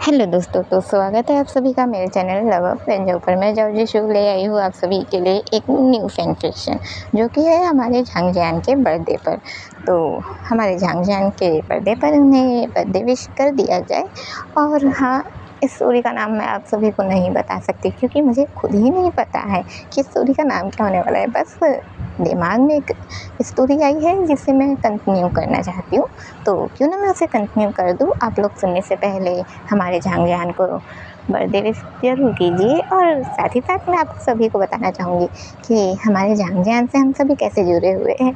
Hello दोस्तों, तो स्वागत है आप सभी का मेरे चैनल लव ऑफ पेंजो पर। मैं जॉर्जी शू ले आई हूँ आप सभी के लिए एक न्यू फैन फिक्शन, जो कि है हमारे झांगजियान के बर्थडे पर। तो हमारे झांगजियान के बर्थडे पर उन्हें बर्थडे विश कर दिया जाए। और हाँ, इस स्टोरी का नाम मैं आप सभी को नहीं बता सकती, क्योंकि मुझे खुद ही नहीं पता है कि इस स्टोरी का नाम क्या होने वाला है। बस दिमाग में एक स्टोरी आई है जिसे मैं कंटिन्यू करना चाहती हूँ, तो क्यों ना मैं उसे कंटिन्यू कर दूँ। आप लोग सुनने से पहले हमारे झांगजियान को बर्थडे विश जरूर कीजिए। और साथ ही साथ मैं आप सभी को बताना चाहूँगी कि हमारे झांगजियान से हम सभी कैसे जुड़े हुए हैं।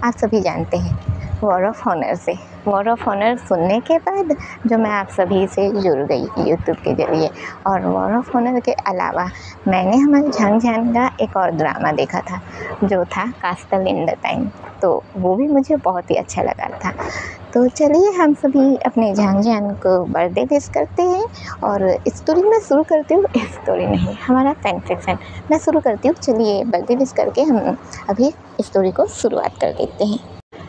आप सभी जानते हैं, वॉर ऑफ ऑनर से। वॉर ऑफ ऑनर सुनने के बाद जो मैं आप सभी से जुड़ गई यूट्यूब के ज़रिए। और वॉर ऑफ ऑनर के अलावा मैंने हमारे झांगजियान का एक और ड्रामा देखा था, जो था कास्टल इन द टाइम। तो वो भी मुझे बहुत ही अच्छा लगा था। तो चलिए हम सभी अपने झांगजियान को बर्थडे विश करते हैं। और स्टोरी में शुरू करती हूँ, स्टोरी नहीं, हमारा फैन फिक्शन मैं शुरू करती हूँ। चलिए बर्थडे विश करके हम अभी स्टोरी को शुरुआत कर देते हैं।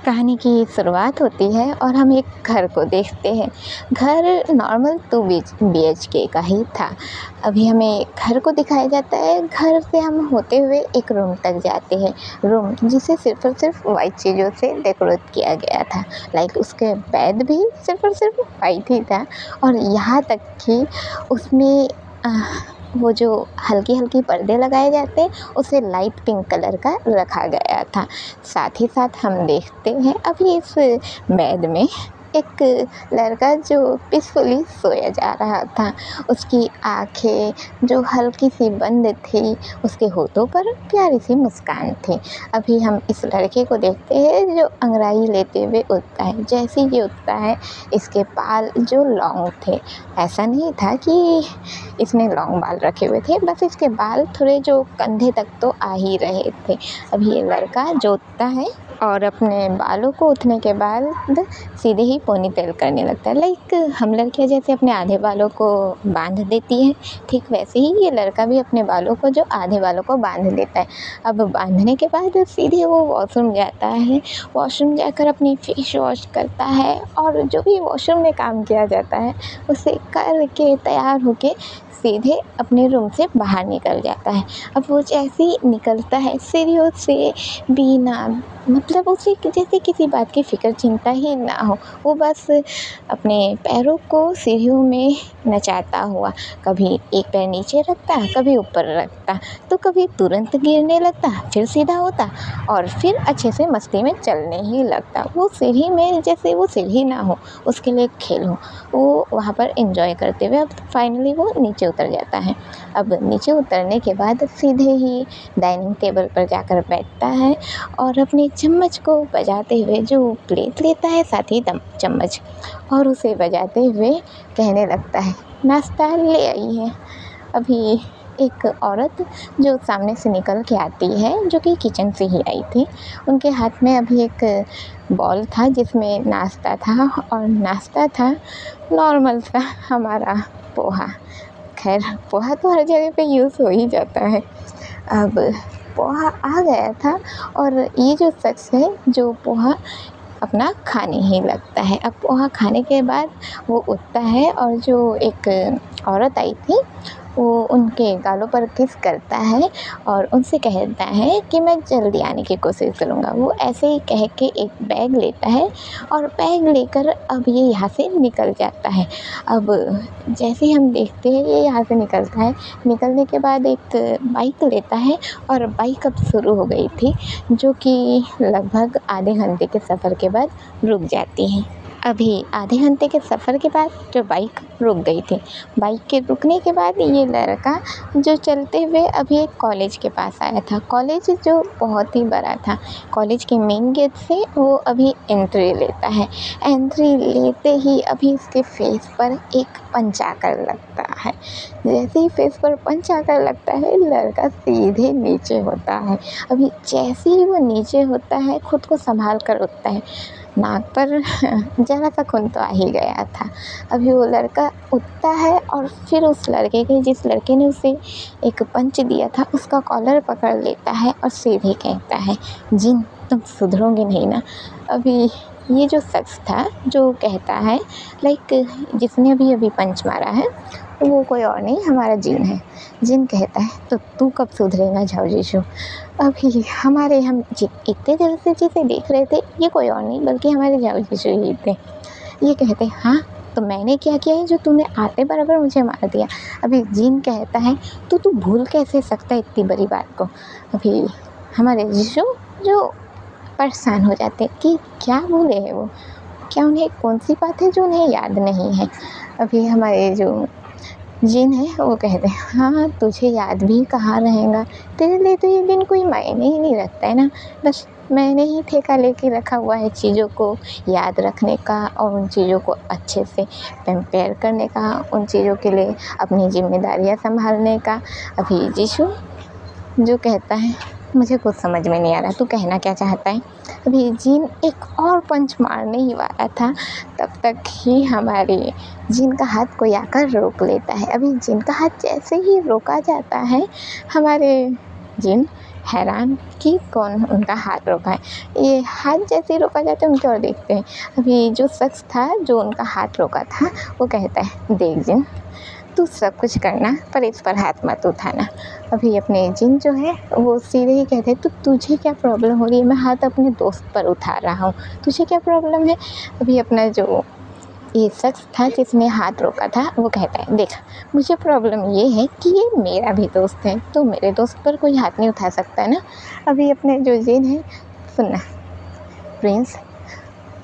कहानी की शुरुआत होती है और हम एक घर को देखते हैं। घर नॉर्मल 2 BHK का ही था। अभी हमें घर को दिखाया जाता है। घर से हम होते हुए एक रूम तक जाते हैं, रूम जिसे सिर्फ और सिर्फ वाइट चीज़ों से डेकोरेट किया गया था। लाइक उसके बेड भी सिर्फ और सिर्फ वाइट ही था। और यहाँ तक कि उसमें वो जो हल्की हल्की पर्दे लगाए जाते हैं, उसे लाइट पिंक कलर का रखा गया था। साथ ही साथ हम देखते हैं अभी इस बेड में एक लड़का जो पीसफुली सोया जा रहा था। उसकी आंखें जो हल्की सी बंद थी, उसके होठों पर प्यारी सी मुस्कान थी। अभी हम इस लड़के को देखते हैं जो अंगड़ाई लेते हुए उठता है। जैसे ही उठता है, इसके बाल जो लॉन्ग थे, ऐसा नहीं था कि इसने लॉन्ग बाल रखे हुए थे, बस इसके बाल थोड़े जो कंधे तक तो आ ही रहे थे। अभी ये लड़का जो उठता है और अपने बालों को उठने के बाद सीधे ही पोनीटेल करने लगता है। लाइक हम लड़कियां जैसे अपने आधे बालों को बांध देती हैं, ठीक वैसे ही ये लड़का भी अपने बालों को जो आधे बालों को बांध देता है। अब बांधने के बाद सीधे वो वॉशरूम जाता है। वॉशरूम जाकर अपनी फेस वॉश करता है और जो भी वॉशरूम में काम किया जाता है उसे करके तैयार होके सीधे अपने रूम से बाहर निकल जाता है। अब वो जैसे ही निकलता है, सीढ़ियों से बिना मतलब उसे जैसे किसी बात की फ़िक्र चिंता ही ना हो। वो बस अपने पैरों को सीढ़ियों में नचाता हुआ कभी एक पैर नीचे रखता, कभी ऊपर रखता, तो कभी तुरंत गिरने लगता, फिर सीधा होता और फिर अच्छे से मस्ती में चलने ही लगता। वो सीढ़ी में जैसे वो सीढ़ी ना हो, उसके लिए खेल हो, वो वहाँ पर एंजॉय करते हुए अब फाइनली वो नीचे उतर जाता है। अब नीचे उतरने के बाद सीधे ही डाइनिंग टेबल पर जाकर बैठता है और अपने चम्मच को बजाते हुए जो प्लेट लेता है, साथ ही चम्मच, और उसे बजाते हुए कहने लगता है, नाश्ता ले आई है। अभी एक औरत जो सामने से निकल के आती है, जो कि किचन से ही आई थी, उनके हाथ में अभी एक बॉल था जिसमें नाश्ता था। और नाश्ता था नॉर्मल सा हमारा पोहा। खैर, पोहा तो हर जगह पे यूज़ हो ही जाता है। अब पोहा आ गया था और ये जो शख्स है जो पोहा अपना खाने ही लगता है। अब पोहा खाने के बाद वो उठता है और जो एक औरत आई थी वो उनके गालों पर किस करता है और उनसे कहता है कि मैं जल्दी आने की कोशिश करूँगा। वो ऐसे ही कह के एक बैग लेता है और बैग लेकर अब ये यहाँ से निकल जाता है। अब जैसे ही हम देखते हैं ये यहाँ से निकलता है, निकलने के बाद एक बाइक लेता है और बाइक अब शुरू हो गई थी, जो कि लगभग आधे घंटे के सफ़र के बाद रुक जाती है। अभी आधे घंटे के सफ़र के बाद जो बाइक रुक गई थी, बाइक के रुकने के बाद ये लड़का जो चलते हुए अभी एक कॉलेज के पास आया था। कॉलेज जो बहुत ही बड़ा था। कॉलेज के मेन गेट से वो अभी एंट्री लेता है। एंट्री लेते ही अभी उसके फेस पर एक पंच आकर लगता है। जैसे ही फेस पर पंच आकर लगता है, लड़का सीधे नीचे होता है। अभी जैसे ही वो नीचे होता है, खुद को संभाल कर उठता है। नाक पर ज़रा सा खून तो आ ही गया था। अभी वो लड़का उठता है और फिर उस लड़के के, जिस लड़के ने उसे एक पंच दिया था, उसका कॉलर पकड़ लेता है और सीधे कहता है, जिन तुम सुधरोगे नहीं ना। अभी ये जो शख्स था जो कहता है लाइक जिसने अभी अभी पंच मारा है वो कोई और नहीं हमारा जिन है। जिन कहता है तो तू कब सुधरेगा झाऊ जीशु। अभी हमारे हम इतने देर से जिसे देख रहे थे ये कोई और नहीं बल्कि हमारे झाऊ जीशु ही थे। ये कहते हाँ तो मैंने क्या किया है जो तूने आते बराबर मुझे मार दिया। अभी जिन कहता है तो तू भूल कैसे सकता है इतनी बड़ी बात को। अभी हमारे जीशु जो परेशान हो जाते हैं कि क्या भूले हैं वो, क्या उन्हें कौन सी बात है जो उन्हें याद नहीं है। अभी हमारे जो जिन है वो कहते हैं हाँ तुझे याद भी कहाँ रहेगा, तेरे लिए तो ये दिन कोई मायने ही नहीं रखता है ना। बस मैंने ही ठेका लेके रखा हुआ है चीज़ों को याद रखने का और उन चीज़ों को अच्छे से कंपेयर करने का, उन चीज़ों के लिए अपनी जिम्मेदारियाँ संभालने का। अभी जीशु जो कहता है मुझे कुछ समझ में नहीं आ रहा तू कहना क्या चाहता है। अभी जिन एक और पंच मारने ही वाला था तब तक ही हमारे जिन का हाथ कोई आकर रोक लेता है। अभी जिन का हाथ जैसे ही रोका जाता है हमारे जिन हैरान कि कौन उनका हाथ रोका है। ये हाथ जैसे ही रोका जाता है उनकी ओर देखते हैं। अभी जो शख्स था जो उनका हाथ रोका था वो कहता है देख जिन तू सब कुछ करना पर इस पर हाथ मत उठाना। अभी अपने जिन जो है वो सीधे ही कहते हैं तो तुझे क्या प्रॉब्लम हो रही है, मैं हाथ अपने दोस्त पर उठा रहा हूँ, तुझे क्या प्रॉब्लम है। अभी अपना जो ये शख्स था जिसने हाथ रोका था वो कहता है देख मुझे प्रॉब्लम ये है कि ये मेरा भी दोस्त है तो मेरे दोस्त पर कोई हाथ नहीं उठा सकता है ना। अभी अपने जो जिन है सुनना प्रिंस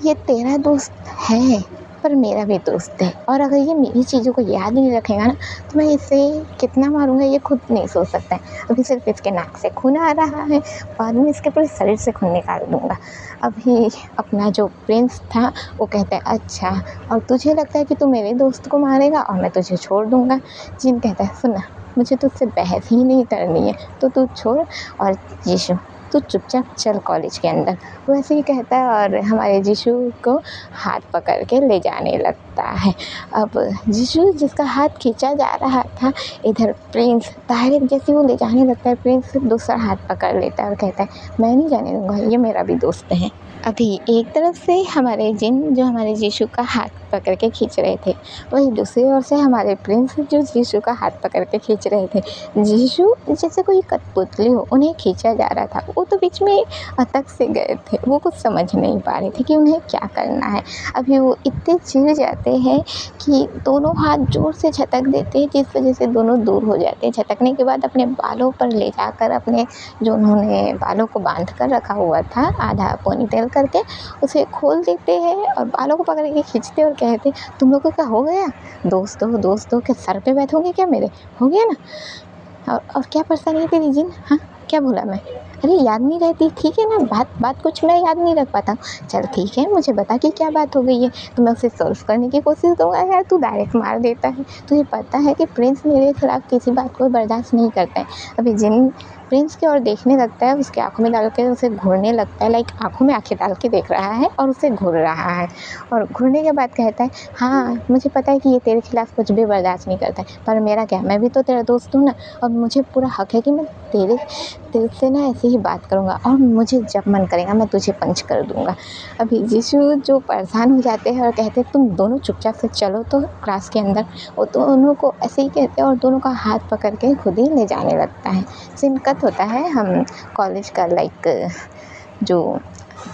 ये तेरा दोस्त है पर मेरा भी दोस्त है और अगर ये मेरी चीज़ों को याद नहीं रखेगा ना तो मैं इसे कितना मारूंगा ये खुद नहीं सोच सकता है। अभी सिर्फ इसके नाक से खून आ रहा है बाद में इसके पूरे शरीर से खून निकाल दूंगा। अभी अपना जो प्रिंस था वो कहता है अच्छा और तुझे लगता है कि तू मेरे दोस्त को मारेगा और मैं तुझे छोड़ दूंगा। जिन कहता है सुनना मुझे तुझसे बहस ही नहीं करनी है तो तू छोड़ और यीशु तू चुपचाप चल कॉलेज के अंदर। वो ऐसे ही कहता है और हमारे जीशु को हाथ पकड़ के ले जाने लगता है। अब जीशु जिसका हाथ खींचा जा रहा था इधर प्रिंस डायरेक्ट जैसे वो ले जाने लगता है प्रिंस दूसरा हाथ पकड़ लेता है और कहता है मैं नहीं जाने दूंगा ये मेरा भी दोस्त है। अभी एक तरफ से हमारे जिन जो हमारे जीशु का हाथ पकड़ के खींच रहे थे वही दूसरी ओर से हमारे प्रिंस जो जीशु का हाथ पकड़ के खींच रहे थे। जीशु जैसे कोई कठपुतली हो उन्हें खींचा जा रहा था। वो तो बीच में अटक से गए थे, वो कुछ समझ नहीं पा रहे थे कि उन्हें क्या करना है। अभी वो इतने चिढ़ जाते हैं कि दोनों हाथ जोर से झटक देते हैं जिस वजह से दोनों दूर हो जाते हैं। झटकने के बाद अपने बालों पर ले जाकर अपने जो उन्होंने बालों को बांध कर रखा हुआ था आधा पोनीटेल करके उसे खोल देते हैं और बालों को पकड़ के खींचते और कहते तुम लोगों का हो गया दोस्तों के सर पे बैठोगे क्या मेरे, हो गया ना। और क्या परेशानी है तेरी जिन, हाँ क्या भूला मैं, अरे याद नहीं रहती ठीक है ना, बात कुछ मैं याद नहीं रख पाता। चल ठीक है मुझे बता कि क्या बात हो गई है तो मैं उसे सॉल्व करने की कोशिश करूँगा। यार तू डायरेक्ट मार देता है, तुझे पता है कि प्रिंस मेरे खिलाफ किसी बात को बर्दाश्त नहीं करता है। अभी जिन प्रिंस की ओर देखने लगता है उसके आँखों में डाल के उसे घूरने लगता है लाइक आँखों में आँखें डाल के देख रहा है और उसे घूर रहा है और घूरने के बाद कहता है हाँ मुझे पता है कि ये तेरे खिलाफ कुछ भी बर्दाश्त नहीं करता है पर मेरा क्या, मैं भी तो तेरा दोस्त हूँ ना और मुझे पूरा हक है कि मैं तेरे से ना ऐसे ही बात करूँगा और मुझे जब मन करेगा मैं तुझे पंच कर दूँगा। अभी जीशु जो परेशान हो जाते हैं और कहते हैं तुम दोनों चुपचाप से चलो तो क्लास के अंदर। वो दोनों को ऐसे ही कहते हैं और दोनों का हाथ पकड़ के खुद ही ले जाने लगता है। सीन कट होता है, हम कॉलेज का लाइक जो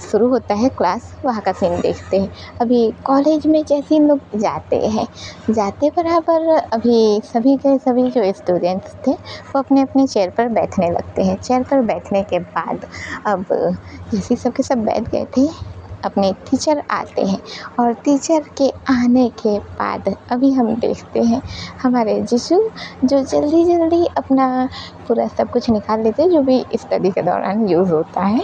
शुरू होता है क्लास वहाँ का सीन देखते हैं। अभी कॉलेज में जैसे ही लोग जाते बराबर अभी सभी के सभी जो स्टूडेंट्स थे वो अपने अपने चेयर पर बैठने लगते हैं। चेयर पर बैठने के बाद अब जैसे सबके सब बैठ गए थे अपने टीचर आते हैं और टीचर के आने के बाद अभी हम देखते हैं हमारे जीशु जो जल्दी अपना पूरा सब कुछ निकाल लेते हैं जो भी स्टडी के दौरान यूज़ होता है।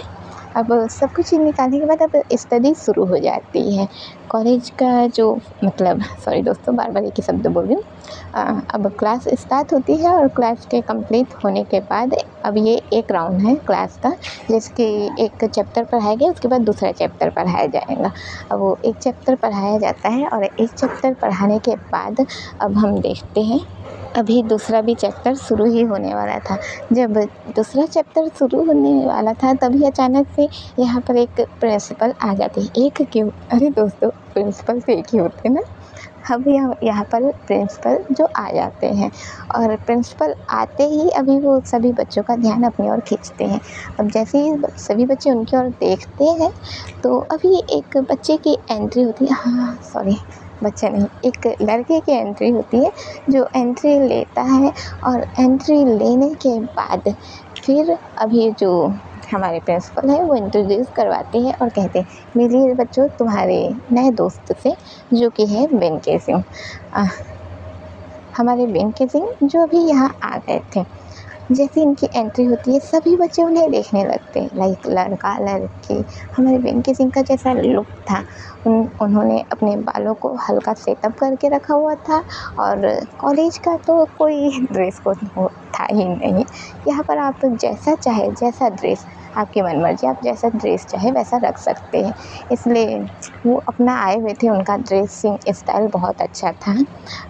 अब सब कुछ निकालने के बाद अब स्टडी शुरू हो जाती है। कॉलेज का जो मतलब सॉरी दोस्तों बार बार एक ही शब्द बोल रही हूँ। अब क्लास स्टार्ट होती है और क्लास के कंप्लीट होने के बाद अब ये एक राउंड है क्लास का जिसके एक चैप्टर पढ़ाया गया उसके बाद दूसरा चैप्टर पढ़ाया जाएगा। अब वो एक चैप्टर पढ़ाया जाता है और एक चैप्टर पढ़ाने के बाद अब हम देखते हैं अभी दूसरा भी चैप्टर शुरू ही होने वाला था। जब दूसरा चैप्टर शुरू होने वाला था तभी अचानक से यहाँ पर एक प्रिंसिपल आ जाती है। एक क्यों, अरे दोस्तों, प्रिंसिपल तो एक ही होते हैं ना। अब यहाँ पर प्रिंसिपल जो आ जाते हैं और प्रिंसिपल आते ही अभी वो सभी बच्चों का ध्यान अपनी ओर खींचते हैं। अब जैसे ही सभी बच्चे उनकी ओर देखते हैं तो अभी एक बच्चे की एंट्री होती है, हाँ सॉरी बच्चा नहीं, एक लड़के की एंट्री होती है जो एंट्री लेता है। और एंट्री लेने के बाद फिर अभी जो हमारे प्रिंसिपल हैं वो इंट्रोड्यूस करवाते हैं और कहते हैं, मिलिए बच्चों तुम्हारे नए दोस्त से जो कि है वेंकी सिंह। हमारे वेंकी सिंह जो अभी यहाँ आ गए थे। जैसे इनकी एंट्री होती है सभी बच्चे उन्हें देखने लगते हैं, लाइक लड़का लड़की। हमारे वेंकी सिंह का जैसा लुक था, उन्होंने अपने बालों को हल्का सेटअप करके रखा हुआ था और कॉलेज का तो कोई ड्रेस कोड था ही नहीं। यहाँ पर आप जैसा चाहे, जैसा ड्रेस आपकी मनमर्जी, आप जैसा ड्रेस चाहे वैसा रख सकते हैं। इसलिए वो अपना आए हुए थे, उनका ड्रेसिंग स्टाइल बहुत अच्छा था।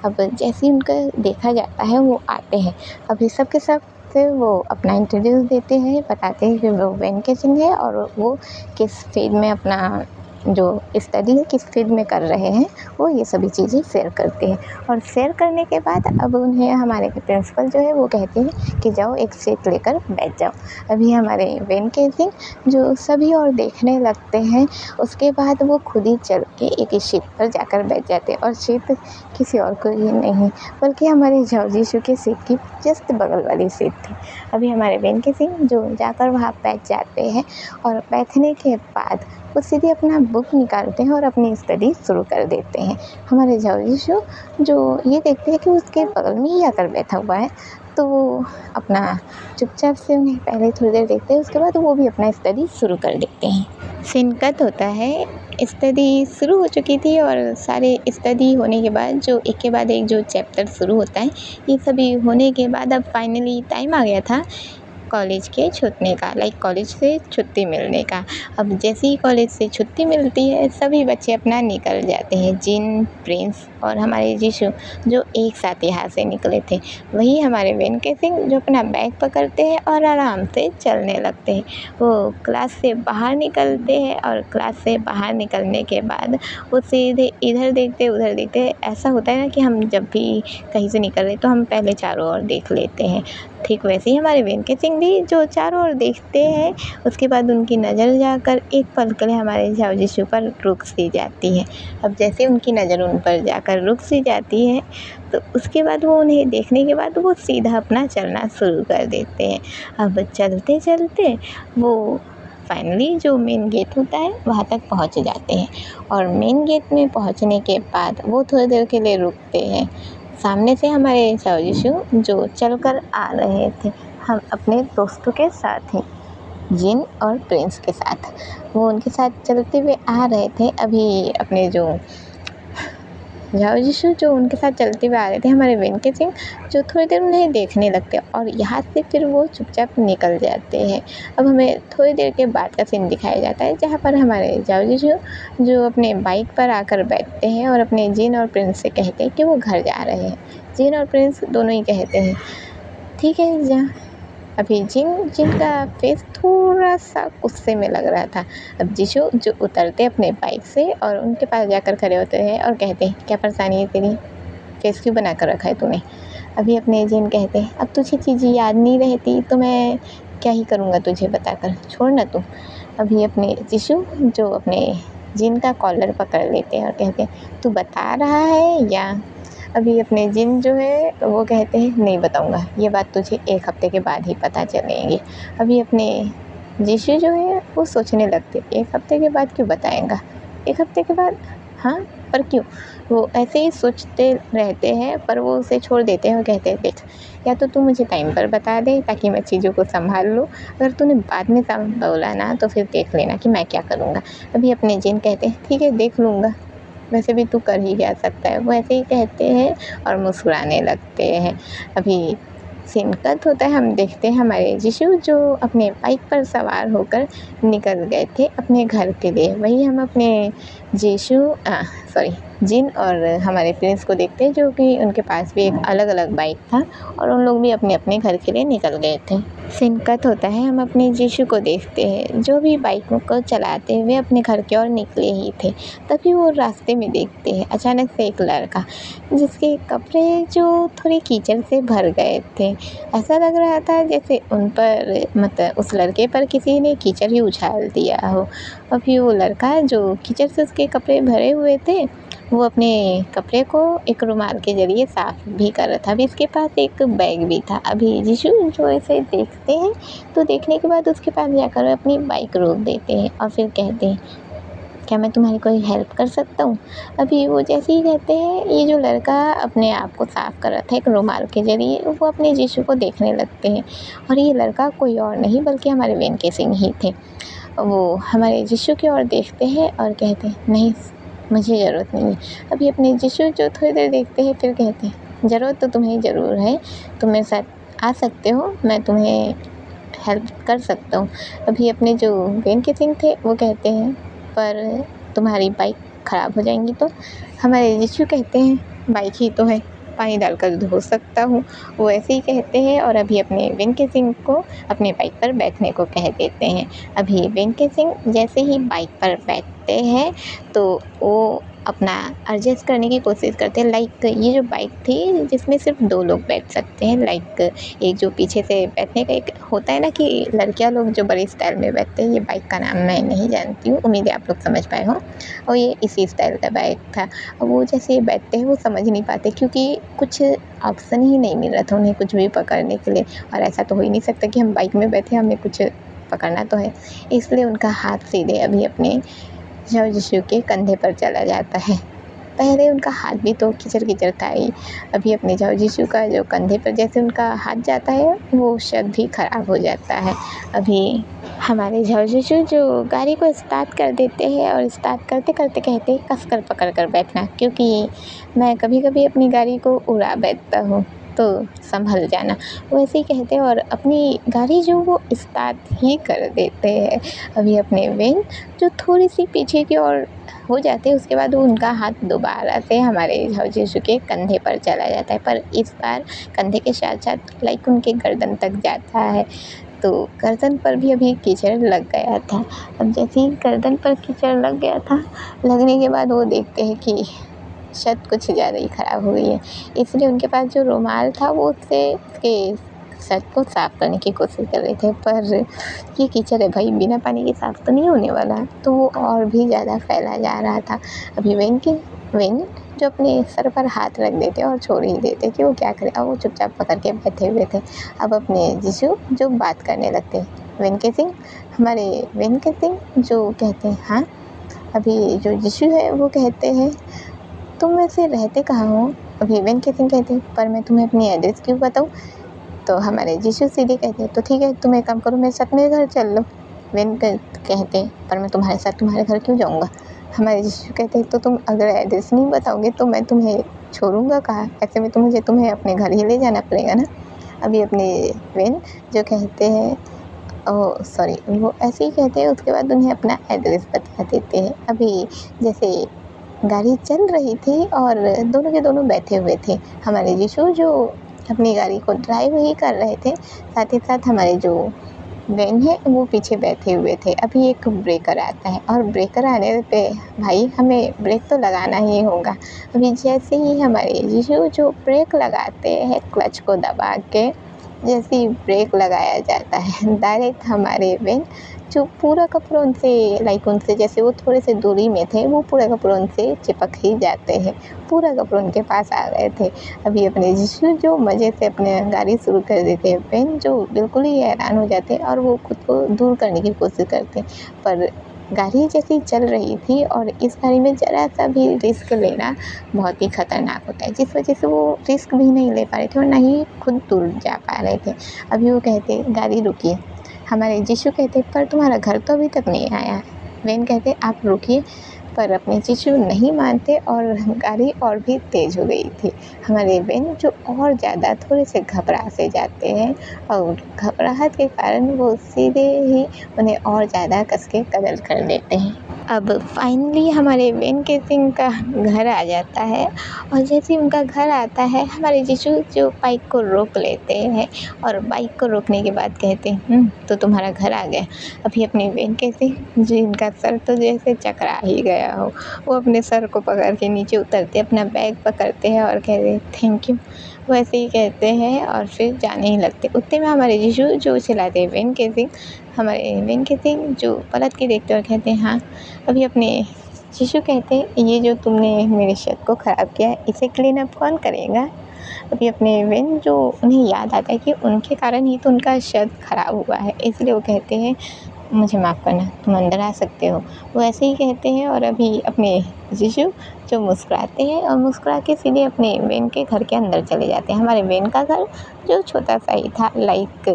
अब जैसे ही उनका देखा जाता है वो आते हैं, अभी सबके सब से वो अपना इंट्रोड्यूस देते हैं, बताते हैं कि वो वेंकी सिंह है और वो किस फील्ड में अपना जो स्टडी है किस फील्ड में कर रहे हैं, वो ये सभी चीज़ें शेयर करते हैं। और शेयर करने के बाद अब उन्हें हमारे प्रिंसिपल जो है वो कहते हैं कि जाओ एक सीट लेकर बैठ जाओ। अभी हमारे वेंकी सिंह जो सभी और देखने लगते हैं, उसके बाद वो खुद ही चल के एक सीट पर जाकर बैठ जाते हैं। और सीट किसी और को ही नहीं बल्कि हमारे जाओजीशु के सीट की जस्ट बगल वाली सीट थी। अभी हमारे वेंकी सिंह जो जाकर वहाँ बैठ जाते हैं और बैठने के बाद वो सीधे अपना बुक निकालते हैं और अपनी स्टडी शुरू कर देते हैं। हमारे जाओजीशु जो ये देखते हैं कि उसके बगल में ही आकर बैठा हुआ है तो वो अपना चुपचाप से उन्हें पहले थोड़ी देर देखते हैं, उसके बाद वो भी अपना स्टडी शुरू कर देते हैं। सीन कट होता है, स्टडी शुरू हो चुकी थी और सारे स्टडी होने के बाद जो एक के बाद एक जो चैप्टर शुरू होता है, ये सभी होने के बाद अब फाइनली टाइम आ गया था कॉलेज के छूटने का, लाइक कॉलेज से छुट्टी मिलने का। अब जैसे ही कॉलेज से छुट्टी मिलती है सभी बच्चे अपना निकल जाते हैं। जिन, प्रिंस और हमारे जीशु जो एक साथ यहाँ से निकले थे, वही हमारे वेंकी सिंह जो अपना बैग पकड़ते हैं और आराम से चलने लगते हैं। वो क्लास से बाहर निकलते हैं और क्लास से बाहर निकलने के बाद वो सीधे इधर देखते उधर देखते। ऐसा होता है ना कि हम जब भी कहीं से निकल रहे तो हम पहले चारों ओर देख लेते हैं, ठीक वैसे ही हमारे वेंकी सिंह भी जो चारों ओर देखते हैं, उसके बाद उनकी नज़र जाकर एक पल के लिए हमारे जाओजीशु पर रुक सी जाती है। अब जैसे उनकी नज़र उन पर जाकर रुक सी जाती है तो उसके बाद वो उन्हें देखने के बाद वो सीधा अपना चलना शुरू कर देते हैं। अब चलते चलते वो फाइनली जो मेन गेट होता है वहाँ तक पहुँच जाते हैं और मेन गेट में पहुँचने के बाद वो थोड़ी देर के लिए रुकते हैं। सामने से हमारे जाओजीशु जो चलकर आ रहे थे, हम अपने दोस्तों के साथ ही, जिन और प्रिंस के साथ, वो उनके साथ चलते हुए आ रहे थे। अभी अपने जो जाओजीशु जो उनके साथ चलते हुए आ रहे थे, हमारे वेंकी सिंह जो थोड़ी देर उन्हें देखने लगते और यहाँ से फिर वो चुपचाप निकल जाते हैं। अब हमें थोड़ी देर के बाद का सीन दिखाया जाता है जहाँ पर हमारे जाओजीशु जो अपने बाइक पर आकर बैठते हैं और अपने जिन और प्रिंस से कहते हैं कि वो घर जा रहे हैं। जिन और प्रिंस दोनों ही कहते हैं ठीक है जा। अभी जिन का फेस थोड़ा सा गुस्से में लग रहा था। अब जीशु जो उतरते अपने बाइक से और उनके पास जाकर खड़े होते हैं और कहते हैं क्या परेशानी है तेरी, फेस क्यों बना कर रखा है तूने। अभी अपने जिन कहते हैं अब तुझे चीज़ें याद नहीं रहती तो मैं क्या ही करूँगा तुझे बताकर, छोड़ ना तू। अभी अपने जीशु जो अपने जिन का कॉलर पकड़ लेते हैं और कहते हैं तू बता रहा है या। अभी अपने जिन जो है वो कहते हैं नहीं बताऊंगा, ये बात तुझे एक हफ्ते के बाद ही पता चलेगी। अभी अपने जीशु जो है वो सोचने लगते एक हफ्ते के बाद क्यों बताएगा, एक हफ्ते के बाद, हाँ पर क्यों। वो ऐसे ही सोचते रहते हैं पर वो उसे छोड़ देते हैं और कहते हैं देख, या तो तू मुझे टाइम पर बता दे ताकि मैं चीज़ों को संभाल लूँ, अगर तूने बाद में बोला ना तो फिर देख लेना कि मैं क्या करूँगा। अभी अपने जिन कहते हैं ठीक है देख लूँगा, वैसे भी तू कर ही क्या सकता है। वो ऐसे ही कहते हैं और मुस्कुराने लगते हैं। अभी सीन कट होता है, हम देखते हैं हमारे जीशु जो अपने बाइक पर सवार होकर निकल गए थे अपने घर के लिए। वही हम अपने जीशु सॉरी जिन और हमारे प्रिंस को देखते हैं, जो कि उनके पास भी एक अलग अलग बाइक था और उन लोग भी अपने अपने घर के लिए निकल गए थे। सीन कट होता है, हम अपने जीशु को देखते हैं जो भी बाइक को चलाते हुए अपने घर की ओर निकले ही थे। तभी वो रास्ते में देखते हैं अचानक से एक लड़का जिसके कपड़े जो थोड़े कीचड़ से भर गए थे। ऐसा लग रहा था जैसे उन पर मतलब उस लड़के पर किसी ने कीचड़ ही उछाल दिया हो। अभी वो लड़का जो कीचड़ से उसके कपड़े भरे हुए थे, वो अपने कपड़े को एक रुमाल के ज़रिए साफ़ भी कर रहा था। अभी इसके पास एक बैग भी था। अभी जीशु जो इसे देखते हैं, तो देखने के बाद उसके पास जाकर अपनी बाइक रोक देते हैं और फिर कहते हैं, क्या मैं तुम्हारी कोई हेल्प कर सकता हूँ? अभी वो जैसे ही कहते हैं, ये जो लड़का अपने आप को साफ़ कर रहा था एक रुमाल के ज़रिए, वो अपने जीशु को देखने लगते हैं और ये लड़का कोई और नहीं बल्कि हमारे वेंकी सिंह ही थे। वो हमारे जीशु की ओर देखते हैं और कहते हैं, नहीं मुझे ज़रूरत नहीं है। अभी अपने जीशु जो थोड़ी देर देखते हैं, फिर कहते हैं, ज़रूरत तो तुम्हें ज़रूर है, तुम मेरे साथ आ सकते हो, मैं तुम्हें हेल्प कर सकता हूँ। अभी अपने जो वेंकी सिंह थे वो कहते हैं, पर तुम्हारी बाइक ख़राब हो जाएंगी तो? हमारे जीशु कहते हैं, बाइक ही तो है, पानी डालकर धो सकता हूँ। वो ऐसे ही कहते हैं और अभी अपने वेंकी सिंह को अपने बाइक पर बैठने को कह देते हैं। अभी वेंकी सिंह जैसे ही बाइक पर बैठते हैं, तो वो अपना एडजस्ट करने की कोशिश करते हैं। लाइक ये जो बाइक थी जिसमें सिर्फ 2 लोग बैठ सकते हैं। लाइक एक जो पीछे से बैठने का एक होता है ना कि लड़कियां लोग जो बड़े स्टाइल में बैठते हैं, ये बाइक का नाम मैं नहीं जानती हूँ, उम्मीद है आप लोग समझ पाए हों। और ये इसी स्टाइल का बाइक था। वो जैसे बैठते हैं वो समझ नहीं पाते क्योंकि कुछ ऑप्शन ही नहीं मिल रहा था उन्हें कुछ भी पकड़ने के लिए। और ऐसा तो हो ही नहीं सकता कि हम बाइक में बैठे हमें कुछ पकड़ना तो है, इसलिए उनका हाथ सीधे अभी अपने जीशु के कंधे पर चला जाता है। पहले उनका हाथ भी तो कीचड़ था ही। अभी अपने जीशु का जो कंधे पर जैसे उनका हाथ जाता है, वो शब्द भी ख़राब हो जाता है। अभी हमारे जीशु जो गाड़ी को स्टार्ट कर देते हैं और स्टार्ट करते करते कहते हैं, कस कर पकड़ कर बैठना, क्योंकि मैं कभी कभी अपनी गाड़ी को उड़ा बैठता हूँ, तो संभल जाना। वैसे ही कहते हैं और अपनी गाड़ी जो वो स्टार्ट ही कर देते हैं। अभी अपने वेन जो थोड़ी सी पीछे की ओर हो जाते हैं, उसके बाद वो उनका हाथ दोबारा से हमारे जीशु के कंधे पर चला जाता है, पर इस बार कंधे के साथ साथ लाइक उनके गर्दन तक जाता है। तो गर्दन पर भी अभी कीचड़ लग गया था। अब जैसे ही गर्दन पर कीचड़ लग गया था, लगने के बाद वो देखते हैं कि शर्ट कुछ ज़्यादा ही ख़राब हो गई है, इसलिए उनके पास जो रुमाल था वो उससे उसके शर्ट को साफ़ करने की कोशिश कर रहे थे। पर ये कीचड़ है भाई, बिना पानी के साफ़ तो नहीं होने वाला, तो वो और भी ज़्यादा फैला जा रहा था। अभी वेन जो अपने सर पर हाथ रख देते और छोड़ ही देते कि वो क्या करे। अब वो चुपचाप पकड़ के बैठे हुए थे। अब अपने जीशु जो बात करने लगते हैं, हमारे वेंकी सिंह जो कहते हैं, हाँ। अभी जो जीशु है वो कहते हैं, तुम वैसे रहते कहाँ हो? अभी वेंकी सिंह कहते हैं, पर मैं तुम्हें अपनी एड्रेस क्यों बताऊँ? तो हमारे जीशु सीधे कहते हैं, तो ठीक है, तुम एक काम करो, मेरे साथ मेरे घर चल लो। कहते हैं, पर मैं तुम्हारे साथ तुम्हारे घर क्यों जाऊँगा? हमारे जीशु कहते हैं, तो तुम अगर एड्रेस नहीं बताओगे तो मैं तुम्हें छोड़ूंगा कहाँ? ऐसे में तो मुझे तुम्हें अपने घर ही ले जाना पड़ेगा ना। अभी अपने वेन जो कहते हैं, ओह सॉरी, वो ऐसे ही कहते हैं, उसके बाद उन्हें अपना एड्रेस बता देते हैं। अभी जैसे गाड़ी चल रही थी और दोनों के दोनों बैठे हुए थे। हमारे जीशु जो अपनी गाड़ी को ड्राइव ही कर रहे थे, साथ ही साथ हमारे जो वेन है वो पीछे बैठे हुए थे। अभी एक ब्रेकर आता है और ब्रेकर आने पे भाई हमें ब्रेक तो लगाना ही होगा। अभी जैसे ही हमारे जीशु जो ब्रेक लगाते हैं क्लच को दबा के, जैसे ही ब्रेक लगाया जाता है, डायरेक्ट हमारे वेन जो पूरा का पूरा उनसे लाइक उनसे जैसे वो थोड़े से दूरी में थे, वो पूरा का पूरा उनसे चिपक ही जाते हैं, पूरा का पूरा उनके पास आ गए थे। अभी अपने जीशु जो मज़े से अपने गाड़ी शुरू कर देते हैं, वेन जो बिल्कुल ही हैरान हो जाते हैं और वो खुद को दूर करने की कोशिश करते हैं। पर गाड़ी जैसी चल रही थी और इस गाड़ी में ज़रा सा भी रिस्क लेना बहुत ही ख़तरनाक होता है, जिस वजह से वो रिस्क भी नहीं ले पा रहे थे और ना ही खुद दूर जा पा रहे थे। अभी वो कहते, गाड़ी रुकिए। हमारे जीशु कहते, पर तुम्हारा घर तो अभी तक नहीं आया। वेन कहते, आप रुकिए, पर अपने जीशु नहीं मानते और गाड़ी और भी तेज़ हो गई थी। हमारे वेन जो और ज़्यादा थोड़े से घबरा से जाते हैं और घबराहट के कारण वो सीधे ही उन्हें और ज़्यादा कस के कत्ल कर देते हैं। अब फाइनली हमारे वेन केसिंग का घर आ जाता है और जैसे ही उनका घर आता है हमारे जीशू जो बाइक को रोक लेते हैं और बाइक को रोकने के बाद कहते हैं तो तुम्हारा घर आ गया। अभी अपनी वेन केसिंग जिनका सर तो जैसे चकरा ही गया हो, वो अपने सर को पकड़ के नीचे उतरते, अपना बैग पकड़ते हैं और कहते हैं थैंक यू, वैसे ही कहते हैं और फिर जाने ही लगते। उतने में हमारे जीशू जो चलाते हैं वेन केसिंग, हमारे वेन केसिंग जो पलट के देखते और कहते हैं हाँ। अभी अपने जीशू कहते हैं ये जो तुमने मेरे शर्ट को ख़राब किया है इसे क्लीन अप कौन करेगा। अभी अपने वेन जो उन्हें याद आता है कि उनके कारण ही तो उनका शर्ट ख़राब हुआ है, इसलिए वो कहते हैं मुझे माफ़ करना, तुम अंदर आ सकते हो। वो ऐसे ही कहते हैं और अभी अपने जीशू जो मुस्कुराते हैं और मुस्कुरा के सीधे अपने वेन के घर के अंदर चले जाते हैं। हमारे वेन का घर जो छोटा सा ही था, लाइक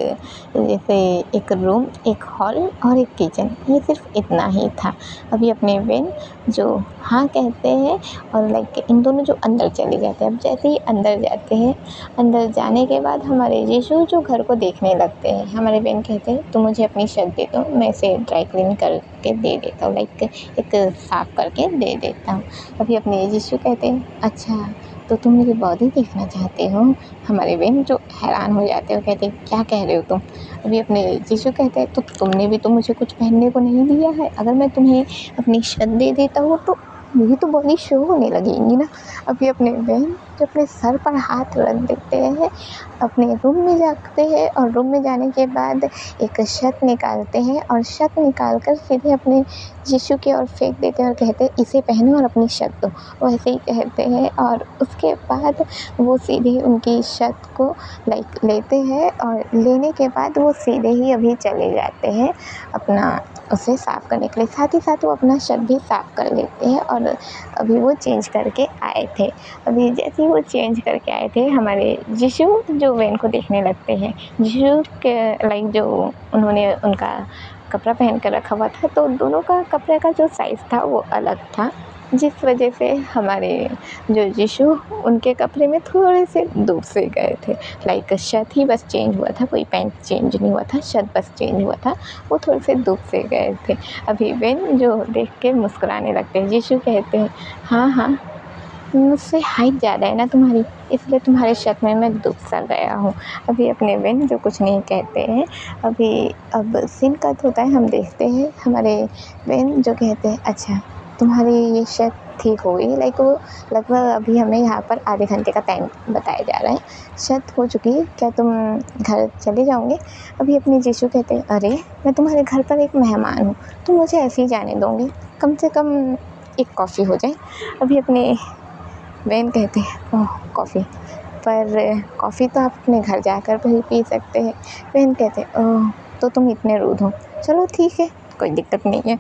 जैसे एक रूम, एक हॉल और एक किचन, ये सिर्फ इतना ही था। अभी अपने वेन जो हाँ कहते हैं और लाइक इन दोनों जो अंदर चले जाते हैं। अब जैसे ही अंदर जाते हैं, अंदर जाने के बाद हमारे जीशू जो घर को देखने लगते हैं। हमारे वेन कहते हैं तुम मुझे अपनी शर्ट दे दो, मैं इसे ड्राई क्लीन करके दे देता हूँ, लाइक एक साफ़ करके दे देता हूँ। अभी अपने जीशू कहते हैं अच्छा तो तुम मेरी बॉडी देखना चाहते हो। हमारे वेन जो हैरान हो जाते हो, कहते हैं क्या कह रहे हो तुम। अभी अपने जीशू कहते हैं तो तुमने भी तो मुझे कुछ पहनने को नहीं दिया है, अगर मैं तुम्हें अपनी शर्ट दे देता हूँ तो मेरी तो बॉडी शो होने लगेगी ना। अभी अपने वेन जो अपने सर पर हाथ रख देते हैं, अपने रूम में जाते हैं और रूम में जाने के बाद एक शर्ट निकालते हैं और शर्ट निकाल कर सीधे अपने जीशू की ओर फेंक देते हैं और कहते हैं इसे पहनो और अपनी शर्ट दो। वो ऐसे ही कहते हैं और उसके बाद वो सीधे उनकी शर्ट को लाइक लेते हैं और लेने के बाद वो सीधे ही अभी चले जाते हैं अपना उसे साफ़ करने के लिए। साथ ही साथ वो अपना शर्ट भी साफ़ कर लेते हैं और अभी वो चेंज करके आए थे। अभी जैसे ही वो चेंज करके आए थे, हमारे जीशू जो वेन को देखने लगते हैं। जीशू के लाइक जो उन्होंने उनका कपड़ा पहन कर रखा हुआ था, तो दोनों का कपड़े का जो साइज़ था वो अलग था, जिस वजह से हमारे जो जीशू उनके कपड़े में थोड़े से डूब से गए थे। लाइक शर्ट ही बस चेंज हुआ था, कोई पैंट चेंज नहीं हुआ था, शर्ट बस चेंज हुआ था, वो थोड़े से डूब से गए थे। अभी वेन जो देख के मुस्कुराने लगते हैं। जीशू कहते हैं हाँ हाँ मुझसे हाइट ज़्यादा है ना तुम्हारी, इसलिए तुम्हारे शर्ट में मैं डूब सा गया हूँ। अभी अपने वेन जो कुछ नहीं कहते हैं। अभी अब सीन कट होता है, हम देखते हैं हमारे वेन जो कहते हैं अच्छा तुम्हारी ये शर्ट ठीक हो गई। लाइक वो लगभग अभी हमें यहाँ पर आधे घंटे का टाइम बताया जा रहा है, शर्ट हो चुकी है, क्या तुम घर चले जाओगे। अभी अपने जीशू कहते हैं अरे मैं तुम्हारे घर पर एक मेहमान हूँ, तुम मुझे ऐसे ही जाने दोगे, कम से कम एक कॉफ़ी हो जाए। अभी अपने वेन कहते हैं ओह कॉफ़ी, पर कॉफ़ी तो आप अपने घर जाकर भी पी सकते हैं। वेन कहते हैं ओह तो तुम इतने रूड हो, चलो ठीक है कोई दिक्कत नहीं है,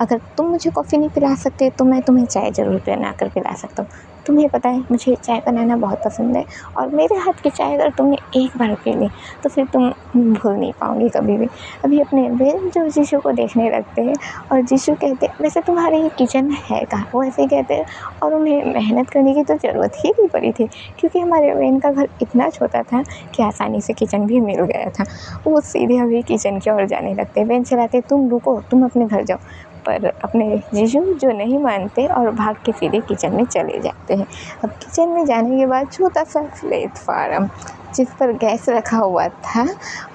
अगर तुम मुझे कॉफ़ी नहीं पिला सकते तो मैं तुम्हें चाय ज़रूर बना कर पिला सकता हूँ। तुम्हें पता है मुझे चाय बनाना बहुत पसंद है और मेरे हाथ की चाय अगर तुमने एक बार पी ली तो फिर तुम भूल नहीं पाओगे कभी भी। अभी अपने वेन जो जीशू को देखने लगते हैं और जीशू कहते हैं वैसे तुम्हारे ये किचन है कहाँ। वो ऐसे ही कहते हैं और उन्हें मेहनत करने की तो ज़रूरत ही नहीं पड़ी थी, क्योंकि हमारे वेन का घर इतना छोटा था कि आसानी से किचन भी मिल गया था। वो सीधे अभी किचन की ओर जाने लगते हैं। वेन चलाते तुम रुको, तुम अपने घर जाओ, पर अपने जीशू जो नहीं मानते और भाग के सीधे किचन में चले जाते हैं। अब किचन में जाने के बाद छोटा सा प्लेटफार्म जिस पर गैस रखा हुआ था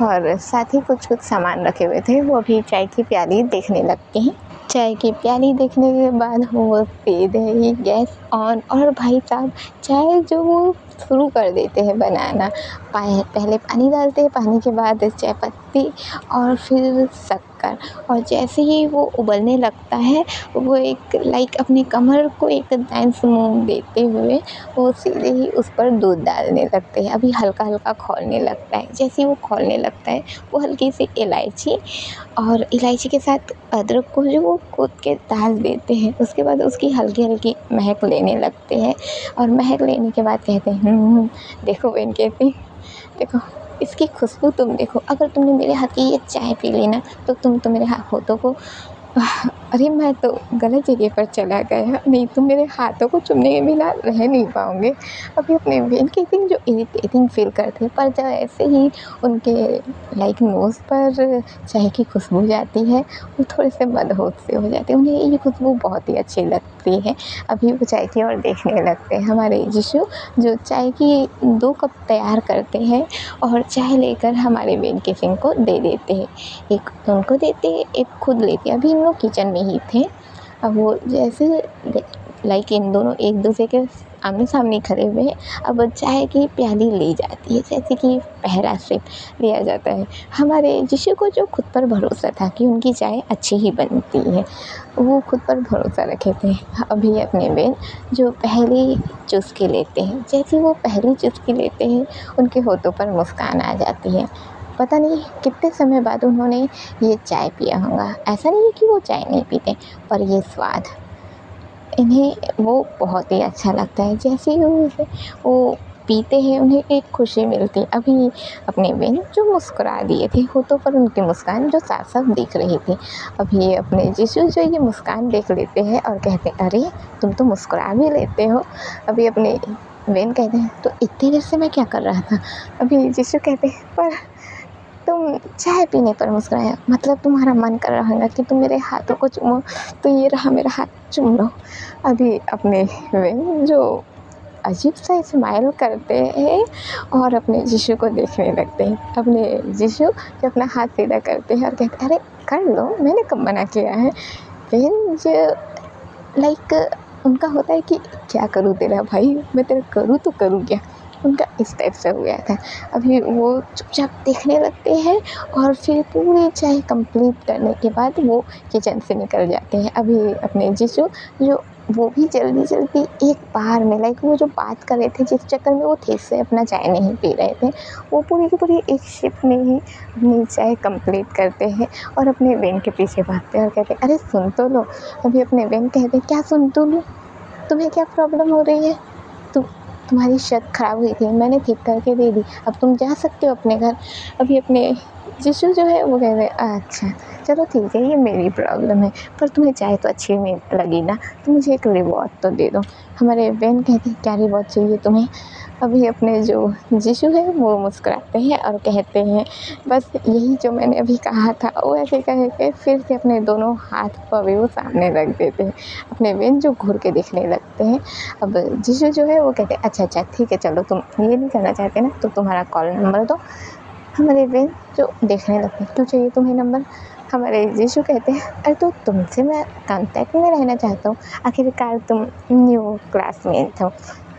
और साथ ही कुछ सामान रखे हुए थे, वो अभी चाय की प्याली देखने लगते हैं। चाय की प्याली देखने के बाद वो सीधे ही गैस ऑन और भाई साहब चाय जो वो शुरू कर देते हैं बनाना। पहले पानी डालते हैं, पानी के बाद चाय पत्ती और फिर शक्कर, और जैसे ही वो उबलने लगता है वो एक लाइक अपनी कमर को एक डांस मूव देते हुए वो सीधे ही उस पर दूध डालने लगते हैं। अभी हल्का हल्का खौलने लगता है। जैसे ही वो खौलने लगता है वो हल्की सी इलायची और इलायची के साथ अदरक को जो वो कूट के डाल देते हैं। उसके बाद उसकी हल्की हल्की महक लेने लगते हैं और महक लेने के बाद कहते हैं देखो वेन कहती देखो इसकी खुशबू तुम देखो, अगर तुमने मेरे हाथ की ये चाय पी ली ना तो तुम तो मेरे होठों को अरे मैं तो गलत जगह पर चला गया, नहीं तो मेरे हाथों को चूमने के बिना रह नहीं पाऊँगे। अभी अपने बहन के दिन जो इरिटेटिंग फ़ील करते, पर जब ऐसे ही उनके लाइक नोज़ पर चाय की खुशबू जाती है, वो थोड़े से मदहोश से हो जाते हैं। उन्हें ये खुशबू बहुत ही अच्छी लगती है। अभी वो चाय की ओर देखने लगते हैं। हमारे जीशु जो चाय की 2 कप तैयार करते हैं और चाय लेकर हमारे बहन के सिंह को दे देते हैं। एक उनको देते, एक खुद लेते। अभी हम लोग किचन में ही थे। अब वो जैसे लाइक इन दोनों एक दूसरे के आमने सामने खड़े हुए हैं। अब चाय की प्याली ली जाती है, जैसे कि पहला सिप लिया जाता है। हमारे जीशु को जो खुद पर भरोसा था कि उनकी चाय अच्छी ही बनती है, वो खुद पर भरोसा रखे थे। अभी अपने बहन जो पहली चुस्की लेते हैं, जैसे वो पहली चुस्की लेते हैं, उनके होठों पर मुस्कान आ जाती है। पता नहीं कितने समय बाद उन्होंने ये चाय पिया होगा। ऐसा नहीं है कि वो चाय नहीं पीते, पर ये स्वाद इन्हें वो बहुत ही अच्छा लगता है। जैसे ही वो पीते हैं, उन्हें एक खुशी मिलती है। अभी अपने बहन जो मुस्कुरा दिए थे, होठों पर उनकी मुस्कान जो साफ-साफ दिख रही थी। अभी अपने जीशु जो ये मुस्कान देख लेते हैं और कहते हैं, अरे तुम तो मुस्कुरा भी लेते हो। अभी अपने बहन कहते हैं, तो इतनी देर से मैं क्या कर रहा था? अभी जीशु कहते हैं, पर तुम चाय पीने पर मुस्कुराया, मतलब तुम्हारा मन कर रहा होगा कि तुम मेरे हाथों को चूमो, तो ये रहा मेरा हाथ, चूम लो। अभी अपने बहन जो अजीब सा स्माइल करते हैं और अपने जीशु को देखने लगते हैं। अपने जीशु जो अपना हाथ सीधा करते हैं और कहते हैं, अरे कर लो, मैंने कब मना किया है। बहन जो लाइक उनका होता है कि क्या करूँ तेरा भाई, मैं तेरा करूँ तो करूँ क्या, उनका इस टाइप से हो गया था। अभी वो चुपचाप देखने लगते हैं और फिर पूरी चाय कंप्लीट करने के बाद वो किचन से निकल जाते हैं। अभी अपने जीशु जो वो भी जल्दी-जल्दी एक बार में लाइक वो जो बात कर रहे थे, जिस चक्कर में वो ठीक से अपना चाय नहीं पी रहे थे, वो पूरी की पूरी एक शिप में ही अपनी चाय कंप्लीट करते हैं और अपने बहन के पीछे भागते हैं और कहते हैं, अरे सुन तो लो। अभी अपने बहन कहते हैं, क्या सुन तो लूँ? तुम्हें क्या प्रॉब्लम हो रही है? तुम्हारी शर्ट ख़राब हुई थी, मैंने ठीक करके दे दी, अब तुम जा सकते हो अपने घर। अभी अपने जीशु जो है वो कह रहे हैं, अच्छा चलो ठीक है, ये मेरी प्रॉब्लम है, पर तुम्हें चाय तो अच्छी नहीं लगी ना, तो मुझे एक रिवॉर्ड तो दे दो। हमारे बहन कहते हैं, क्या रिवॉर्ड चाहिए तुम्हें? अभी अपने जो जीशु है वो मुस्कुराते हैं और कहते हैं, बस यही जो मैंने अभी कहा था। वो ऐसे कह के फिर से अपने दोनों हाथ को अभी वो सामने रख देते हैं। अपने बहन जो घूर के देखने लगते हैं। अब जीशु जो है वो कहते हैं, अच्छा ठीक है, चलो तुम ये नहीं करना चाहते ना, तो तुम्हारा कॉल नंबर दो। हमारे बहन जो देखने लगते हैं, क्यों चाहिए तुम्हें नंबर? हमारे जीशु कहते हैं, अरे तो तुमसे मैं कांटेक्ट में रहना चाहता हूँ, आखिरकार तुम न्यू क्लासमेट हो,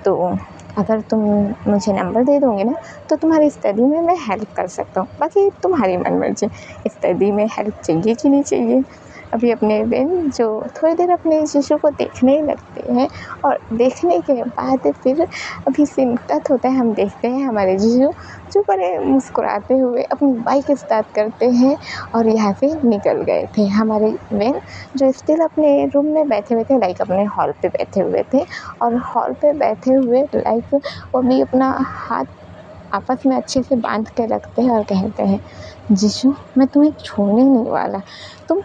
तो अगर तुम मुझे नंबर दे दोगे ना, तो तुम्हारी स्टडी में मैं हेल्प कर सकता हूँ। बाकी तुम्हारी मनमर्जी, स्टडी में हेल्प चाहिए कि नहीं चाहिए। अभी अपने बहन जो थोड़ी देर अपने जीशु को देखने लगते हैं और देखने के बाद फिर अभी सीन कट होता है। हम देखते हैं हमारे जीशु जो बड़े मुस्कुराते हुए अपनी बाइक स्टार्ट करते हैं और यहाँ से निकल गए थे। हमारे बहन जो स्टिल अपने रूम में बैठे हुए थे, लाइक अपने हॉल पे बैठे हुए थे और हॉल पे बैठे हुए लाइक वो भी अपना हाथ आपस में अच्छे से बांध के रखते हैं और कहते हैं, जीशु मैं तुम्हें छोड़ने नहीं वाला, तुम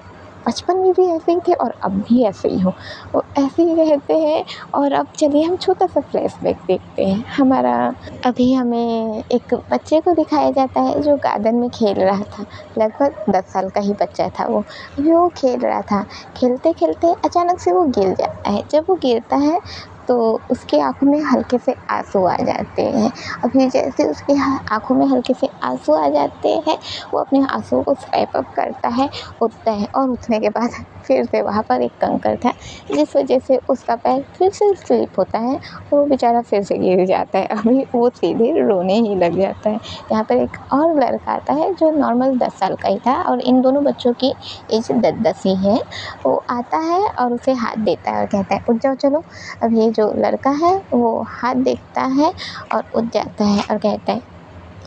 बचपन में भी ऐसे ही थे और अब भी ऐसे ही हो। वो ऐसे ही कहते हैं। और अब चलिए हम छोटा सा फ्लैशबैक देखते हैं। हमारा अभी हमें एक बच्चे को दिखाया जाता है जो गार्डन में खेल रहा था। लगभग 10 साल का ही बच्चा था वो। अभी वो खेल रहा था, खेलते खेलते अचानक से वो गिर जाता है। जब वो गिरता है तो उसकी आँखों में हल्के से आंसू आ जाते हैं। अभी जैसे उसकी आँखों में हल्के से आंसू आ जाते हैं, वो अपने आंसुओं को स्वाइप अप करता है, उठता है और उठने के बाद फिर से वहाँ पर एक कंकड़ था, जिस वजह से उसका पैर फिर से स्लिप होता है और वो बेचारा फिर से गिर जाता है। अभी वो सीधे रोने ही लग जाता है। यहाँ पर एक और लड़का आता है जो नॉर्मल 10 साल का ही था और इन दोनों बच्चों की एज 10-10 ही है। वो आता है और उसे हाथ देता है और कहता है, उठ जाओ चलो। अब ये जो लड़का है वो हाथ देखता है और उठ जाता है और कहता है,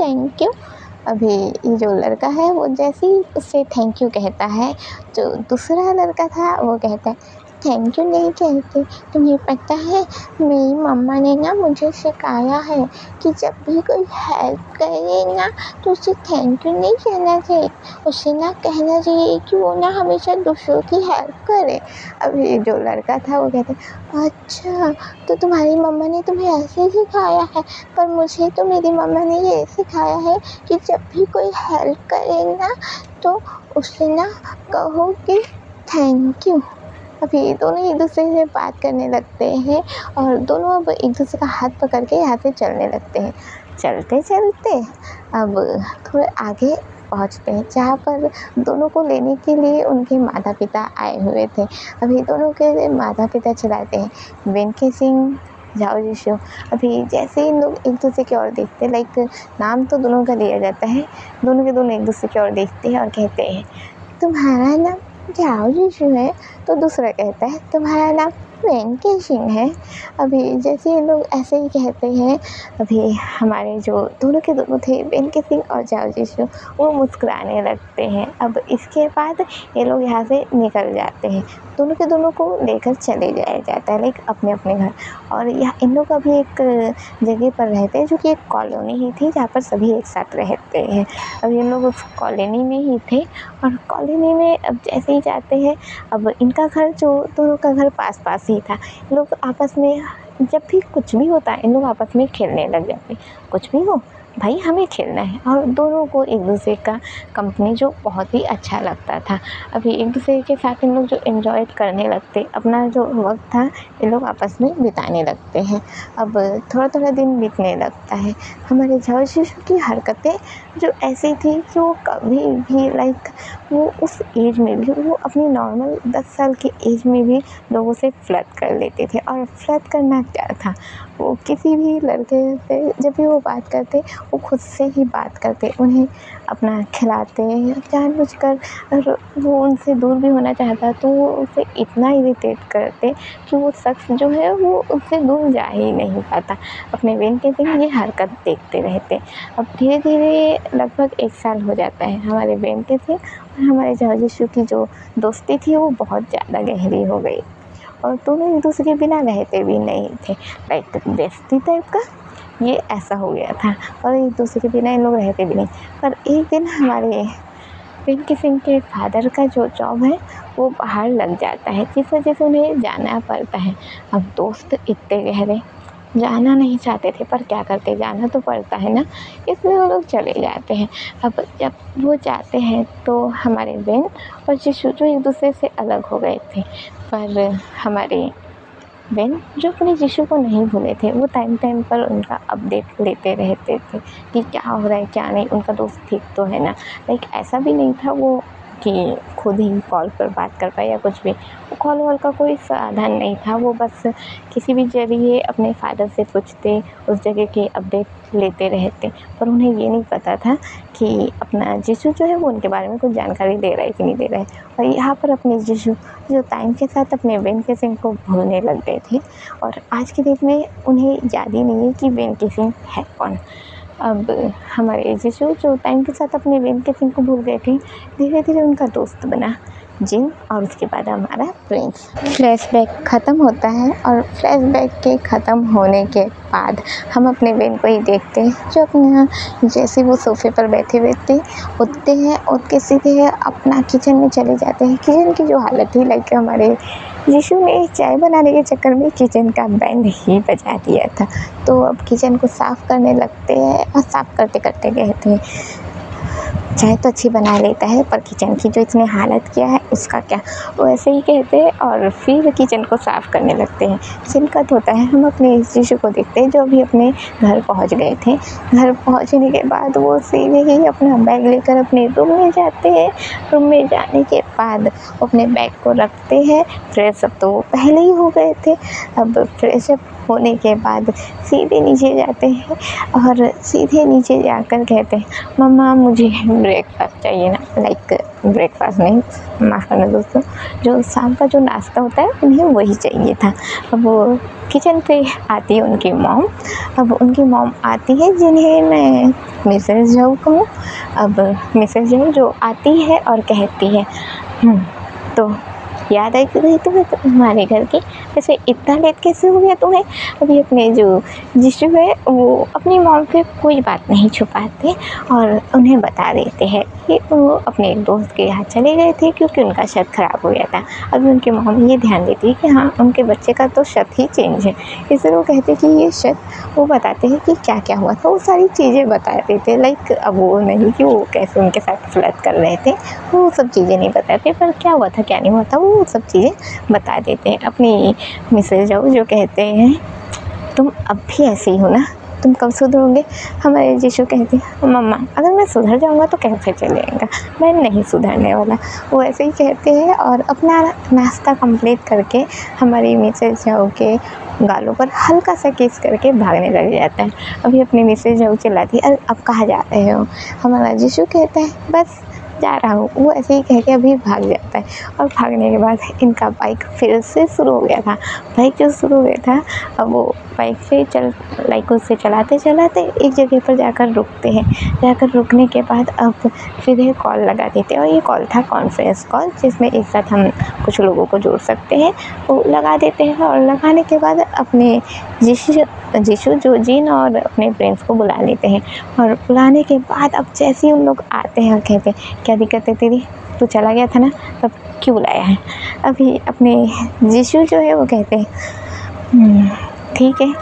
थैंक यू। अभी ये जो लड़का है वो जैसे ही उससे थैंक यू कहता है, जो दूसरा लड़का था वो कहता है, थैंक यू नहीं कहते। तुम्हें पता है मेरी मम्मा ने ना मुझे सिखाया है कि जब भी कोई हेल्प करे ना तो उसे थैंक यू नहीं कहना चाहिए, उसे ना कहना चाहिए कि वो ना हमेशा दूसरों की हेल्प करे। अभी जो लड़का था वो कहते अच्छा तो तुम्हारी मम्मा ने तुम्हें ऐसे सिखाया है, पर मुझे तो मेरी मम्मा ने ये सिखाया है कि जब भी कोई हेल्प करे ना तो उससे ना कहो कि थैंक यू। अभी दोनों एक दूसरे से बात करने लगते हैं और दोनों अब एक दूसरे का हाथ पकड़ के यहाँ से चलने लगते हैं। चलते चलते अब थोड़े आगे पहुँचते हैं जहाँ पर दोनों को लेने के लिए उनके माता पिता आए हुए थे। अभी दोनों के माता पिता चलाते हैं वेंकी सिंह जाओ जिशु। अभी जैसे ही लोग एक दूसरे की ओर देखते, लाइक नाम तो दोनों का लिया जाता है, दोनों के दोनों एक दूसरे की ओर देखते हैं और कहते हैं तुम्हारा नाम जाओ जिशु है, तो दूसरा कहता है तुम्हारा नाम वेंकी सिंह है। अभी जैसे ये लोग ऐसे ही कहते हैं, अभी हमारे जो दोनों के दोनों थे वेंकी सिंह और जाओ जिशु वो मुस्कुराने लगते हैं। अब इसके बाद ये लोग यहाँ से निकल जाते हैं, दोनों के दोनों को लेकर चले जाया जाता है लाइक अपने अपने घर। और यहाँ इन लोग अभी एक जगह पर रहते हैं जो कि एक कॉलोनी ही थी जहाँ पर सभी एक साथ रहते हैं। अब ये लोग उस कॉलोनी में ही थे और कॉलोनी में अब जैसे ही जाते हैं, अब इनका घर जो दोनों का घर पास पास ही था। लोग आपस में जब भी कुछ भी होता है इन लोग आपस में खेलने लग जाते, कुछ भी हो भाई हमें खेलना है। और दोनों को एक दूसरे का कंपनी जो बहुत ही अच्छा लगता था। अभी एक दूसरे के साथ इन लोग जो एंजॉय करने लगते, अपना जो वक्त था इन लोग आपस में बिताने लगते हैं। अब थोड़ा थोड़ा दिन बीतने लगता है। हमारे जाओ जिशु की हरकतें जो ऐसी थी कि वो कभी भी लाइक वो उस एज में भी वो अपनी नॉर्मल 10 साल की एज में भी लोगों से फ्लर्ट कर लेते थे। और फ्लर्ट करना क्या था, वो किसी भी लड़के से जब भी वो बात करते वो खुद से ही बात करते, उन्हें अपना खिलाते जानबूझकर। और वो उनसे दूर भी होना चाहता तो वो उसे इतना इरिटेट करते कि वो शख्स जो है वो उससे दूर जा ही नहीं पाता। अपने वेंकी सिंह ये हरकत देखते रहते। अब धीरे धीरे लगभग 1 साल हो जाता है। हमारे वेंकी सिंह और हमारे जाओ जिशु की जो दोस्ती थी वो बहुत ज़्यादा गहरी हो गई और दोनों एक दूसरे के बिना रहते भी नहीं थे। लाइक बेस्टी टाइप का ये ऐसा हो गया था और एक दूसरे के बिना इन लोग रहते भी नहीं। पर एक दिन हमारे वेंकी सिंह के फादर का जो जॉब है वो बाहर लग जाता है, जिस वजह से उन्हें जाना पड़ता है। अब दोस्त इतने गहरे जाना नहीं चाहते थे पर क्या करते, जाना तो पड़ता है ना, इसलिए वो लोग चले जाते हैं। अब जब वो जाते हैं तो हमारे वेन और जिशु जो एक दूसरे से अलग हो गए थे, पर हमारे वेन जो अपने जिशु को नहीं भूले थे वो टाइम टाइम पर उनका अपडेट लेते रहते थे कि क्या हो रहा है क्या नहीं, उनका दोस्त ठीक तो है ना। लाइक ऐसा भी नहीं था वो कि खुद ही कॉल पर बात कर पाए या कुछ भी, वो कॉल वॉल का कोई साधन नहीं था। वो बस किसी भी जरिए अपने फादर से पूछते, उस जगह के अपडेट लेते रहते। पर उन्हें ये नहीं पता था कि अपना जिशु जो है वो उनके बारे में कुछ जानकारी दे रहा है कि नहीं दे रहा है। और यहाँ पर अपने जिशु जो टाइम के साथ अपने वेंकी सिंह को भूलने लग गए थे और आज के डेट में उन्हें याद ही नहीं है कि वेंकी सिंह है कौन। अब हमारे जिशु जो टाइम के साथ अपने वेंकी सिंह को भूल गए थे, धीरे धीरे उनका दोस्त बना जिन और उसके बाद हमारा प्रिंस। फ्लैशबैक ख़त्म होता है और फ्लैशबैक के ख़त्म होने के बाद हम अपने वेन को ही देखते हैं जो अपने जैसे वो सोफे पर बैठे हुए थे उठते हैं, उठ के सीधे अपना किचन में चले जाते हैं। किचन की जो हालत थी लाइक हमारे जिशु ने चाय बनाने के चक्कर में किचन का बैंड ही बजा दिया था। तो अब किचन को साफ़ करने लगते हैं और साफ़ करते करते कहते हैं चाय तो अच्छी बना लेता है पर किचन की जो इसने हालत किया है उसका क्या, वो ऐसे ही कहते हैं और फिर किचन को साफ़ करने लगते हैं। चिंकत होता है, हम अपने जिशु को देखते हैं जो अभी अपने घर पहुंच गए थे। घर पहुंचने के बाद वो सीधे ही अपना बैग लेकर अपने रूम में जाते हैं। रूम में जाने के बाद अपने बैग को रखते हैं। फ्रेश अप तो वो पहले ही हो गए थे। अब फ्रेश अप होने के बाद सीधे नीचे जाते हैं और सीधे नीचे जाकर कहते हैं मम्मा मुझे ब्रेकफास्ट चाहिए ना। लाइक ब्रेकफास्ट नहीं, माफ़ करना दोस्तों, जो शाम का जो नाश्ता होता है उन्हें वही चाहिए था। अब वो किचन पे आती है उनकी मॉम। अब उनकी मॉम आती है जिन्हें मैं मिसेस जाऊ कहूँ। अब मिसेस जाऊ जो आती है और कहती है तो याद आई गई तुम्हें हमारे घर की? वैसे इतना लेट कैसे हो गया तुम्हें? अभी अपने जो जिशु है वो अपनी मॉम से कोई बात नहीं छुपाते और उन्हें बता देते हैं कि वो अपने एक दोस्त के यहाँ चले गए थे क्योंकि उनका शर्ट ख़राब हो गया था। अभी उनकी मॉम ये ध्यान देती है कि हाँ उनके बच्चे का तो शर्ट ही चेंज है, इसलिए वो कहते हैं कि ये शर्ट, वो बताते हैं कि क्या क्या हुआ था, वो सारी चीज़ें बता देते। लाइक अब वो नहीं कि वो कैसे उनके साथ फ्लर्ट कर रहे थे, वो सब चीज़ें नहीं बताते, पर क्या हुआ था क्या नहीं हुआ था वो सब चीज़ें बता देते हैं। अपनी मिसेज जो कहते हैं तुम अब भी ऐसे ही हो ना, तुम कब सुधरोगे? हमारे जीशु कहते हैं मम्मा अगर मैं सुधर जाऊँगा तो कैसे चलेगा, मैं नहीं सुधरने वाला। वो ऐसे ही कहते हैं और अपना नाश्ता कंप्लीट करके हमारी मिसेज जाओ के गालों पर हल्का सा किस करके भागने लग जाता है। अभी अपनी मिसेज जाओ चिल्लाती है अरे अब कहाँ जा रहे हो? हमारा जीशु कहता है बस जा रहा हूँ। वो ऐसे ही कह के अभी भाग जाता है और भागने के बाद इनका बाइक फिर से शुरू हो गया था। बाइक जो शुरू हो गया था अब वो बाइक से उससे चलाते चलाते एक जगह पर जाकर रुकते हैं। जाकर रुकने के बाद अब सीधे कॉल लगा देते हैं और ये कॉल था कॉन्फ्रेंस कॉल, जिसमें एक साथ हम कुछ लोगों को जोड़ सकते हैं। वो लगा देते हैं और लगाने के बाद अपने जीशु जो जीन और अपने फ्रेंड्स को बुला लेते हैं। और बुलाने के बाद अब जैसे ही उन लोग आते हैं और कहते हैं क्या दिक्कत है तेरी, तू चला गया था ना, तब क्यों बुलाया है? अभी अपने जीशु जो है वो कहते हैं ठीक है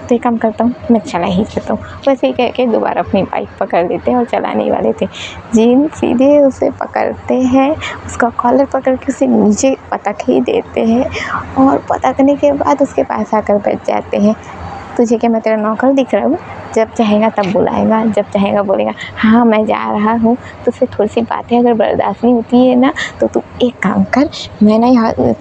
तो एक काम करता हूँ मैं चला ही जाता हूँ। वैसे ही कह के दोबारा अपनी बाइक पकड़ लेते हैं और चलाने वाले थे। जीन सीधे उसे पकड़ते हैं, उसका कॉलर पकड़ के उसे नीचे पटक ही देते हैं और पटकने के बाद उसके पास आकर बैठ जाते हैं। तुझे क्या मैं तेरा नौकर दिख रहा हूँ? जब चाहेगा तब बुलाएगा, जब चाहेगा बोलेगा हाँ मैं जा रहा हूँ। तो उससे थोड़ी सी बातें अगर बर्दाश्त नहीं होती है ना तो तू एक काम कर, मैं ना यहाँ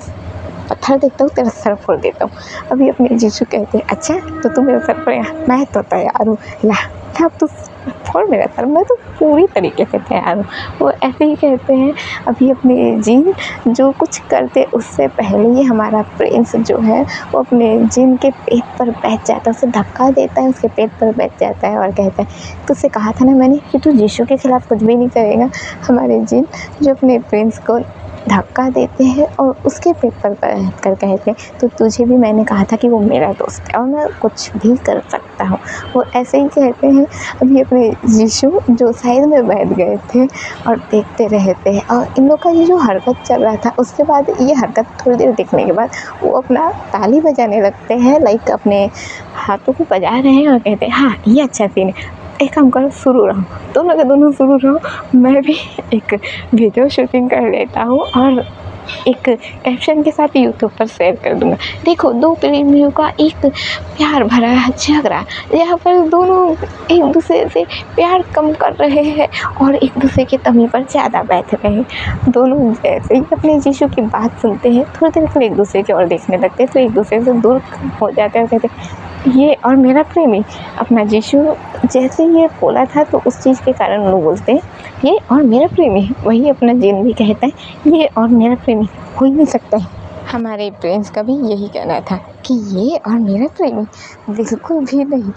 पत्थर देखता हूँ तेरा सर फोड़ देता हूँ। अभी अपने जीशु कहते हैं अच्छा तो तू मेरा सर फोड़ेगा, मैं तो तैयार हूँ, ला अब तू फोड़ मेरा सर, मैं तो पूरी तरीके से तैयार हूँ। वो ऐसे ही कहते हैं। अभी अपने जीन जो कुछ करते उससे पहले ही हमारा प्रिंस जो है वो अपने जीन के पेट पर बैठ जाता है, उसे धक्का देता है, उसके पेट पर बैठ जाता है और कहता है तुझसे कहा था ना मैंने कि तू जीशु के खिलाफ कुछ भी नहीं करेगा। हमारे जीन जो अपने प्रिंस को धक्का देते हैं और उसके पेट पर बैठ कर कहते हैं तो तुझे भी मैंने कहा था कि वो मेरा दोस्त है और मैं कुछ भी कर सकता हूँ। वो ऐसे ही कहते हैं। अभी अपने यीशु जो साइड में बैठ गए थे और देखते रहते हैं और इन लोग का ये जो हरकत चल रहा था उसके बाद ये हरकत थोड़ी देर देखने के बाद वो अपना ताली बजाने लगते हैं, लाइक अपने हाथों को बजा रहे हैं और कहते हैं हाँ ये अच्छा सीन है, एक काम करो शुरू रहो, दोनों के दोनों शुरू रहो, मैं भी एक वीडियो शूटिंग कर लेता हूँ और एक कैप्शन के साथ यूट्यूब पर शेयर कर दूँगा। देखो दो प्रेमियों का एक प्यार भरा झगड़ा, यहाँ पर दोनों एक दूसरे से प्यार कम कर रहे हैं और एक दूसरे के तमी पर ज़्यादा बैठ रहे हैं। दोनों जैसे ही अपने यीशु की बात सुनते हैं थोड़ी देर के लिए एक दूसरे की ओर देखने लगते हैं, तो एक दूसरे से दूर हो जाते हैं और कहते हैं ये और मेरा प्रेमी। अपना यीशु जैसे ये बोला था तो उस चीज़ के कारण लोग बोलते हैं ये और मेरा प्रेमी, वही अपना जीन भी कहता है ये और मेरा प्रेमी हो ही नहीं सकता है। हमारे प्रिंस का भी यही कहना था कि ये और मेरा प्रेमी बिल्कुल भी नहीं,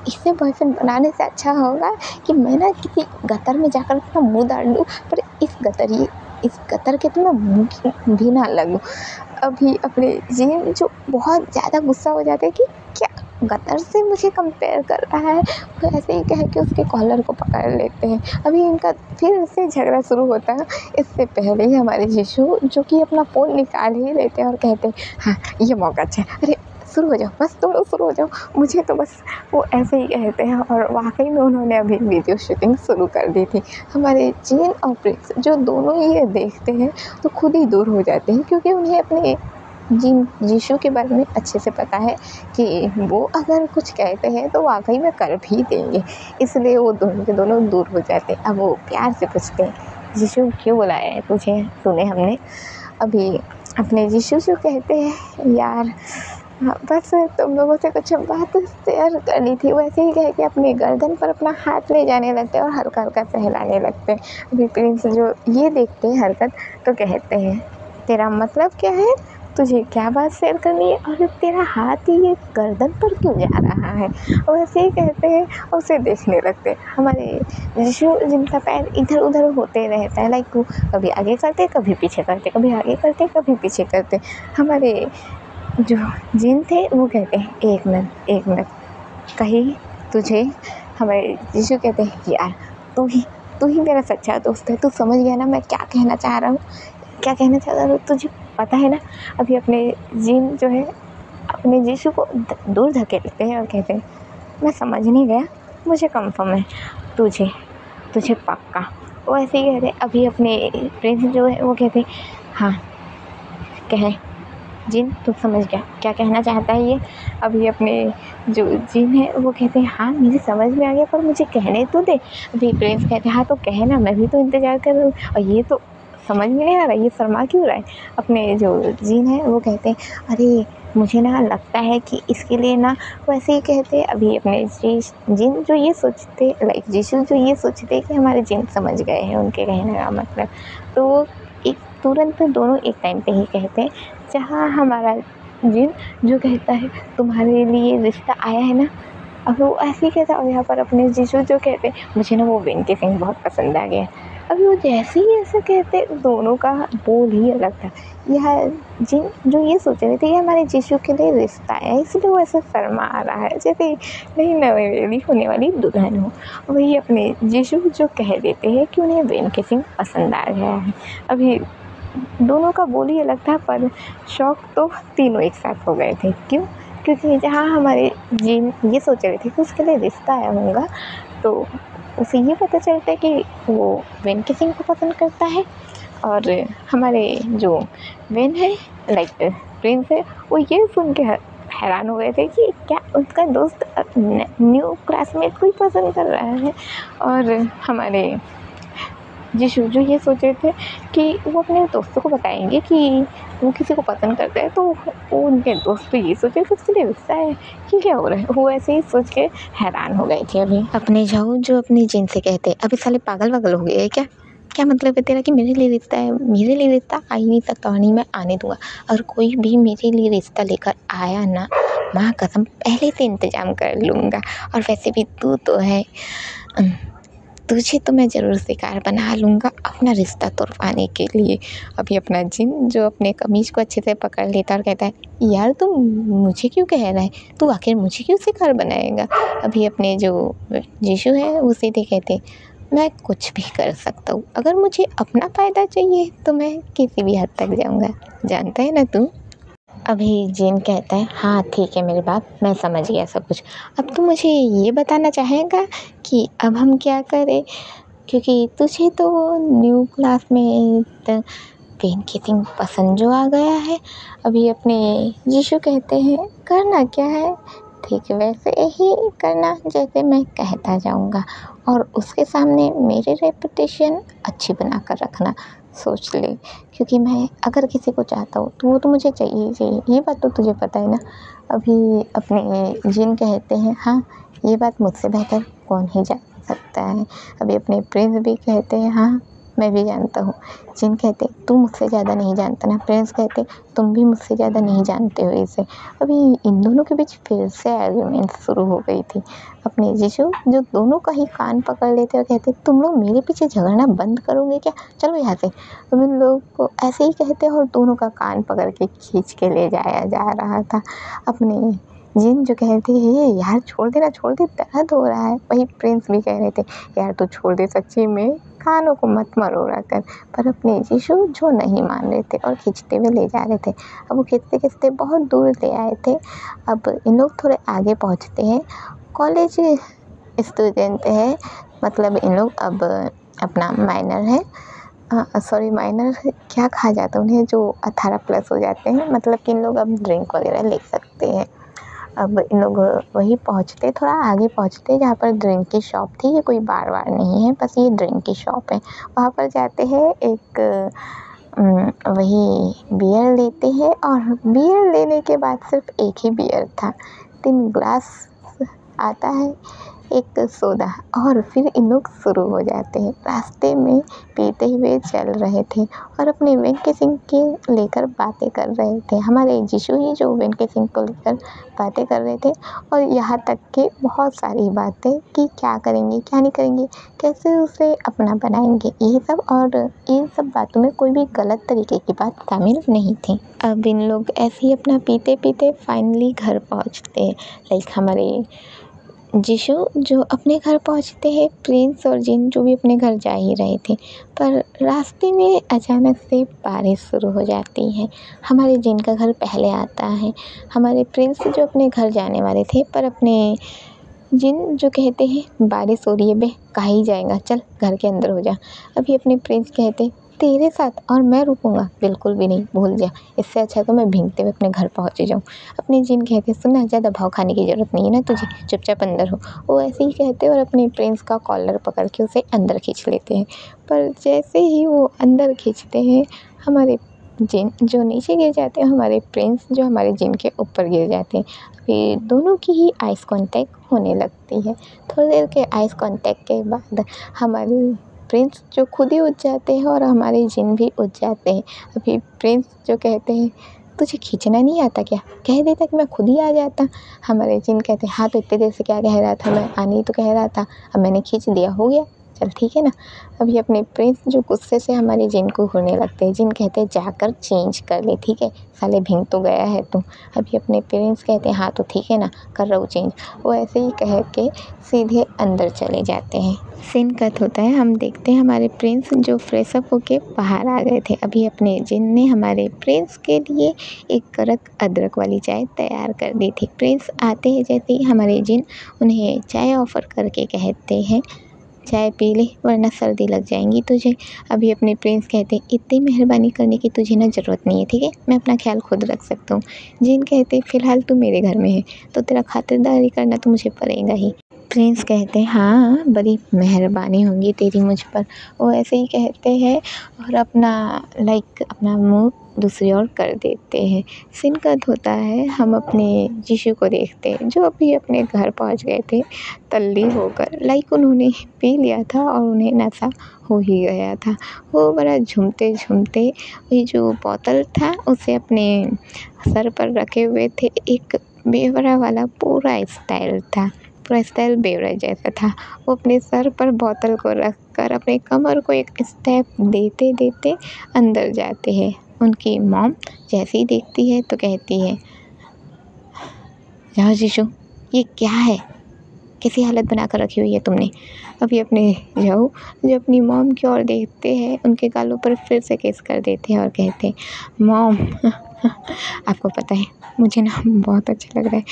इससे बॉयफ्रेंड बनाने से अच्छा होगा कि मैं ना किसी गटर में जाकर अपना मुँह डाल दूँ, पर इस गटर के तो मैं मुँह भी ना लगूँ। अभी अपने जीन जो बहुत ज़्यादा गुस्सा हो जाते हैं कि क्या गटर से मुझे कंपेयर कर रहा है, तो ऐसे ही कह के उसके कॉलर को पकड़ लेते हैं। अभी इनका फिर से झगड़ा शुरू होता है। इससे पहले ही हमारे यीशु जो कि अपना फ़ोन निकाल ही लेते हैं और कहते हैं हाँ ये मौका अच्छा है, अरे शुरू हो जाओ, बस दोनों शुरू हो जाओ, मुझे तो बस। वो ऐसे ही कहते हैं और वाकई में उन्होंने अभी वीडियो शूटिंग शुरू कर दी थी। हमारे जीन और प्रिंस जो दोनों ही ये देखते हैं तो खुद ही दूर हो जाते हैं, क्योंकि उन्हें अपने यीशु के बारे में अच्छे से पता है कि वो अगर कुछ कहते हैं तो वाकई में कर भी देंगे, इसलिए वो दोनों के दोनों दूर हो जाते हैं। अब वो प्यार से पूछते हैं यीशु क्यों बुलाया है तुझे, सुने हमने। अभी अपने यीशु जो कहते हैं यार बस तुम लोगों से कुछ बात शेयर करनी थी, वैसे ही कह के अपने गर्दन पर अपना हाथ ले जाने लगते हैं और हल्का हल्का सहलाने लगते हैं। अभी प्रिंस जो ये देखते हैं हरकत तो कहते हैं तेरा मतलब क्या है, तुझे क्या बात शेयर करनी है और तेरा हाथ ये गर्दन पर क्यों जा रहा है। और ऐसे ही कहते हैं और उसे देखने लगते हैं। हमारे यीशु जिनका पैर इधर उधर होते रहता है, लाइक वो कभी आगे करते कभी पीछे करते, कभी आगे करते कभी पीछे करते। हमारे जो जिन थे वो कहते हैं एक मिनट कहीं तुझे। हमारे यीशु कहते हैं यार तू ही मेरा सच्चा दोस्त है, तू समझ गया ना मैं क्या कहना चाह रहा हूँ, तुझे पता है ना। अभी अपने जिन जो है अपने यीशु को दूर धकेलते हैं और कहते हैं मैं समझ नहीं गया, मुझे कंफर्म है तुझे पक्का। वो ऐसे ही कहते हैं। अभी अपने प्रिंस जो है वो कहते हाँ कहे जिन तू समझ गया क्या कहना चाहता है ये। अभी अपने जो जिन है वो कहते हैं हाँ मुझे समझ में आ गया पर मुझे कहने तो दे। अभी प्रिंस कहते हैं हाँ तो कहना, मैं भी तो इंतज़ार कर रही हूँ और ये तो समझ में नहीं आ रहा, ये शर्मा क्यों रहा है। अपने जो जिन है वो कहते हैं अरे मुझे ना लगता है कि इसके लिए ना, वैसे ही कहते हैं। अभी अपने जिन जो ये सोचते लाइक यीशु जो ये सोचते कि हमारे जिन समझ गए हैं उनके कहने का मतलब, तो एक तुरंत दोनों एक टाइम पे ही कहते हैं। जहाँ हमारा जिन जो कहता है तुम्हारे लिए रिश्ता आया है ना, अब वो ऐसे ही कहता है। और यहाँ पर अपने यीशु जो कहते हैं मुझे ना वो वेंकी सिंह बहुत पसंद आ गया। अभी वो जैसे ही ऐसे कहते दोनों का बोल ही अलग था। यह जिन जो ये सोच रहे थे कि हमारे यीशु के लिए रिश्ता है, इसलिए वो ऐसे शर्मा आ रहा है जैसे नहीं नवेली होने वाली दुल्हन हो। वही अपने यीशु जो कह देते हैं कि उन्हें वेंकी सिंह पसंद आ गया है। अभी दोनों का बोल ही अलग था पर शौक तो तीनों एक साथ हो गए थे। क्यों? क्योंकि जहाँ हमारे जिन ये सोच रहे थे कि उसके लिए रिश्ता आया होगा, तो उसे ये पता चलता है कि वो वेंकी सिंह को पसंद करता है। और हमारे जो वेन है लाइक प्रिंस है, वो ये सुन के हैरान हो गए थे कि क्या उसका दोस्त न्यू क्लासमेट को ही पसंद कर रहा है। और हमारे यीशु जो ये सोच रहे थे कि वो अपने दोस्तों को बताएंगे कि वो किसी को पसंद करता है, तो वो उनके दोस्त तो ये सोचे कि उसके लिए रिश्ता है, कि क्या हो रहा है। वो ऐसे ही सोच के हैरान हो गए थे। अभी अपने जाओ जो अपनी जिन से कहते अभी साले पागल वागल हो गए है क्या मतलब है तेरा कि मेरे लिए रिश्ता है। मेरे लिए रिश्ता आ ही नहीं सकता और नहीं मैं आने दूंगा। और कोई भी मेरे लिए रिश्ता लेकर आया ना, माँ कसम पहले से इंतजाम कर लूँगा। और वैसे भी तू तो है, तुझे तो मैं ज़रूर शिकार बना लूँगा अपना रिश्ता तोड़वाने के लिए। अभी अपना जिन जो अपने कमीज़ को अच्छे से पकड़ लेता और कहता है यार तू मुझे क्यों कह रहा है, तू आखिर मुझे क्यों शिकार बनाएगा। अभी अपने जो यीशु है वो सीधे कहते मैं कुछ भी कर सकता हूँ, अगर मुझे अपना फ़ायदा चाहिए तो मैं किसी भी हद तक जाऊँगा, जानता है ना तू। अभी जिन कहता है हाँ ठीक है मेरी बात, मैं समझ गया सब कुछ। अब तू मुझे ये बताना चाहेगा कि अब हम क्या करें, क्योंकि तुझे तो न्यू क्लास में वेंकी सिंह पसंद जो आ गया है। अभी अपने यीशु कहते हैं करना क्या है, ठीक वैसे ही करना जैसे मैं कहता जाऊँगा और उसके सामने मेरी रेपुटेशन अच्छी बना कर रखना। सोच ले, क्योंकि मैं अगर किसी को चाहता हूँ तो वो तो मुझे चाहिए, ये बात तो तुझे पता है ना। अभी अपने जिन कहते हैं हाँ ये बात मुझसे बेहतर कौन ही जान सकता है। अभी अपने प्रिंस भी कहते हैं हाँ मैं भी जानता हूँ। जिन कहते तू मुझसे ज़्यादा नहीं जानता ना, प्रिंस कहते तुम भी मुझसे ज़्यादा नहीं जानते हो इसे। अभी इन दोनों के बीच फिर से आर्गुमेंट शुरू हो गई थी। अपने यीशु जो दोनों का ही कान पकड़ लेते और कहते तुम लोग मेरे पीछे झगड़ना बंद करोगे क्या, चलो यहाँ से। तुम इन लोग को ऐसे ही कहते और दोनों का कान पकड़ के खींच के ले जाया जा रहा था। अपने जिन जो कहते हैं यार छोड़ दे, दर्द हो रहा है। वही प्रिंस भी कह रहे थे यार तू छोड़ दे, सच्ची में कानों को मत मरोड़ा कर। पर अपने यीशु जो नहीं मान रहे थे और खींचते हुए ले जा रहे थे। अब वो खींचते खींचते बहुत दूर ले आए थे। अब इन लोग थोड़े आगे पहुँचते हैं, कॉलेज स्टूडेंट है, मतलब इन लोग अब अपना माइनर है, सॉरी माइनर क्या कहा जाता है उन्हें, जो 18+ हो जाते हैं, मतलब कि इन लोग अब ड्रिंक वगैरह ले सकते हैं। अब इन लोग वही पहुँचते, थोड़ा आगे पहुँचते जहाँ पर ड्रिंक की शॉप थी। ये कोई बार वार नहीं है, बस ये ड्रिंक की शॉप है। वहाँ पर जाते हैं, एक वही बियर लेते हैं और बियर लेने के बाद सिर्फ एक ही बियर था, 3 ग्लास आता है, एक सोडा और फिर इन लोग शुरू हो जाते हैं। रास्ते में पीते हुए चल रहे थे और अपने वेंकी सिंह के लेकर बातें कर रहे थे। हमारे जीशू ही जो वेंकी सिंह को लेकर बातें कर रहे थे और यहाँ तक कि बहुत सारी बातें कि क्या करेंगे क्या नहीं करेंगे, कैसे उसे अपना बनाएंगे, यही सब। और इन सब बातों में कोई भी गलत तरीके की बात शामिल नहीं थी। अब इन लोग ऐसे ही अपना पीते पीते फाइनली घर पहुँचते हैं। लाइक हमारे जीशू जो अपने घर पहुंचते हैं, प्रिंस और जिन जो भी अपने घर जा ही रहे थे, पर रास्ते में अचानक से बारिश शुरू हो जाती है। हमारे जिन का घर पहले आता है। हमारे प्रिंस जो अपने घर जाने वाले थे, पर अपने जिन जो कहते हैं बारिश हो रही है बे, कहाँ ही जाएगा, चल घर के अंदर हो जा। अभी अपने प्रिंस कहते तेरे साथ और मैं रुकूंगा, बिल्कुल भी नहीं, भूल जा, इससे अच्छा तो मैं भीगते हुए अपने घर पहुँच जाऊँ। अपने जिन कहते सुनना, ज़्यादा भाव खाने की ज़रूरत नहीं है ना तुझे, चुपचाप अंदर हो। वो ऐसे ही कहते और अपने प्रिंस का कॉलर पकड़ के उसे अंदर खींच लेते हैं। पर जैसे ही वो अंदर खींचते हैं, हमारे जिन जो नीचे गिर जाते हैं, हमारे प्रिंस जो हमारे जिन के ऊपर गिर जाते हैं। फिर दोनों की ही आइस कांटेक्ट होने लगती है। थोड़ी देर के आइस कांटेक्ट के बाद हमारे प्रिंस जो खुद ही उठ जाते हैं और हमारे जिन भी उठ जाते हैं। अभी प्रिंस जो कहते हैं तुझे खींचना नहीं आता क्या, कह देता कि मैं खुद ही आ जाता। हमारे जिन कहते हैं हाँ तो इतनी देर से क्या कह रहा था, मैं आने ही तो कह रहा था, अब मैंने खींच दिया, हो गया, चल ठीक है ना। अभी अपने प्रिंस जो गुस्से से हमारे जिन को घूरने लगते हैं। जिन कहते हैं जाकर चेंज कर ले, ठीक है, साले भींग तो गया है तू। अभी अपने प्रिंस कहते हैं हाँ तो ठीक है ना, कर रहा हूँ चेंज। वो ऐसे ही कह के सीधे अंदर चले जाते हैं। सीन कट होता है, हम देखते हैं हमारे प्रिंस जो फ्रेश अप होके बाहर आ गए थे। अभी अपने जिन ने हमारे प्रिंस के लिए एक कड़क अदरक वाली चाय तैयार कर दी थी। प्रिंस आते हैं जैसे ही हमारे जिन उन्हें चाय ऑफ़र करके कहते हैं चाय पी ले वरना सर्दी लग जाएंगी तुझे। अभी अपने प्रिंस कहते इतनी मेहरबानी करने की तुझे ना ज़रूरत नहीं है, ठीक है, मैं अपना ख्याल खुद रख सकता हूँ। जिन कहते फ़िलहाल तू मेरे घर में है तो तेरा खातिरदारी करना तो मुझे पड़ेगा ही। प्रिंस कहते हाँ बड़ी मेहरबानी होगी तेरी मुझ पर। वो ऐसे ही कहते हैं और अपना अपना मुंह दूसरी ओर कर देते हैं। सीन कट होता है, हम अपने जीशू को देखते हैं जो अभी अपने घर पहुंच गए थे तल्ली होकर। उन्होंने पी लिया था और उन्हें नशा हो ही गया था। वो बड़ा झूमते झूमते ये जो बोतल था उसे अपने सर पर रखे हुए थे। एक बेवड़ा वाला पूरा स्टाइल बेवड़ा जैसा था। वो अपने सर पर बोतल को रख कर अपने कमर को एक स्टेप देते देते अंदर जाते हैं। उनकी मॉम जैसे ही देखती है तो कहती है जाओ जीशू, ये क्या है, कैसी हालत बना कर रखी हुई है तुमने। अभी अपने जाओ जो अपनी मॉम की ओर देखते हैं, उनके गालों पर फिर से किस कर देते हैं और कहते हैं मॉम आपको पता है मुझे ना बहुत अच्छा लग रहा है।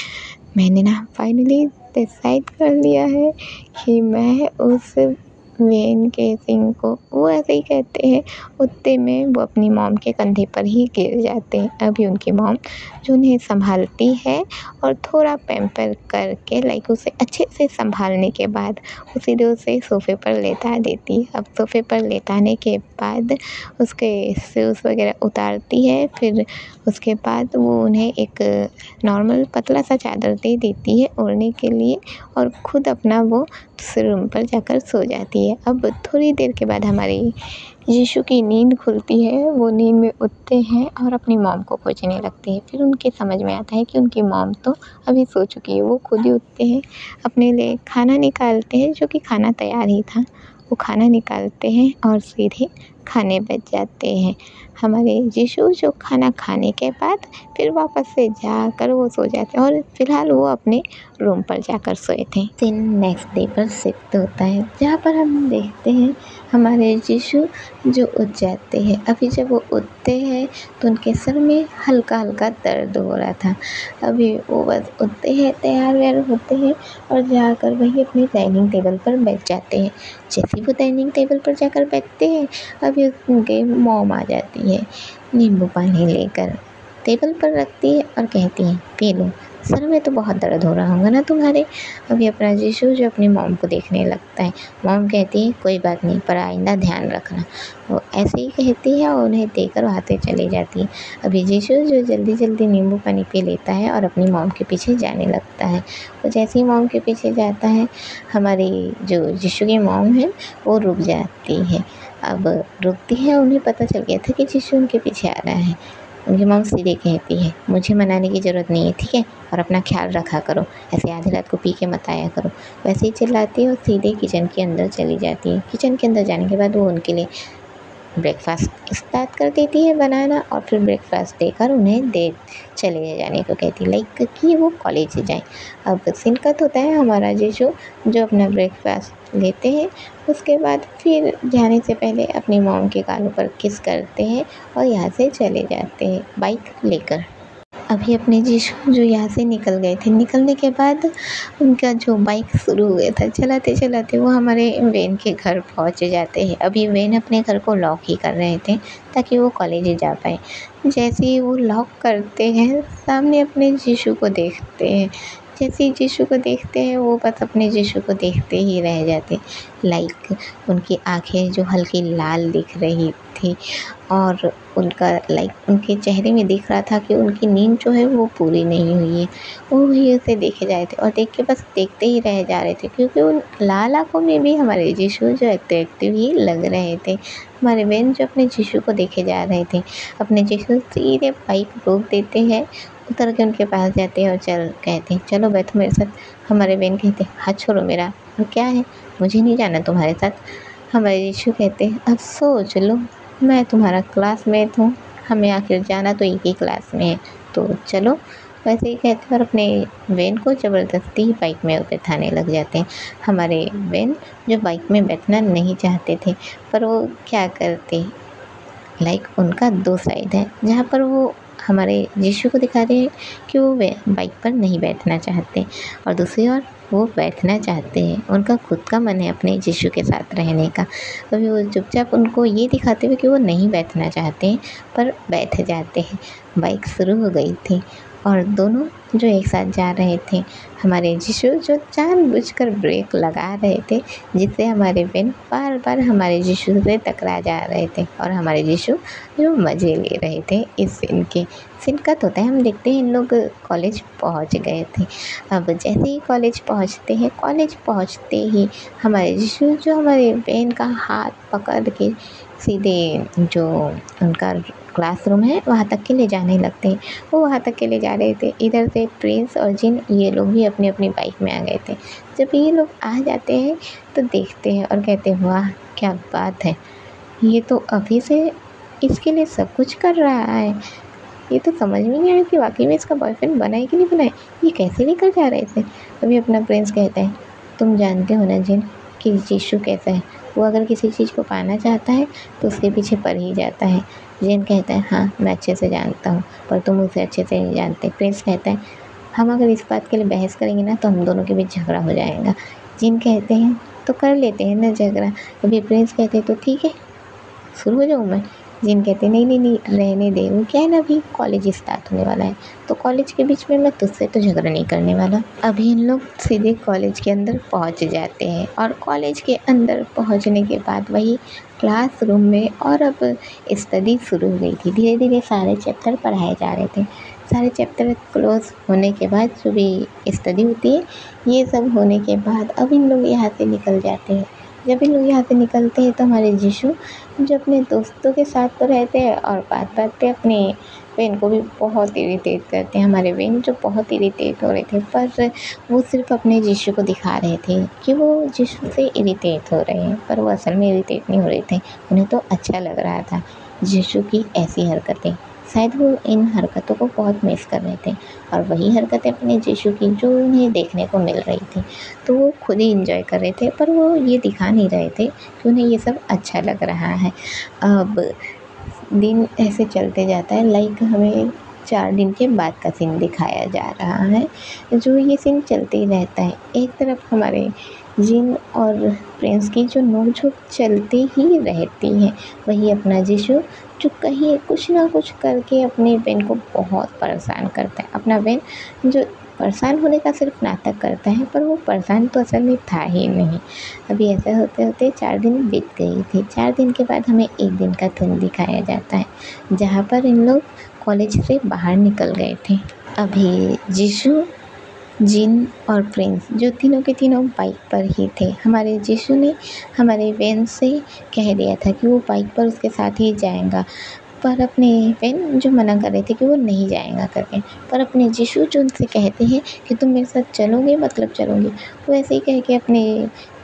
मैंने ना फाइनली डिसाइड कर लिया है कि मैं उस वेंकी सिंह को, वो ऐसे ही कहते हैं, उतने में वो अपनी मॉम के कंधे पर ही गिर जाते हैं। अभी उनकी मॉम जो उन्हें संभालती है और थोड़ा पैम्पर करके उसे अच्छे से संभालने के बाद उसे सोफ़े पर लेटा देती है। अब सोफ़े पर लेटाने के बाद उसके शूज़ वगैरह उतारती है। फिर उसके बाद वो उन्हें एक नॉर्मल पतला सा चादर दे देती है ओढ़ने के लिए और ख़ुद अपना वो दूसरे रूम पर जाकर सो जाती है। अब थोड़ी देर के बाद हमारे यीशु की नींद खुलती है। वो नींद में उठते हैं और अपनी मॉम को खोजने लगते हैं। फिर उनके समझ में आता है कि उनकी मॉम तो अभी सो चुकी है। वो खुद ही उठते हैं, अपने लिए खाना निकालते हैं, जो कि खाना तैयार ही था। वो खाना निकालते हैं और सीधे खाने बैठ जाते हैं। हमारे यीशु जो खाना खाने के बाद फिर वापस से जाकर वो सो जाते हैं और फिलहाल वो अपने रूम पर जाकर सोए थे। सीन नेक्स्ट डे पर शिफ्ट होता है, जहाँ पर हम देखते हैं हमारे यीशु जो उठ जाते हैं। अभी जब वो उठते हैं तो उनके सर में हल्का हल्का दर्द हो रहा था। अभी वो बस उठते हैं, तैयार वैयार होते हैं और जाकर वही अपने डाइनिंग टेबल पर बैठ जाते हैं। जैसे ही वो डाइनिंग टेबल पर जाकर बैठते हैं, अभी उनके मॉम आ जाती है नींबू पानी लेकर टेबल पर रखती है और कहती है पी लो। सर में तो बहुत दर्द हो रहा होगा ना तुम्हारे। अभी अपना यीशु जो अपनी मॉम को देखने लगता है। मॉम कहती है कोई बात नहीं, पर आइंदा ध्यान रखना। वो ऐसे ही कहती है और उन्हें देकर हाथे चली जाती है। अभी यीशु जो जल्दी जल्दी नींबू पानी पी लेता है और अपनी मॉम के पीछे जाने लगता है। वो जैसे ही मॉम के पीछे जाता है, हमारी जो यीशु की मॉम है वो रुक जाती है। अब रुकती है, उन्हें पता चल गया था कि यीशु उनके पीछे आ रहा है। उनकी मॉम सीधे कहती है मुझे मनाने की ज़रूरत नहीं है, ठीक है, और अपना ख्याल रखा करो, ऐसे आधी रात को पी के मत आया करो। वैसे ही चिल्लाती है और सीधे किचन के अंदर चली जाती है। किचन के अंदर जाने के बाद वो उनके लिए ब्रेकफास्ट स्टार्ट कर देती है बनाना और फिर ब्रेकफास्ट देकर उन्हें दे चले जाने को कहती है, लाइक कि वो कॉलेज जाएं। अब सीन कट होता है, हमारा यीशु जो अपना ब्रेकफास्ट लेते हैं, उसके बाद फिर जाने से पहले अपनी मॉम के गालों पर किस करते हैं और यहाँ से चले जाते हैं बाइक लेकर। अभी अपने यीशु जो यहाँ से निकल गए थे, निकलने के बाद उनका जो बाइक शुरू हुआ था, चलाते चलाते वो हमारे वेन के घर पहुँच जाते हैं। अभी वेन अपने घर को लॉक ही कर रहे थे ताकि वो कॉलेज जा पाए। जैसे ही वो लॉक करते हैं, सामने अपने यीशु को देखते हैं। जैसे ही यीशु को देखते हैं, वो बस अपने यीशु को देखते ही रह जाते, लाइक उनकी आँखें जो हल्की लाल दिख रही थी और उनका लाइक उनके चेहरे में दिख रहा था कि उनकी नींद जो है वो पूरी नहीं हुई है। वो वहीं उसे देखे जा रहे थे और देख के बस देखते ही रह जा रहे थे, क्योंकि उन लाल आँखों में भी हमारे यीशु जो अट्रैक्टिव ही लग रहे थे। हमारे बहन जो अपने यीशु को देखे जा रहे थे, अपने यीशु सीधे बाइक रोक देते हैं, उतर के उनके पास जाते हैं और कहते हैं चलो बैठो मेरे साथ। हमारे बहन कहते हैं हाथ छोड़ो मेरा, और क्या है, मुझे नहीं जाना तुम्हारे साथ। हमारे यीशु कहते हैं अब सोच लो, मैं तुम्हारा क्लासमेट हूँ, हमें आखिर जाना तो एक ही क्लास में है, तो चलो। वैसे ही कहते और अपने वैन को ज़बरदस्ती बाइक में बैठाने लग जाते हैं। हमारे वैन जो बाइक में बैठना नहीं चाहते थे, पर वो क्या करते, लाइक उनका दो साइड है, जहाँ पर वो हमारे यीशु को दिखा रहे हैं कि वो बाइक पर नहीं बैठना चाहते और दूसरी ओर वो बैठना चाहते हैं। उनका खुद का मन है अपने यीशु के साथ रहने का। कभी वो चुपचाप उनको ये दिखाते हुए कि वो नहीं बैठना चाहते हैं, पर बैठ जाते हैं। बाइक शुरू हो गई थी और दोनों जो एक साथ जा रहे थे, हमारे यीशु जो जानबूझकर ब्रेक लगा रहे थे, जिससे हमारे वैन बार बार हमारे यीशु से टकरा जा रहे थे और हमारे यीशु जो मज़े ले रहे थे इस सीन के। सीन कट होता है, हम देखते हैं इन लोग कॉलेज पहुंच गए थे। अब जैसे ही कॉलेज पहुंचते हैं, कॉलेज पहुंचते ही हमारे यीशु जो हमारे वैन का हाथ पकड़ के सीधे जो उनका क्लासरूम है वहाँ तक के ले जाने लगते हैं। वो वहाँ तक के ले जा रहे थे, इधर से प्रिंस और जिन ये लोग भी अपनी अपनी बाइक में आ गए थे। जब ये लोग आ जाते हैं तो देखते हैं और कहते हैं वाह क्या बात है, ये तो अभी से इसके लिए सब कुछ कर रहा है। ये तो समझ में नहीं आया कि वाकई में इसका बॉयफ्रेंड बना है कि नहीं बना है, ये कैसे लेकर जा रहे थे। अभी अपना प्रिंस कहता है तुम जानते हो ना जिन कि यीशु कैसा है, वो अगर किसी चीज़ को पाना चाहता है तो उसके पीछे पड़ ही जाता है। जिन कहता है हाँ मैं अच्छे से जानता हूँ, पर तुम उसे अच्छे से नहीं जानते। प्रिंस कहता है हम अगर इस बात के लिए बहस करेंगे ना तो हम दोनों के बीच झगड़ा हो जाएगा। जिन कहते हैं तो कर लेते हैं ना झगड़ा। अभी प्रिंस कहते हैं तो ठीक है शुरू हो जाऊँ मैं। जिन कहते नहीं नहीं नहीं रहने दे, वो क्या है ना अभी कॉलेज स्टार्ट होने वाला है, तो कॉलेज के बीच में मैं तुझसे तो झगड़ा नहीं करने वाला। अभी इन लोग सीधे कॉलेज के अंदर पहुंच जाते हैं और कॉलेज के अंदर पहुंचने के बाद वही क्लासरूम में और अब स्टडी शुरू हो गई थी। धीरे धीरे सारे चैप्टर पढ़ाए जा रहे थे। सारे चैप्टर क्लोज होने के बाद जो भी स्टडी होती है, ये सब होने के बाद अब इन लोग यहाँ से निकल जाते हैं। जब इन लोग यहाँ से निकलते हैं तो हमारे यीशु जो अपने दोस्तों के साथ तो रहते हैं और बात बात पे अपने वेन को भी बहुत इरिटेट करते हैं। हमारे वेन जो बहुत इरिटेट हो रहे थे, पर वो सिर्फ अपने यीशु को दिखा रहे थे कि वो यीशु से इरिटेट हो रहे हैं, पर वो असल में इरिटेट नहीं हो रहे थे। उन्हें तो अच्छा लग रहा था यीशु की ऐसी हरकतें। शायद वो इन हरकतों को बहुत मिस कर रहे थे और वही हरकतें अपने यीशु की जो उन्हें देखने को मिल रही थी, तो वो खुद ही इंजॉय कर रहे थे, पर वो ये दिखा नहीं रहे थे कि उन्हें ये सब अच्छा लग रहा है। अब दिन ऐसे चलते जाता है, लाइक हमें 4 दिन के बाद का सीन दिखाया जा रहा है, जो ये सीन चलते ही रहता है। एक तरफ हमारे जिन और प्रिंस की जो नोक-झोंक चलती ही रहती है, वही अपना यीशु जो कहीं कुछ ना कुछ करके अपने बहन को बहुत परेशान करता है। अपना बहन जो परेशान होने का सिर्फ नाटक करता है, पर वो परेशान तो असल में था ही नहीं। अभी ऐसा होते होते 4 दिन बीत गई थी। 4 दिन के बाद हमें एक दिन का दिन दिखाया जाता है, जहाँ पर इन लोग कॉलेज से बाहर निकल गए थे। अभी जीशु, जिन और प्रिंस जो तीनों के तीनों बाइक पर ही थे। हमारे जीशु ने हमारे वेन से कह दिया था कि वो बाइक पर उसके साथ ही जाएगा, पर अपने वेन जो मना कर रहे थे कि वो नहीं जाएगा करके, पर अपने जीशु जो उनसे कहते हैं कि तुम मेरे साथ चलोगे मतलब चलोगे, वो ऐसे ही कह के अपने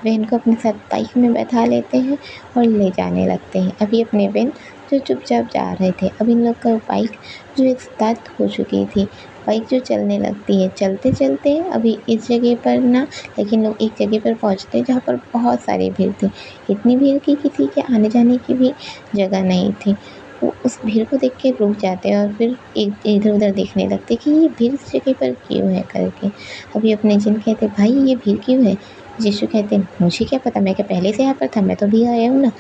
वेन को अपने साथ बाइक में बैठा लेते हैं और ले जाने लगते हैं। अभी अपने वेन जो चुपचाप जा रहे थे, अब इन लोग का बाइक जो स्टार्ट हो चुकी थी, बाइक जो चलने लगती है, चलते चलते अभी इस जगह पर ना, लेकिन लोग एक जगह पर पहुंचते हैं जहाँ पर बहुत सारी भीड़ थी। इतनी भीड़ की किसी के आने जाने की भी जगह नहीं थी। वो उस भीड़ को देख के रुक जाते हैं और फिर एक इधर उधर देखने लगते कि ये भीड़ इस जगह पर क्यों है करके। अभी अपने जिन कहते भाई ये भीड़ क्यों है। यीशु कहते मुझे क्या पता, मैं क्या पहले से यहाँ पर था, मैं तो अभी आया हूँ ना।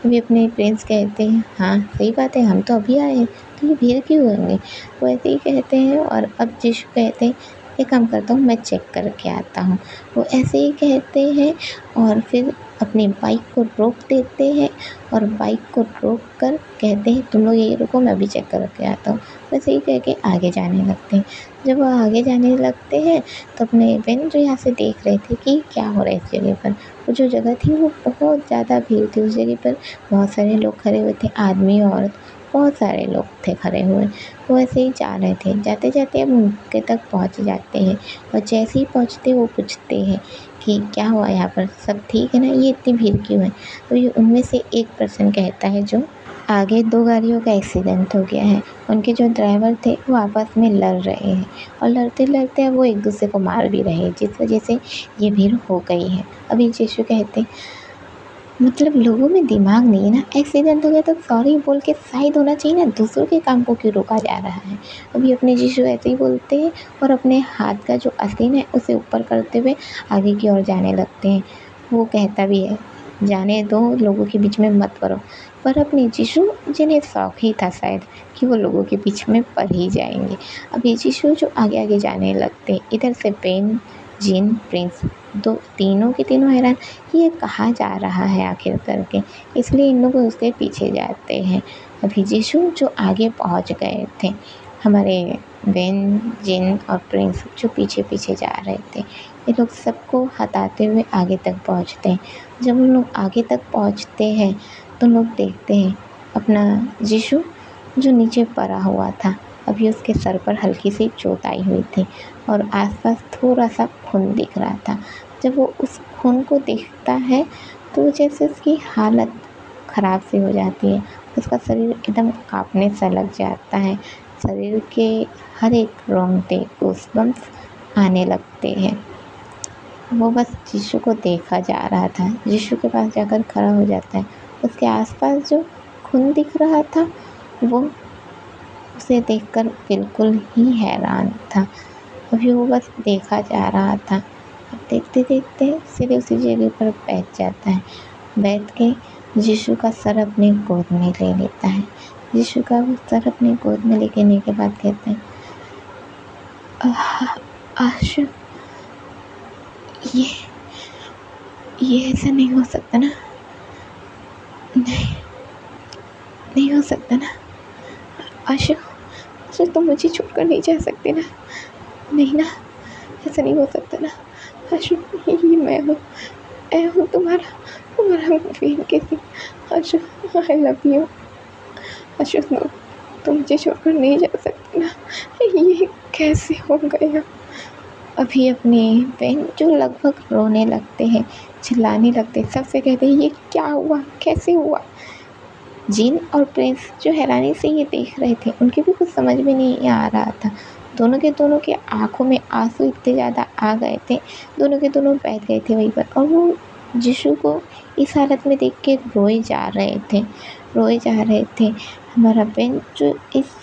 अभी अपने प्रिंस कहते हैं हाँ सही बात है, हम तो अभी आए हैं, तो ये भीड़ क्यों होंगे। वो ऐसे ही कहते हैं और अब यीशु कहते हैं एक काम करता हूँ, मैं चेक करके आता हूँ। वो ऐसे ही कहते हैं और फिर अपनी बाइक को रोक देते हैं और बाइक को रोक कर कहते हैं तुम लोग यही रुको, मैं अभी चेक करके आता हूँ। वैसे ही कह के आगे जाने लगते हैं। जब वो आगे जाने लगते हैं तो अपने वेन जो यहाँ से देख रहे थे कि क्या हो रहा है इस जगह पर। वो जो जगह थी वो बहुत ज़्यादा भीड़ थी उस जगह पर, बहुत सारे लोग खड़े हुए थे, आदमी औरत बहुत सारे लोग थे खड़े हुए। वो ऐसे ही जा रहे थे, जाते जाते अब उनके तक पहुँच जाते हैं और जैसे ही पहुँचते वो पूछते हैं कि क्या हुआ यहाँ पर, सब ठीक है ना, ये इतनी भीड़ क्यों है। तो ये उनमें से एक पर्सन कहता है जो आगे 2 गाड़ियों का एक्सीडेंट हो गया है, उनके जो ड्राइवर थे वो आपस में लड़ रहे हैं और लड़ते लड़ते वो एक दूसरे को मार भी रहे हैं, जिस वजह से ये भीड़ हो गई है। अभी यीशु कहते मतलब लोगों में दिमाग नहीं है ना, एक्सीडेंट हो गया तो सॉरी बोल के साइड होना चाहिए ना, दूसरों के काम को क्यों रोका जा रहा है। अभी अपने यीशु ऐसे ही बोलते हैं और अपने हाथ का जो आस्तीन है उसे ऊपर करते हुए आगे की ओर जाने लगते हैं। वो कहता भी है जाने दो, लोगों के बीच में मत पड़ो, पर अपने यीशु जिन्हें शौक ही था शायद कि वो लोगों के बीच में पड़ ही जाएंगे। अब ये यीशु जो आगे आगे जाने लगते हैं, इधर से बेन, जिन, प्रिंस दो तीनों के तीनों हैरान ये कहाँ जा रहा है आखिर करके, इसलिए इन लोग उसके पीछे जाते हैं। अभी यीशु जो आगे पहुंच गए थे, हमारे बेन, जिन और प्रिंस जो पीछे पीछे जा रहे थे, ये लोग सबको हटाते हुए आगे तक पहुंचते हैं। जब उन लोग आगे तक पहुंचते हैं तो लोग देखते हैं अपना यीशु जो नीचे पड़ा हुआ था, अभी उसके सर पर हल्की सी चोट आई हुई थी और आसपास थोड़ा सा खून दिख रहा था। जब वो उस खून को देखता है तो जैसे उसकी हालत ख़राब सी हो जाती है, उसका शरीर एकदम कांपने सा लग जाता है, शरीर के हर एक रोंगटे गूज़बम्प्स आने लगते हैं। वो बस यीशु को देखा जा रहा था, यीशु के पास जाकर खड़ा हो जाता है। उसके आसपास जो खून दिख रहा था वो उसे देखकर बिल्कुल ही हैरान था। अभी वो बस देखा जा रहा था। अब देखते देखते सीधे उसी जगह पर बैठ जाता है। बैठ के यीशु का सर अपने गोद में ले लेता है। यीशु का वो सर अपने गोद में लेने के बाद कहते हैं आशु, ये ऐसा नहीं हो सकता ना, नहीं हो सकता ना आशु, तुम मुझे छोड़कर नहीं जा सकते ना, नहीं ना, ऐसा नहीं हो सकता ना आशु, ये मैं हूँ तुम्हारा बहन के साथ आशु, आई लव यू आशु, तुम मुझे छोड़कर नहीं जा सकते ना, ये कैसे हो गया। अभी अपने बहन जो लगभग रोने लगते हैं, चिल्लाने लगते हैं, सबसे कहते हैं ये क्या हुआ, कैसे हुआ। जिन और प्रिंस जो हैरानी से ये देख रहे थे, उनके भी कुछ समझ में नहीं आ रहा था। दोनों के आंखों में आंसू इतने ज़्यादा आ गए थे, दोनों के दोनों बैठ गए थे वहीं पर और वो यीशु को इस हालत में देख के रोए जा रहे थे। हमारा बहन जो इस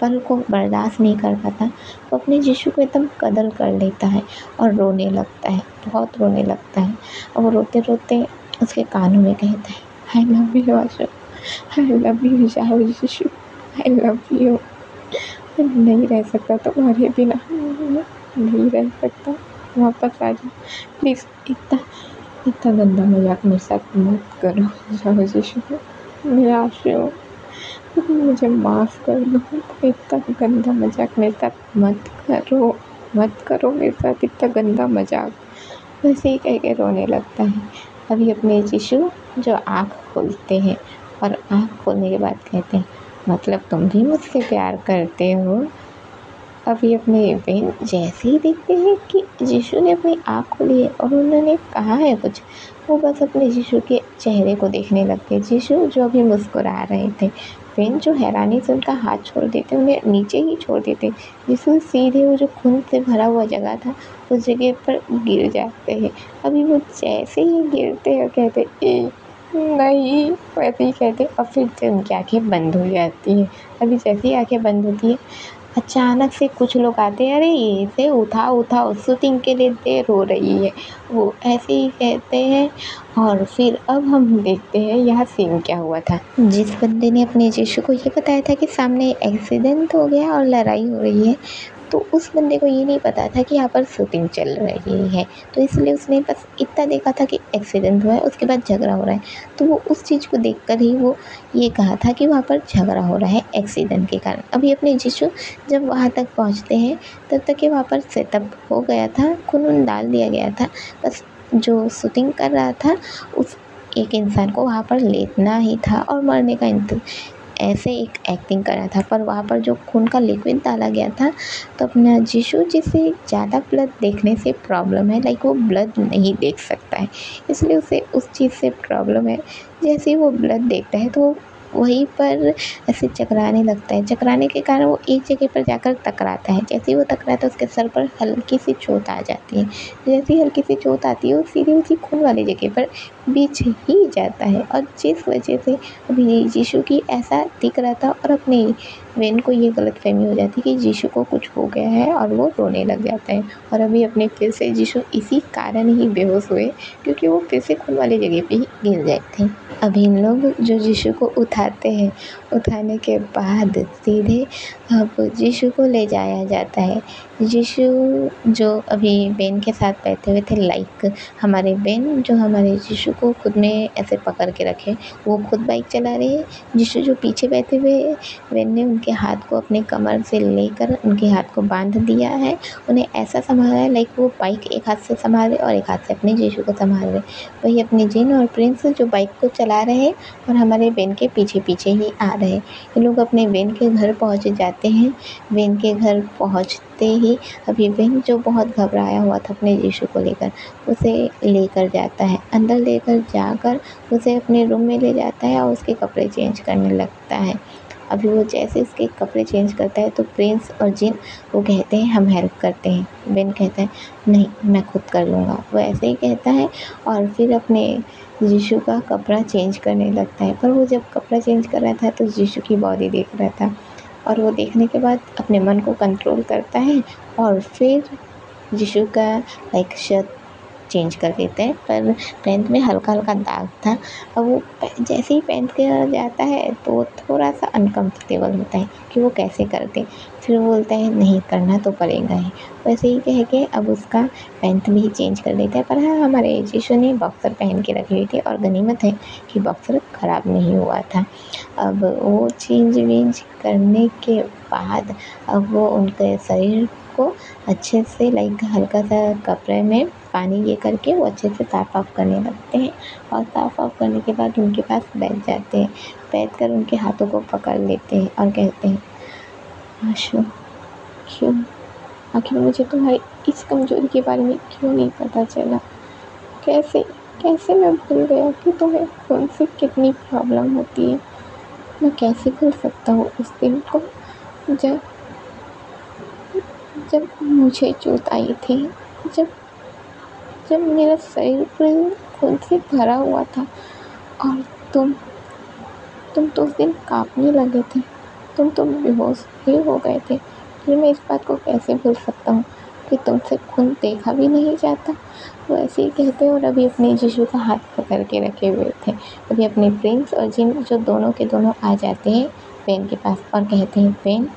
पल को बर्दाश्त नहीं कर पाता, वो अपने यीशु को एकदम कत्ल कर लेता है और रोने लगता है, बहुत रोने लगता है। और वो रोते रोते उसके कानों में कहता है I love you Ashu, I love you Yeshu, I love you, नहीं रह सकता तुम्हारे बिना। नहीं रह सकता, वापस आ जा प्लीज़। इतना इतना गंदा मजाक मेरे साथ मत करो। जाओ यीशु, मैं आशी हूँ, मुझे माफ़ कर दो। इतना गंदा मजाक मेरे साथ मत करो मेरे साथ इतना गंदा मजाक। वैसे ही कह के रोने लगता है। अभी अपने यीशु जो आँख खोलते हैं और आँख खोलने के बाद कहते हैं, मतलब तुम भी मुझसे प्यार करते हो। अभी अपने बहन जैसे ही देखते हैं कि यीशु ने अपनी आँख खोली है और उन्होंने कहा है कुछ, वो बस अपने यीशु के चेहरे को देखने लगते हैं। यीशु जो अभी मुस्कुरा रहे थे, बहन जो हैरानी से उनका हाथ छोड़ देते, उन्हें नीचे ही छोड़ देते। यीशु सीधे वो जो खून से भरा हुआ जगह था उस जगह पर गिर जाते हैं। अभी वो जैसे ही गिरते हैं कहते नहीं, वैसे ही कहते और फिर से उनकी आँखें बंद हो जाती हैं। अभी जैसे ही आँखें बंद होती है, अचानक से कुछ लोग आते हैं, अरे इसे उठाओ, शूटिंग के लिए देर हो रही है, वो ऐसे ही कहते हैं। और फिर अब हम देखते हैं यहाँ सीन क्या हुआ था। जिस बंदे ने अपने यीशु को ये बताया था कि सामने एक्सीडेंट हो गया और लड़ाई हो रही है, तो उस बंदे को ये नहीं पता था कि यहाँ पर शूटिंग चल रही है, तो इसलिए उसने बस इतना देखा था कि एक्सीडेंट हुआ है, उसके बाद झगड़ा हो रहा है, तो वो उस चीज़ को देखकर ही वो ये कहा था कि वहाँ पर झगड़ा हो रहा है एक्सीडेंट के कारण। अभी अपने यीशु जब वहाँ तक पहुँचते हैं तब तक कि वहाँ पर सेटअप हो गया था, खून डाल दिया गया था, बस जो शूटिंग कर रहा था उस एक इंसान को वहाँ पर लेटना ही था और मरने का ऐसे एक एक्टिंग कर रहा था। पर वहाँ पर जो खून का लिक्विड डाला गया था, तो अपना यीशु जिसे ज़्यादा ब्लड देखने से प्रॉब्लम है, लाइक वो ब्लड नहीं देख सकता है, इसलिए उसे उस चीज़ से प्रॉब्लम है। जैसे ही वो ब्लड देखता है तो वहीं पर ऐसे चकराने लगता है। चकराने के कारण वो एक जगह पर जाकर टकराता है। जैसे ही वो टकराता है उसके सर पर हल्की सी चोट आ जाती है। जैसे ही हल्की सी चोट आती है वो सीधे उसी खून वाली जगह पर बिछ ही जाता है। और जिस वजह से अभी यीशु की ऐसा दिख रहा था और अपने बहन को ये गलतफहमी हो जाती है कि यीशु को कुछ हो गया है और वो रोने लग जाता है। और अभी अपने फिर से यीशु इसी कारण ही बेहोश हुए क्योंकि वो फिर से खून वाली जगह पे ही गिर गए थे। अभी इन लोग जो यीशु को उठाते हैं, उठाने के बाद सीधे अब यीशु को ले जाया जाता है। यीशु जो अभी बेन के साथ बैठे हुए थे, लाइक हमारे बेन जो हमारे यीशु को खुद में ऐसे पकड़ के रखे, वो खुद बाइक चला रही है। यीशु जो पीछे बैठे हुए बेन ने उनके हाथ को अपने कमर से लेकर उनके हाथ को बांध दिया है, उन्हें ऐसा संभाला है लाइक वो बाइक एक हाथ से संभाल रहे और एक हाथ से अपने यीशु को संभाल रहे। वही अपने जिन और प्रिंस जो बाइक को चला रहे हैं और हमारे बेन के पीछे पीछे ही आ रहे हैं। ये लोग अपने बेन के घर पहुंच जाते हैं। बेन के घर पहुंचते ही अभी बेन जो बहुत घबराया हुआ था अपने यीशु को लेकर, उसे लेकर जाता है। अंदर लेकर जाकर उसे अपने रूम में ले जाता है और उसके कपड़े चेंज करने लगता है। अभी वो जैसे उसके कपड़े चेंज करता है तो प्रिंस और जिन वो कहते हैं हम हेल्प करते हैं। बेन कहता है नहीं, मैं खुद कर लूँगा, वो ऐसे ही कहता है और फिर अपने यीशु का कपड़ा चेंज करने लगता है। पर वो जब कपड़ा चेंज कर रहा था तो यीशु की बॉडी देख रहा था और वो देखने के बाद अपने मन को कंट्रोल करता है और फिर यीशु का लाइक शर्ट चेंज कर देते हैं। पर पैंट में हल्का हल्का दाग था। अब वो जैसे ही पैंट किया जाता है तो वो थोड़ा सा अनकम्फर्टेबल होता है कि वो कैसे करते। फिर वो बोलता है नहीं, करना तो पड़ेगा ही। वैसे ही कह के अब उसका पैंट भी चेंज कर देता है। पर हाँ, हमारे यीशु ने बॉक्सर पहन के रखी हुई थी और गनीमत है कि बॉक्सर ख़राब नहीं हुआ था। अब वो चेंज वेंज करने के बाद अब वो उनके शरीर को अच्छे से लाइक हल्का सा कपड़े में पानी ये करके वो अच्छे से साफ़ ऑफ करने लगते हैं और साफ़ ऑफ करने के बाद उनके पास बैठ जाते हैं। बैठ कर उनके हाथों को पकड़ लेते हैं और कहते हैं आशु, क्यों आखिर मुझे तुम्हारी इस कमज़ोरी के बारे में क्यों नहीं पता चला? कैसे मैं भूल गया कि तुम्हें खून से कितनी प्रॉब्लम होती है? मैं कैसे भूल सकता हूँ उस दिन को जब मुझे चोट आई थी, जब मेरा शरीर पूरे खून से भरा हुआ था और तुम तो उस दिन कांपने लगे थे, तुम तो बेहोश ही हो गए थे। फिर मैं इस बात को कैसे भूल सकता हूँ कि तुमसे खून देखा भी नहीं जाता। वो ऐसे ही कहते और अभी अपने यीशु का हाथ पकड़ के रखे हुए थे। अभी अपने प्रिंस और जिन जो दोनों के दोनों आ जाते हैं बेन के पास और कहते हैं बेन।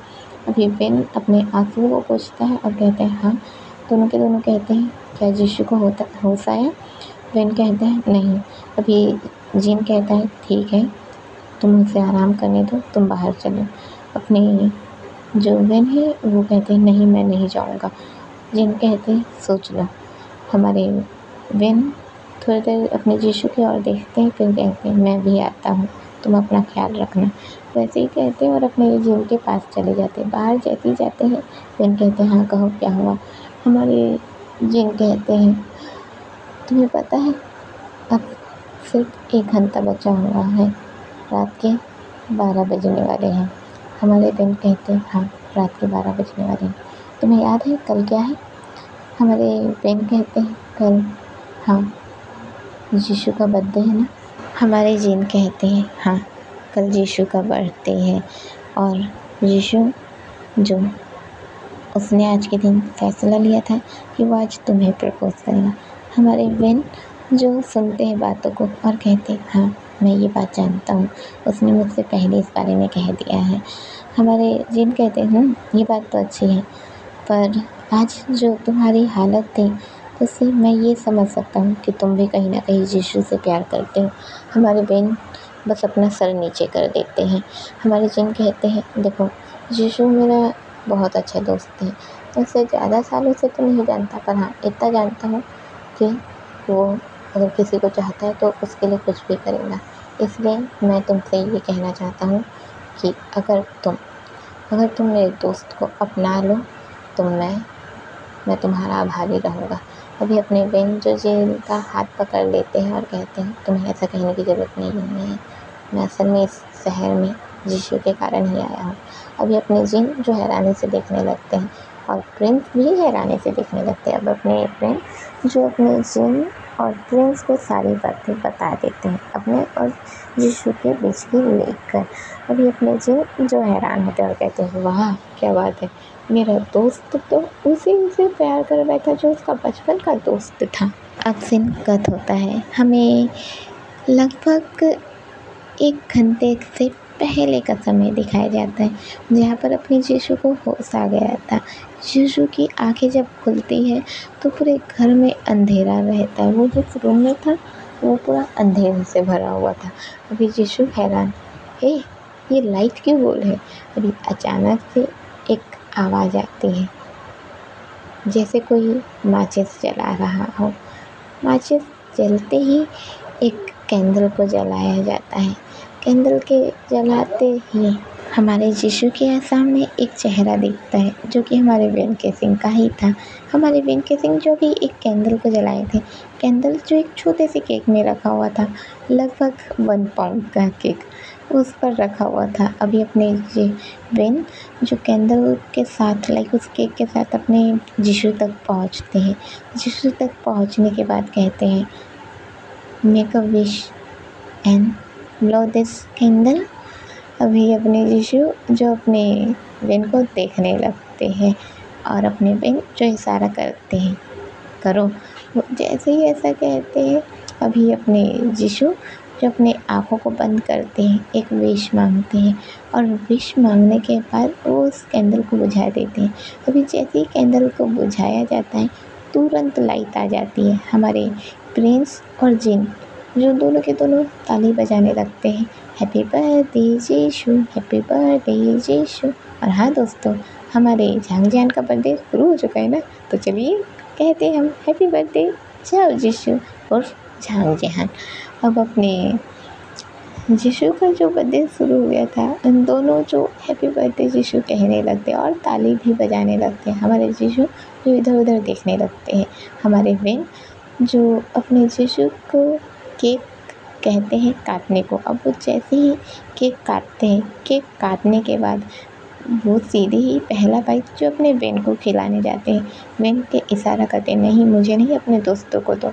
अभी बेन अपने आंसुओं को पोंछता है और कहते हैं हाँ, दोनों के दोनों कहते हैं क्या यीशु को होश आया? वेन कहता है नहीं। अभी जिन कहता है ठीक है, तुम उसे आराम करने दो, तुम बाहर चलो। अपने जो वेन है वो कहते हैं नहीं, मैं नहीं जाऊँगा। जिन कहते हैं सोच लो। हमारे वेन थोड़ी देर अपने यीशु की ओर देखते हैं, फिर कहते हैं मैं भी आता हूँ, तुम अपना ख्याल रखना। वैसे ही कहते हैं और अपने जिन के पास चले जाते हैं। बाहर जैसे ही जाते हैं वेन कहते हैं हाँ कहो क्या हुआ? हमारे जिन कहते हैं तुम्हें पता है अब सिर्फ 1 घंटा बचा हुआ है, रात के 12 बजने वाले हैं। हमारे वेन कहते हैं हाँ रात के 12 बजने वाले हैं। तुम्हें याद है कल क्या है? हमारे वेन कहते हैं कल हाँ यीशु का बर्थडे है ना। हमारे जिन कहते हैं हाँ कल यीशु का बर्थडे है और यीशु जो उसने आज के दिन फैसला लिया था कि वो आज तुम्हें प्रपोज करेगा। हमारे वेन जो सुनते हैं बातों को और कहते हैं हाँ मैं ये बात जानता हूँ, उसने मुझसे पहले इस बारे में कह दिया है। हमारे जिन कहते हैं ये बात तो अच्छी है, पर आज जो तुम्हारी हालत थी उससे मैं ये समझ सकता हूँ कि तुम भी कहीं ना कहीं यीशु से प्यार करते हो। हमारे वेन बस अपना सर नीचे कर देते हैं। हमारे जिन कहते हैं देखो यीशु मेरा बहुत अच्छा दोस्त है, उससे ज़्यादा सालों से तो नहीं जानता, पर हाँ इतना जानता हूँ कि वो अगर किसी को चाहता है तो उसके लिए कुछ भी करेगा। इसलिए मैं तुमसे ये कहना चाहता हूँ कि अगर तुम मेरे दोस्त को अपना लो तो मैं तुम्हारा आभारी रहूँगा। अभी अपने वेन जो जिन का हाथ पकड़ लेते हैं और कहते हैं तुम्हें ऐसा कहने की ज़रूरत नहीं है, मैं असल में इस शहर में यीशु के कारण ही आया हूँ। अभी अपने जिन जो हैरानी से देखने लगते हैं और प्रिंस भी हैरानी से देखने लगते हैं। अब अपने फ्रेंड जो अपने जिन और प्रिंस को सारी बातें बता देते हैं अपने और यीशु के बीच की लेकर। अभी अपने जिन जो हैरान होते हैं और कहते हैं वाह क्या बात है, मेरा दोस्त तो उसी से प्यार कर बैठा जो उसका बचपन का दोस्त था। अब सीन कट होता है, हमें लगभग 1 घंटे से पहले का समय दिखाया जाता है जहाँ पर अपने यीशु को होश आ गया था। यीशु की आंखें जब खुलती है तो पूरे घर में अंधेरा रहता है। वो जिस रूम में था वो पूरा अंधेरे से भरा हुआ था। अभी यीशु हैरान, ये लाइट क्यों गोल है? अभी अचानक से एक आवाज़ आती है जैसे कोई माचिस जला रहा हो। माचिस जलते ही एक कैंडल को जलाया जाता है। कैंडल के जलाते ही हमारे यीशु के सामने एक चेहरा दिखता है जो कि हमारे वेन केसिंग का ही था। हमारे वेन केसिंग जो भी एक कैंडल को जलाए थे, कैंडल जो एक छोटे से केक में रखा हुआ था, लगभग 1 पाउंड का केक उस पर रखा हुआ था। अभी अपने ये वेन जो कैंडल के साथ उस केक के साथ अपने यीशु तक पहुंचते हैं। यीशु तक पहुंचने के बाद कहते हैं make a wish and blow this candle. अभी अपने यीशु जो अपने वेन को देखने लगते हैं और अपने वेन जो इशारा करते हैं करो, वो जैसे ही ऐसा कहते हैं अभी अपने यीशु जो अपने आँखों को बंद करते हैं एक विश मांगते हैं और विश मांगने के बाद वो उस कैंडल को बुझा देते हैं। अभी जैसे ही कैंडल को बुझाया जाता है तुरंत लाइट आ जाती है। हमारे प्रिंस और जिन जो दोनों के दोनों ताली बजाने लगते हैं, हैप्पी बर्थडे यीशु, हैप्पी बर्थडे यीशु। और हाँ दोस्तों, हमारे झांगजियान का बर्थडे शुरू हो चुका है ना, तो चलिए कहते हैं हम हैप्पी बर्थडे जाओ यीशु और झांगजियान। अब अपने यीशु का जो बर्थडे शुरू हो गया था, उन दोनों जो हैप्पी बर्थडे यीशु कहने लगते हैं और ताली भी बजाने लगते हैं। हमारे यीशु जो इधर उधर देखने लगते हैं। हमारे वेन जो अपने यीशु को केक कहते हैं काटने को, अब वो जैसे ही केक काटते हैं, केक काटने के बाद वो सीधे ही पहला बाइट जो अपने वेन को खिलाने जाते हैं। वेन के इशारा करते हैं नहीं मुझे नहीं, अपने दोस्तों को दो।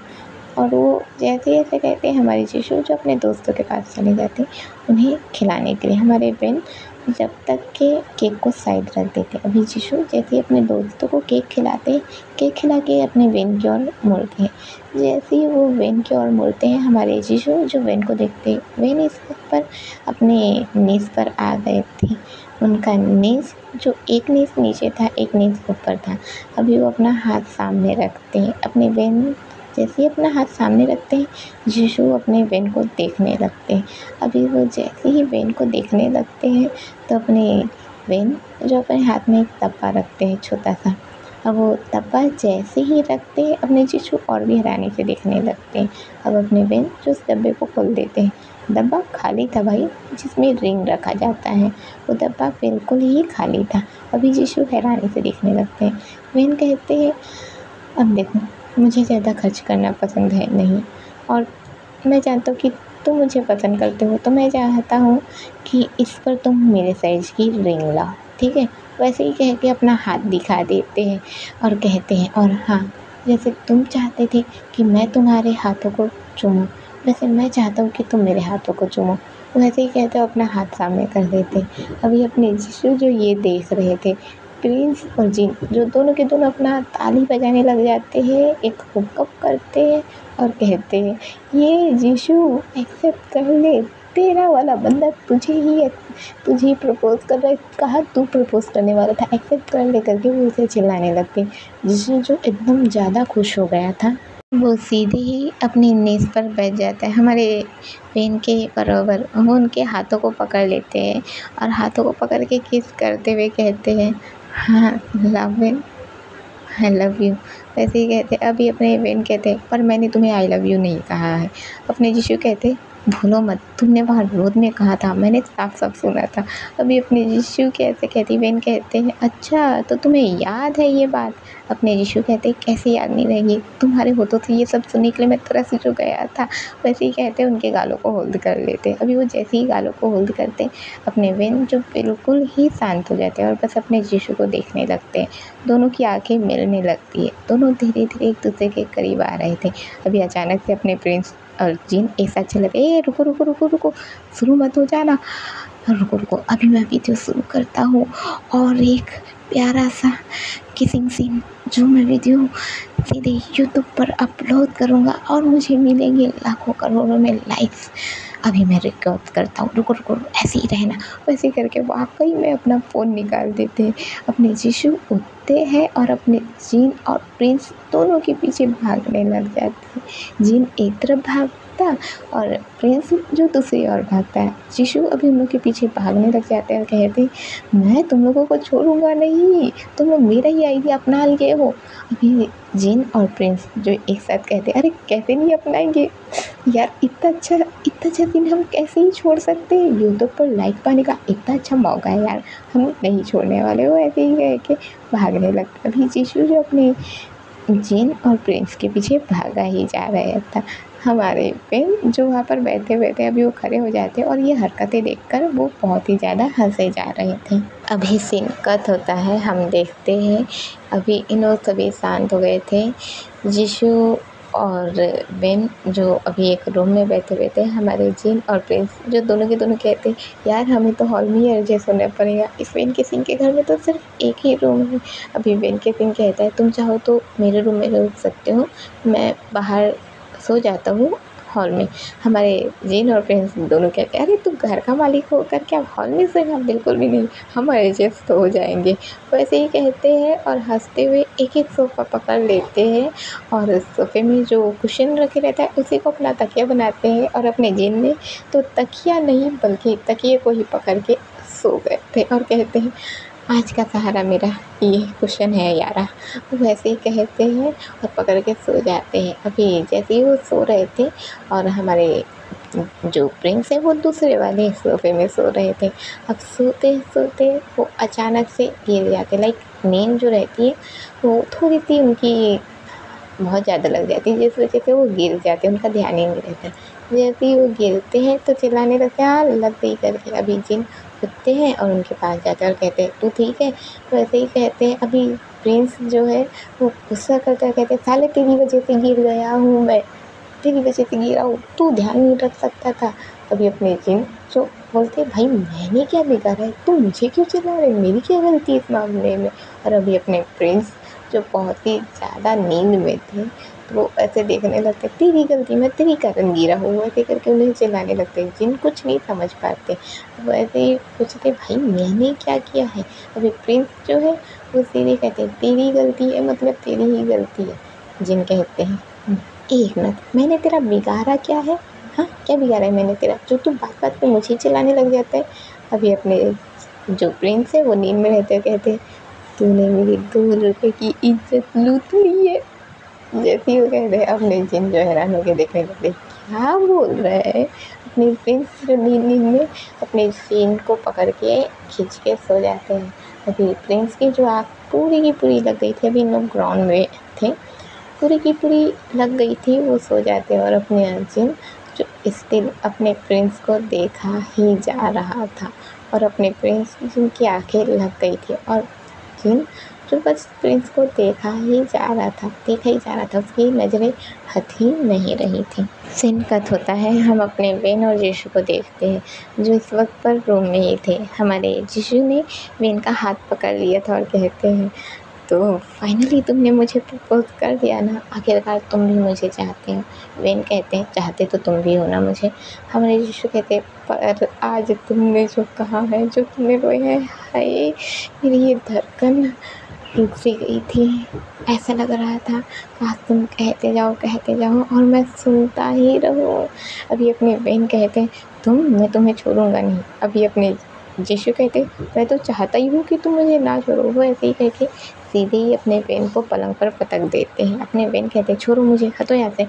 और वो जैसे ऐसे कहते हैं हमारे यीशु जो अपने दोस्तों के पास चले जाते हैं उन्हें खिलाने के लिए। हमारे वेन जब तक के केक को साइड रख देते। अभी जीशु जैसे ही अपने दोस्तों को केक खिलाते, केक खिला के अपने वेन की ओर मुड़ते हैं। जैसे ही वो वेन की ओर मुड़ते हैं, हमारे जीशु जो वेन को देखते, वेन इस वक्त पर अपने नीज़ पर आ गए थे। उनका नीज़ जो एक नीज़ नीचे था, एक नीज़ ऊपर था। अभी वो अपना हाथ सामने रखते हैं, अपने वेन जैसे ही अपना हाथ सामने रखते हैं, जीशु अपने वेन को देखने लगते हैं। अभी वो जैसे ही वेन को देखने लगते हैं तो अपने वेन जो अपने हाथ में एक डब्बा रखते हैं छोटा सा, अब वो डब्बा जैसे ही रखते हैं अपने जीशु और भी हैरानी से देखने लगते हैं। अब अपने वेन जो उस डब्बे को खोल देते हैं, डब्बा खाली था भाई, जिसमें रिंग रखा जाता है, वो डब्बा बिल्कुल ही खाली था। अभी जीशु हैरानी से देखने लगते हैं। वेन कहते हैं, अब देखो मुझे ज़्यादा खर्च करना पसंद है नहीं, और मैं जानता हूँ कि तुम मुझे पसंद करते हो, तो मैं चाहता हूँ कि इस पर तुम मेरे साइज़ की रिंग लाओ, ठीक है। वैसे ही कह के अपना हाथ दिखा देते हैं और कहते हैं, और हाँ, जैसे तुम चाहते थे कि मैं तुम्हारे हाथों को चूमूं, वैसे मैं चाहता हूँ कि तुम मेरे हाथों को चूमो। वैसे ही कहते हो अपना हाथ सामने कर देते। अभी अपने जीशु जो ये देख रहे थे, प्रिंस और जीन जो दोनों के दोनों अपना ताली बजाने लग जाते हैं, एक हुक्म करते हैं और कहते हैं, ये जीशु एक्सेप्ट कर ले, तेरा वाला बंदा तुझे ही प्रपोज कर रहा है, कहा तू प्रपोज करने वाला था, एक्सेप्ट कर ले करके वो उसे चिल्लाने लगते। जीशु जो एकदम ज़्यादा खुश हो गया था, वो सीधे ही अपनी नीज़ पर बैठ जाता है, हमारे वेन के बराबर। वो उनके हाथों को पकड़ लेते हैं और हाथों को पकड़ के किस करते हुए कहते हैं, हाँ लव आई लव यू। वैसे ही कहते, अभी अपने वेन कहते, पर मैंने तुम्हें आई लव यू नहीं कहा है। अपने जीशु कहते, भूलो मत, तुमने वहाँ रोड में कहा था, मैंने साफ साफ सुना था। अभी अपने जीशु कैसे कहती, वेन कहते हैं, अच्छा तो तुम्हें याद है ये बात। अपने जीशु कहते, कैसे याद नहीं रहेगी, तुम्हारे होठों से ये सब सुनने के लिए मैं तरस जो गया था। वैसे ही कहते उनके गालों को होल्ड कर लेते। अभी वो जैसे ही गालों को होल्ड करते, अपने वेन जो बिल्कुल ही शांत हो जाते हैं और बस अपने जीशु को देखने लगते हैं। दोनों की आंखें मिलने लगती है, दोनों धीरे धीरे एक दूसरे के करीब आ रहे थे। अभी अचानक से अपने प्रिंस और जीन एक साथ चले गए, ए रुको रुको रुको रुको, शुरू मत हो जाना, रुको रुको, अभी मैं वीडियो शुरू करता हूँ और एक प्यारा सा किसिंग सीन जो मैं वीडियो सीधे यूट्यूब पर अपलोड करूँगा और मुझे मिलेंगे लाखों करोड़ों में लाइक्स। अभी मैं रिकॉर्ड करता हूँ, रुको रुको, ऐसे ही रहना। वैसे ही करके वाकई में अपना फ़ोन निकाल देते हैं, अपने जीशु उठते हैं और अपने जीन और प्रिंस दोनों के पीछे भागने लग जाते हैं। जीन एक तरफ भागता और प्रिंस जो दूसरी ओर भागता है। जीशु अभी उन लोग के पीछे भागने लग जाते हैं और कहते, मैं तुम लोगों को छोड़ूंगा नहीं, तुम लोग मेरा ही आइडिया अपना लिए हो। अभी जीन और प्रिंस जो एक साथ कहते, अरे कैसे नहीं अपनाएंगे यार, इतना अच्छा दिन हम कैसे ही छोड़ सकते हैं, यूट्यूब पर लाइक पाने का इतना अच्छा मौका है यार, हम नहीं छोड़ने वाले। वो ऐसे ही कह के भागने लगता। अभी जीशु जो अपने जीन और प्रिंस के पीछे भागा ही जा रहा था। हमारे पेन जो वहाँ पर बैठे बैठे अभी वो खड़े हो जाते और ये हरकतें देखकर वो बहुत ही ज़्यादा हंसे जा रहे थे। अभी सीन कट होता है, हम देखते हैं अभी इन लोग सभी शांत हो गए थे। जीशु और बेन जो अभी एक रूम में बैठे हुए थे, हमारे जीन और प्रिंस जो दोनों के दोनों कहते, यार हमें तो हॉल में ही एडजस्ट होना पड़ेगा, इस वेन के सिंह के घर में तो सिर्फ एक ही रूम है। अभी वेन के सिंह कहता है, तुम चाहो तो मेरे रूम में रुक सकते हो, मैं बाहर सो जाता हूँ हॉल में। हमारे जीन और प्रिंस दोनों कहते हैं, अरे तू घर का मालिक होकर क्या हॉल में सोएगा, बिल्कुल भी नहीं, हम एडजस्ट तो हो जाएंगे। वैसे ही कहते हैं और हंसते हुए एक एक सोफ़ा पकड़ लेते हैं और सोफ़े में जो कुशन रखे रहता है उसी को अपना तकिया बनाते हैं। और अपने जीन ने तो तकिया नहीं बल्कि तकिए को ही पकड़ के सो गए थे और कहते हैं, आज का सहारा मेरा ये कुशन है यारा। वैसे ही कहते हैं और पकड़ के सो जाते हैं। अभी जैसे ही वो सो रहे थे और हमारे जो प्रिंस है वो दूसरे वाले सोफे में सो रहे थे। अब सोते सोते वो अचानक से गिर जाते, लाइक नींद जो रहती है वो थोड़ी सी उनकी बहुत ज़्यादा लग जाती है, जिस वजह से वो गिर जाते हैं, उनका ध्यान ही नहीं रहता। जैसे ही वो गिरते हैं तो चिल्लाने लगते हैं, हाँ लग गई करके। अभी जिन उठते हैं और उनके पास जाते हैं और कहते हैं, तू ठीक है। वैसे ही कहते हैं, अभी प्रिंस जो है वो गुस्सा करता है, कहते हैं, साले तेरी वजह से गिर गया हूँ मैं। तेरी वजह से गिरा हूँ, तू ध्यान नहीं रख सकता था। अभी अपने जिन जो बोलते भाई मैंने क्या बिगाड़ा है, तू मुझे क्यों चिल्ला रहे, मेरी क्या गलती इस मामले में। और अभी अपने प्रिंस जो बहुत ही ज़्यादा नींद में थे, तो वो ऐसे देखने लगते, तेरी गलती, मैं तेरी कारण गिरा हूँ, ऐसे करके उन्हें चिल्लाने लगते। जिन कुछ नहीं समझ पाते, वो ऐसे ही पूछते भाई मैंने क्या किया है। अभी प्रिंस जो है वो सीधे कहते तेरी गलती है, मतलब तेरी ही गलती है। जिन कहते हैं एक मिनट, मैंने तेरा बिगाड़ा क्या है, हाँ क्या बिगाड़ा है मैंने तेरा, जो तू बात बात पे मुझे चिल्लाने लग जाता है। अभी अपने जो प्रिंस है वो नींद में रहते हैं, कहते तूने मेरी 2 रुपए की इज्जत लूट ली है। जैसे ही वो कह रहे अपने जिन जो हैरान होकर देखने लगते, क्या बोल रहे हैं। अपने प्रिंस जो नींद में अपने जिन को पकड़ के खींच के सो जाते हैं। अभी प्रिंस की जो आँख पूरी की पूरी लग गई थी, अभी इन लोग ग्राउंड में थे, पूरी की पूरी लग गई थी, वो सो जाते हैं। और अपने जिन जो स्टिल अपने प्रिंस को देखा ही जा रहा था, और अपने प्रिंस जिनकी आंखें लग गई थी, और जिन जो बस प्रिंस को देखा ही जा रहा था, उसकी नज़रें हट ही नहीं रही थी। सीन कट होता है, हम अपने वेन और जीशु को देखते हैं जो इस वक्त पर रूम में ही थे। हमारे जीशु ने वेन का हाथ पकड़ लिया था और कहते हैं तो फाइनली तुमने मुझे प्रपोज कर दिया ना, आखिरकार तुम भी मुझे चाहते हो। वेन कहते हैं चाहते तो तुम भी हो ना मुझे। हमारे यीशु कहते हैं पर आज तुमने जो कहा है, जो तुमने रोया है, हाय मेरी ये धड़कन रुक सी गई थी। ऐसा लग रहा था काश तुम कहते जाओ और मैं सुनता ही रहूं। अभी अपने वेन कहते हैं मैं तुम्हें छोड़ूंगा नहीं। अभी अपने यीशु कहते मैं तो चाहता ही हूँ कि तुम मुझे ना छोड़ो। वो ऐसे ही कह के सीधे ही अपने वेन को पलंग पर पटक देते हैं। अपने वेन कहते छोड़ो मुझे, हटो यहाँ से।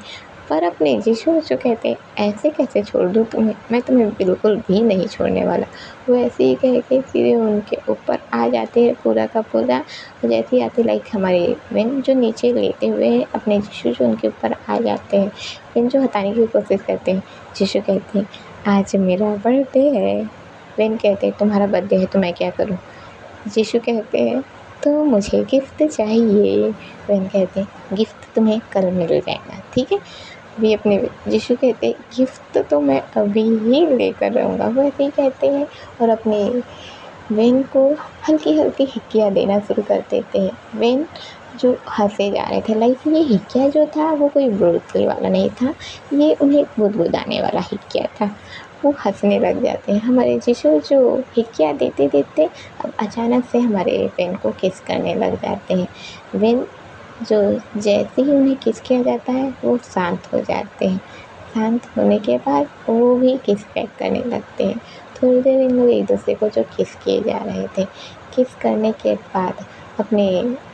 पर अपने यीशु जो कहते ऐसे कैसे छोड़ दूँ तुम्हें, मैं तुम्हें बिल्कुल भी नहीं छोड़ने वाला। वो ऐसे ही कह के सीधे उनके ऊपर आ जाते हैं पूरा का पूरा। जैसे ही आते लाइक हमारे वेन जो नीचे लेटे हुए हैं, अपने यीशु जो उनके ऊपर आ जाते हैं। वेन जो हटाने की कोशिश करते हैं, यीशु कहते हैं आज मेरा बर्थडे है। वेन कहते हैं तुम्हारा बर्थडे है तो मैं क्या करूँ। यीशु कहते हैं तो मुझे गिफ्ट चाहिए। वेन कहते हैं गिफ्ट तुम्हें कल मिल जाएगा, ठीक है। अभी अपने यीशु कहते हैं गिफ्ट तो मैं अभी ही लेकर रहूँगा। वो ऐसे ही कहते हैं और अपने वेन को हल्की हल्की हिक्कियाँ देना शुरू कर देते हैं। वेन जो हंसे जा रहे थे, लाइक ये हिक्किया जो था वो कोई बुड़बुड़ वाला नहीं था, ये उन्हें गुदगुदाने वाला हिक्किया था। वो हंसने लग जाते हैं। हमारे यीशु जो हिक्किया देते देते अब अचानक से हमारे वेन को किस करने लग जाते हैं। वेन जो जैसे ही उन्हें किस किया जाता है वो शांत हो जाते हैं। शांत होने के बाद वो भी किस बैक करने लगते हैं। थोड़ी देर इन लोग एक दूसरे को जो किस किए जा रहे थे, किस करने के बाद अपने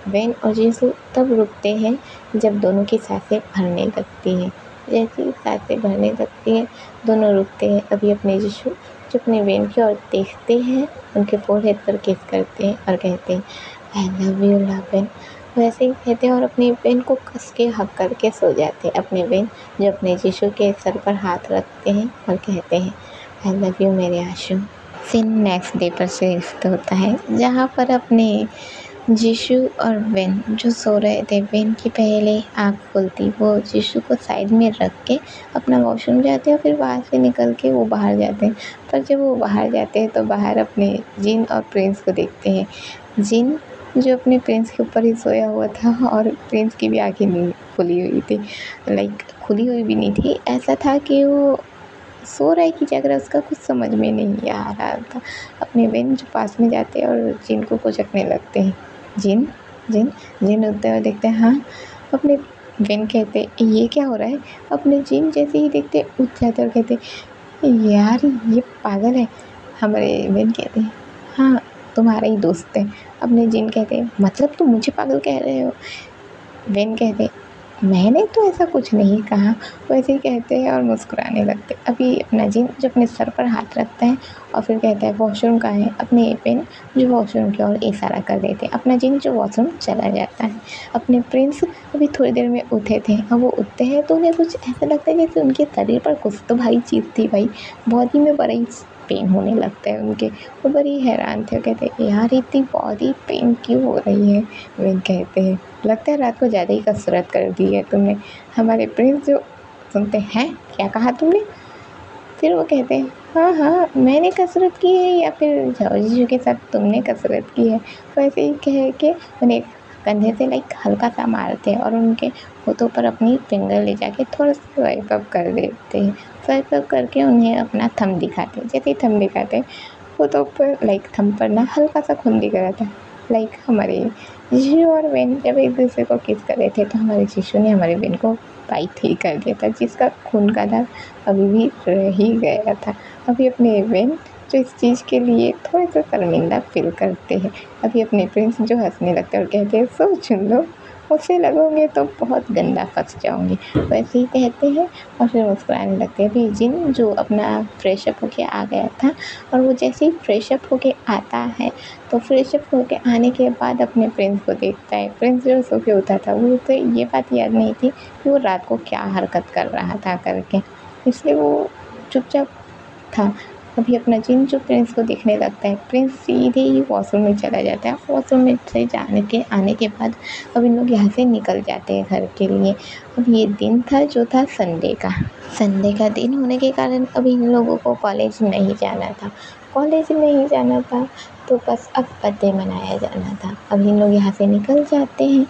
वेन और यीशु तब रुकते हैं जब दोनों की सांसें भरने लगती हैं। जैसे ही सांसें भरने लगती हैं दोनों रुकते हैं। अभी अपने यीशु जो अपने वेन की ओर देखते हैं, उनके फोरहेड पर किस करते हैं और कहते हैं आई लव यू वेन। वैसे ही कहते हैं और अपने वेन को कस के हग करके सो जाते हैं। अपने वेन जो अपने यीशु के सर पर हाथ रखते हैं और कहते हैं आई लव यू मेरे आशु। सीन नेक्स्ट डे पर शिफ्ट होता है, जहाँ पर अपने यीशु और वेन जो सो रहे थे, वेन की पहले आँख खुलती, वो यीशु को साइड में रख के अपना वॉशरूम जाते हैं, फिर वहाँ से निकल के वो बाहर जाते हैं। पर जब वो बाहर जाते हैं तो बाहर अपने जिन और प्रिंस को देखते हैं। जिन जो अपने प्रिंस के ऊपर ही सोया हुआ था और प्रिंस की भी आँखें नहीं खुली हुई थी, लाइक खुली हुई भी नहीं थी, ऐसा था कि वो सो रहा है कि जाग रहा है उसका कुछ समझ में नहीं आ रहा था। अपने वेन जो पास में जाते हैं और जिन को कुचकने लगते हैं। जिन जिन जिन उठते हुए देखते हैं, हाँ। अपने वेन कहते ये क्या हो रहा है। अपने जिन जैसे ही देखते उठ जाते और कहते यार ये पागल है। हमारे वेन कहते हैं हाँ तुम्हारा ही दोस्त है। अपने जिन कहते हैं मतलब तुम मुझे पागल कह रहे हो। वेन कहते मैंने तो ऐसा कुछ नहीं कहा। वैसे ही कहते हैं और मुस्कुराने लगते। अभी अपना जिन जो अपने सर पर हाथ रखता है और फिर कहता है वॉशरूम कहाँ है। अपने वेन जो वॉशरूम की ओर इशारा कर देते हैं। अपना जिन जो वॉशरूम चला जाता है। अपने प्रिंस अभी थोड़ी देर में उठे थे, अब वो उठते हैं तो उन्हें कुछ ऐसा लगता है जैसे उनके शरीर पर कुछ तो भारी चीज़ थी भाई, बॉडी में बड़ा ही पेन होने लगता है उनके। वो बड़ी हैरान थे, कहते यार इतनी बॉडी पेन क्यों हो रही है। वेन कहते हैं लगता है रात को ज़्यादा ही कसरत कर दी है तुमने। हमारे प्रिंस जो सुनते हैं क्या कहा तुमने। फिर वो कहते हैं हाँ हाँ मैंने कसरत की है या फिर जाओ जीशू के साथ तुमने कसरत की है। वैसे ही कह के उन्हें कंधे से लाइक हल्का सा मारते हैं और उनके होठों पर अपनी फिंगर ले जाके थोड़ा सा स्वाइप अप कर देते हैं। स्वाइप अप करके उन्हें अपना थंब दिखाते हैं। जैसे ही थंब दिखाते हैं होठों पर लाइक थंब पर ना हल्का सा खून दिख रहा था। लाइक हमारे जीशू और बेन जब एक दूसरे को किस कर रहे थे तो हमारे जीशू ने हमारे बेन को बाइट ही कर दिया था, जिसका खून का दाग अभी भी रह ही गया था। अभी अपने बेन जो इस चीज़ के लिए थोड़ा सा शर्मिंदा फील करते हैं। अभी अपने प्रिंस जो हंसने लगते हैं और कहते हैं सोच लो मुझसे लगोगे तो बहुत गंदा फंस जाओगे, वैसे ही कहते हैं और फिर मुस्कुराने लगते हैं। अभी जिन जो अपना फ्रेश अप होके आ गया था और वो जैसे ही फ्रेश अप होके आता है तो फ्रेश अप होके आने के बाद अपने प्रिंस को देखता है। प्रिंस जो सो के उठा था वो तो ये बात याद नहीं थी कि वो रात को क्या हरकत कर रहा था करके, इसलिए वो चुपचाप था। अभी अपना जिन जो प्रिंस को देखने लगता है, प्रिंस सीधे ही वॉशरूम में चला जाता है। वॉशरूम में से आने के बाद अब इन लोग यहाँ से निकल जाते हैं घर के लिए। अब ये दिन था जो था संडे का दिन होने के कारण अभी इन लोगों को कॉलेज नहीं जाना था तो बस अब बर्थडे मनाया जाना था। अब इन लोग यहाँ से निकल जाते हैं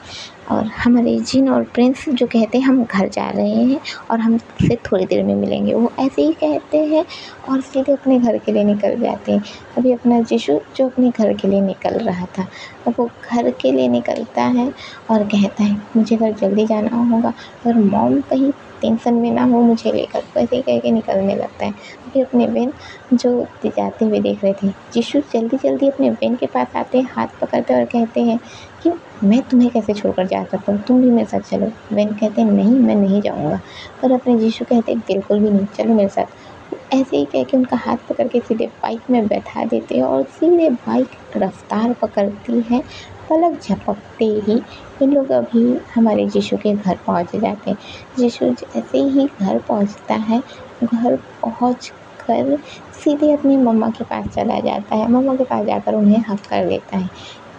और हमारे जिन और प्रिंस जो कहते हैं हम घर जा रहे हैं और हमसे थोड़ी देर में मिलेंगे, वो ऐसे ही कहते हैं और सीधे अपने घर के लिए निकल जाते हैं। अभी अपना जीशू जो अपने घर के लिए निकल रहा था, अब वो घर के लिए निकलता है और कहता है मुझे घर जल्दी जाना होगा और मॉम कहीं टेंशन में ना हो मुझे लेकर, वैसे ही कह के निकलने लगता है। अभी अपने बेन जो जाते हुए देख रहे थे, जीशू जल्दी अपने बेन के पास आते हैं, हाथ पकड़ते और कहते हैं कि मैं तुम्हें कैसे छोड़कर जा सकता हूँ, तुम भी मेरे साथ चलो। बेन कहते हैं नहीं मैं नहीं जाऊँगा, पर अपने जीशू कहते हैं बिल्कुल भी नहीं, चलो मेरे साथ। ऐसे ही कह के उनका हाथ पकड़ के सीधे बाइक में बैठा देते हैं और सीधे बाइक रफ्तार पकड़ती है। पलक झपकते ही इन लोग अभी हमारे जीशू के घर पहुंच जाते हैं। जीशू जैसे ही घर पहुंचता है, घर पहुंच कर सीधे अपनी मम्मा के पास चला जाता है। मम्मा के पास जाकर उन्हें हक कर लेता है।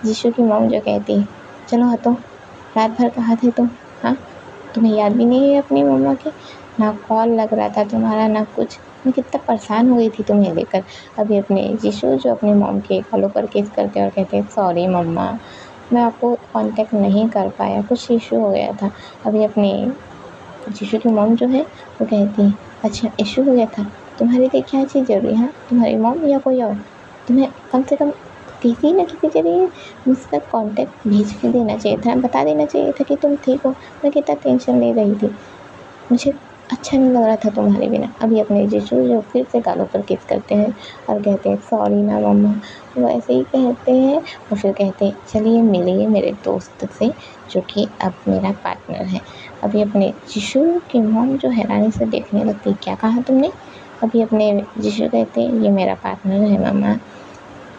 जीशू की मॉम जो कहती है चलो हटो, रात भर कहाँ थे तुम, हाँ तुम्हें याद भी नहीं है अपनी मम्मा के, ना कॉल लग रहा था तुम्हारा ना कुछ, मैं कितना परेशान हो गई थी तुम्हें लेकर। अभी अपने जीशू जो अपने मॉम के गालों पर किस करते और कहते हैं सॉरी मम्मा, मैं आपको कांटेक्ट नहीं कर पाया, कुछ इशू हो गया था। अभी अपने जीशू की मॉम जो है वो कहती है अच्छा इशू हो गया था, तुम्हारे लिए क्या चीज़ ज़रूरी है, तुम्हारी मॉम या कोई और, तुम्हें कम से कम किसी न किसी जरिए मुझ तक कॉन्टैक्ट भेज के देना चाहिए था, बता देना चाहिए था कि तुम ठीक हो, मैं कितना टेंशन ले रही थी, मुझे अच्छा नहीं लग रहा था तुम्हारे बिना। अभी अपने जीशू जो फिर से गालों पर किस करते हैं और कहते हैं सॉरी ना मम्मा, वो ऐसे ही कहते हैं और फिर कहते हैं चलिए मिलिए मेरे दोस्त से जो कि अब मेरा पार्टनर है। अभी अपने जीशू की मॉम जो हैरानी से देखने लगती क्या कहा तुमने। अभी अपने जीशू कहते हैं ये मेरा पार्टनर है मम्मा।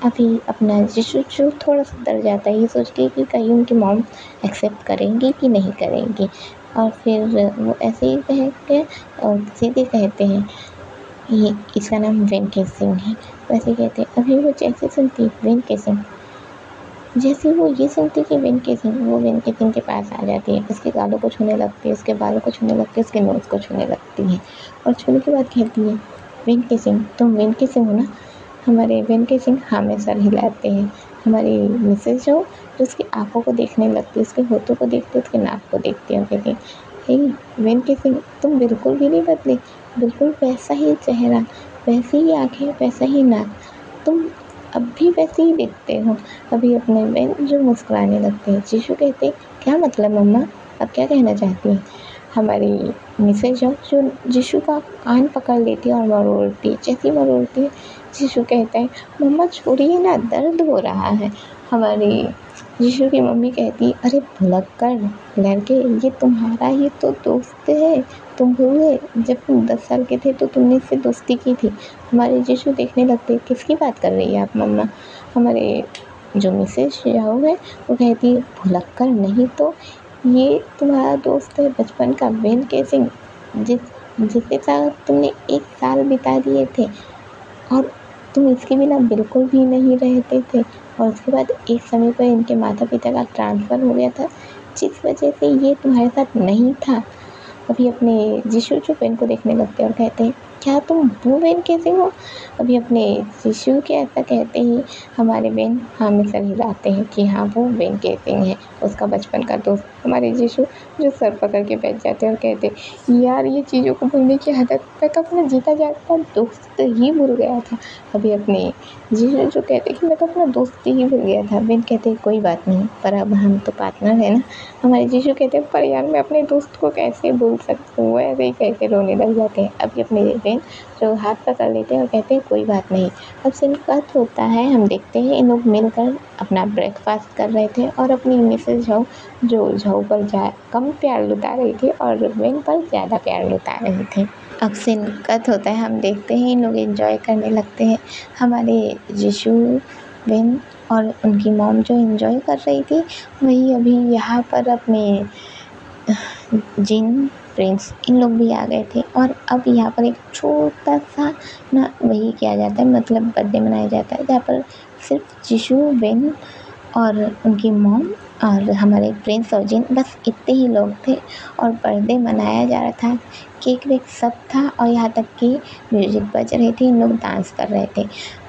अभी अपना जीशू जो थोड़ा सा डर जाता है ये सोच के कि कहीं उनकी मॉम एक्सेप्ट करेंगी कि नहीं करेंगी, और फिर वो ऐसे ही कह के और सीधे कहते हैं ये इसका नाम वेंकी सिंह है, वैसे कहते हैं। अभी वो जैसे सुनती वेंकी सिंह, जैसे वो ये सुनती कि वेंकी सिंह, वो वेंकी सिंह के पास आ जाती है, उसके गालों को छूने लगती है, उसके बालों को छूने लगती है, उसके नोज़ को छूने लगती है और छूने के बाद कहती है वेंकी सिंह तुम वेंकी सिंह हो ना। हमारे वेंकी सिंह हाँ में सर हिलाते हैं। हमारी मिसेज जो उसकी आंखों को देखने लगती है, उसके होठों को देखती है, उसके नाक को देखती है और कहती है हे वेंकी सिंह तुम बिल्कुल भी नहीं बदले, बिल्कुल वैसा ही चेहरा, वैसी ही आँखें, वैसा ही नाक, तुम अब भी वैसे ही दिखते हो। अभी अपने बेन जो मुस्कुराने लगते हैं। जीशू कहते क्या मतलब मम्मा, अब क्या कहना चाहती हैं। हमारी मिसेज जो जीशू का कान पकड़ लेती है और मरोड़ती है, जैसी मरोड़ती है जीशू कहता है मम्मा छोड़िए ना, दर्द हो रहा है। हमारी जीशू की मम्मी कहती अरे भुलक्कड़ लड़के, ये तुम्हारा ही तो दोस्त है, तुम हुए जब तुम 10 साल के थे तो तुमने इससे दोस्ती की थी। हमारे जीशू देखने लगते किसकी बात कर रही है आप मम्मा। हमारे जो मिसेज याओ है वो कहती है भुलक्कड़ नहीं तो ये तुम्हारा दोस्त है बचपन का वेंकी सिंह, जिसके साथ तुमने 1 साल बिता दिए थे और तुम इसके बिना बिल्कुल भी नहीं रहते थे, और उसके बाद एक समय पर इनके माता पिता का ट्रांसफ़र हो गया था जिस वजह से ये तुम्हारे साथ नहीं था। अभी अपने जीशु जो बेन को देखने लगते हैं और कहते हैं, क्या तुम वो बेन कैसे हो? अभी अपने जीशु के ऐसा कहते ही हमारे बेन हाँ में सर हिलाते हैं कि हाँ वो बेन कहते हैं, उसका बचपन का दोस्त। हमारे जीशु जो सर पकड़ के बैठ जाते हैं और कहते हैं, यार ये चीज़ों को भूलने की आदत, मैं तो अपना जीता जागता दोस्त ही भूल गया था। अभी अपने जीशु जो कहते कि मैं तो अपना दोस्त ही भूल गया था। बेन कहते कोई बात नहीं, पर अब हम तो पार्टनर है ना। हमारे जीशु कहते पर यार मैं अपने दोस्त को कैसे भूल सकती हूँ, वो ऐसे ही कह के रोने लग जाते हैं। अभी अपने बेन जो हाथ पकड़ लेते हैं और कहते हैं कोई बात नहीं। अब सीन कट होता है, हम देखते हैं इन लोग मिलकर अपना ब्रेकफास्ट कर रहे थे और अपनी मिसेज झाऊ जो झाऊ पर कम प्यार लुटा रही थी और बेन पर ज़्यादा प्यार लुटा रहे थे। अब सीन कट होता है, हम देखते हैं इन लोग एंजॉय करने लगते हैं। हमारे जीशु, बेन और उनकी मॉम जो एंजॉय कर रही थी, वही अभी यहाँ पर अपने जिन, प्रिंस इन लोग भी आ गए थे और अब यहाँ पर एक छोटा सा ना वही किया जाता है, मतलब बर्थडे मनाया जाता है, जहाँ पर सिर्फ जीशु, बेन और उनकी मॉम और हमारे प्रिंस और जिन, बस इतने ही लोग थे और बर्थडे मनाया जा रहा था। केक वेक सब था और यहाँ तक कि म्यूज़िक बज रही थी, इन लोग डांस कर रहे थे।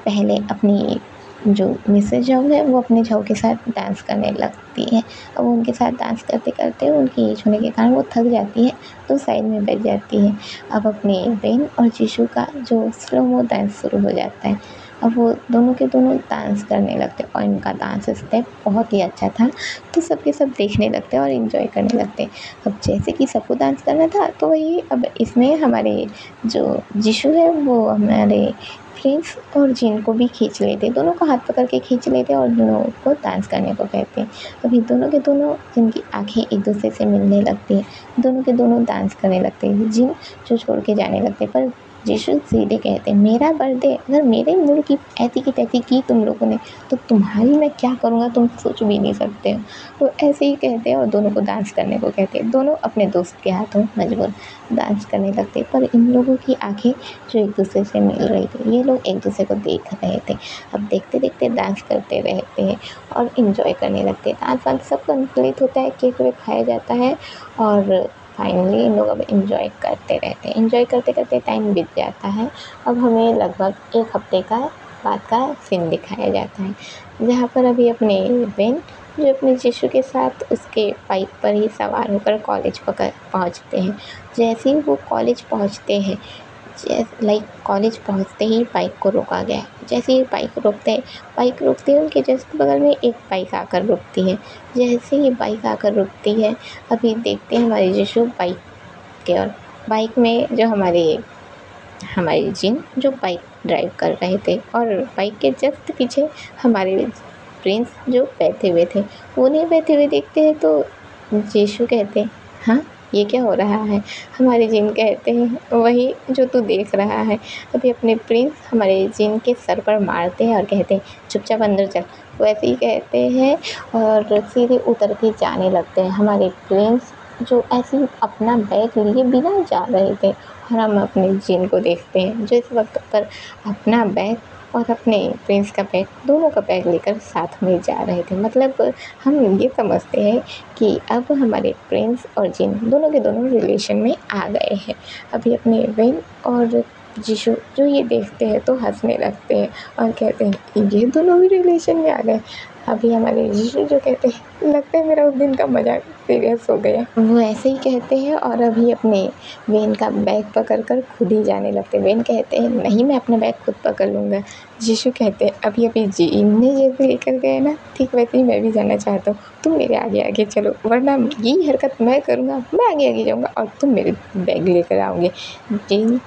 पहले अपनी जो मिसेज झाऊ है वो अपने झाऊ के साथ डांस करने लगती है। अब उनके साथ डांस करते करते उनकी एज होने के कारण वो थक जाती है तो साइड में बैठ जाती है। अब अपने बेन और जीशु का जो स्लो डांस शुरू हो जाता है। अब वो दोनों के दोनों डांस करने लगते हैं और इनका डांस स्टेप बहुत ही अच्छा था, तो सबके सब देखने लगते हैं और इन्जॉय करने लगते हैं। अब जैसे कि सबको डांस करना था तो वही अब इसमें हमारे जो जीशु है वो हमारे प्रिंस और जिन को भी खींच लेते, दोनों को हाथ पकड़ के खींच लेते और दोनों को डांस करने को कहते हैं। अभी दोनों के दोनों जिनकी आंखें एक दूसरे से मिलने लगती हैं, दोनों के दोनों डांस करने लगते हैं। जिन जो छोड़ के जाने लगते हैं, पर जीशु सीधे कहते हैं, मेरा बर्थडे अगर मेरे मूड की ऐसी की तैसी की तुम लोगों ने तो तुम्हारी मैं क्या करूँगा तुम सोच भी नहीं सकते हो। तो ऐसे ही कहते हैं और दोनों को डांस करने को कहते हैं। दोनों अपने दोस्त के हाथों मजबूर डांस करने लगते, पर इन लोगों की आंखें जो एक दूसरे से मिल रही थी, ये लोग एक दूसरे को देख रहे थे। अब देखते देखते डांस करते रहते हैं और इन्जॉय करने लगते हैं। डांस वांस सब कंप्लीट होता है, केक वेक खाया जाता है और फाइनली इन लोग अब इन्जॉय करते रहते हैं। इन्जॉय करते करते टाइम बीत जाता है। अब हमें लगभग एक हफ्ते का बाद का सीन दिखाया जाता है, जहाँ पर अभी अपने बेन जो अपने जीशु के साथ उसके बाइक पर ही सवार होकर कॉलेज पहुँचते हैं। जैसे ही वो कॉलेज पहुँचते हैं, कॉलेज पहुँचते ही बाइक को रोका गया। जैसे ही बाइक रोकते हैं उनके जस्ट बगल में एक बाइक आकर रुकती है। जैसे ही बाइक आकर रुकती है, अभी देखते हैं हमारे जीशु बाइक के और बाइक में जो हमारे जिन जो बाइक ड्राइव कर रहे थे और बाइक के जस्ट पीछे हमारे प्रिंस जो बैठे हुए थे। उन्हें बैठे हुए देखते हैं तो जीशु कहते हैं, हाँ ये क्या हो रहा है? हमारे जिन कहते हैं, वही जो तू देख रहा है। अभी अपने प्रिंस हमारे जिन के सर पर मारते हैं और कहते हैं, चुपचाप अंदर चल। वैसे ही कहते हैं और सीधे उतर के जाने लगते हैं। हमारे प्रिंस जो ऐसे ही अपना बैग लिए बिना जा रहे थे और हम अपने जिन को देखते हैं जो इस वक्त पर अपना बैग और अपने प्रिंस का बैग, दोनों का बैग लेकर साथ में जा रहे थे। मतलब हम ये समझते हैं कि अब हमारे प्रिंस और जिन दोनों के दोनों रिलेशन में आ गए हैं। अभी अपने बेन और जीशु जो ये देखते हैं तो हंसने लगते हैं और कहते हैं, ये दोनों भी रिलेशन में आ गए। अभी हमारे जीशु जो कहते हैं, लगता है मेरा उस दिन का मजाक सीरियस हो गया। वो ऐसे ही कहते हैं और अभी अपने बेन का बैग पकड़कर खुद ही जाने लगते हैं। बेन कहते हैं, नहीं मैं अपना बैग खुद पकड़ लूँगा। जीशु कहते हैं, अभी जिन ने जैसे लेकर गए ना, ठीक वैसे ही मैं भी जाना चाहता हूँ। तुम मेरे आगे आगे चलो, वरना यही हरकत मैं करूँगा, मैं आगे आगे जाऊँगा और तुम मेरे बैग लेकर आओगे। जिन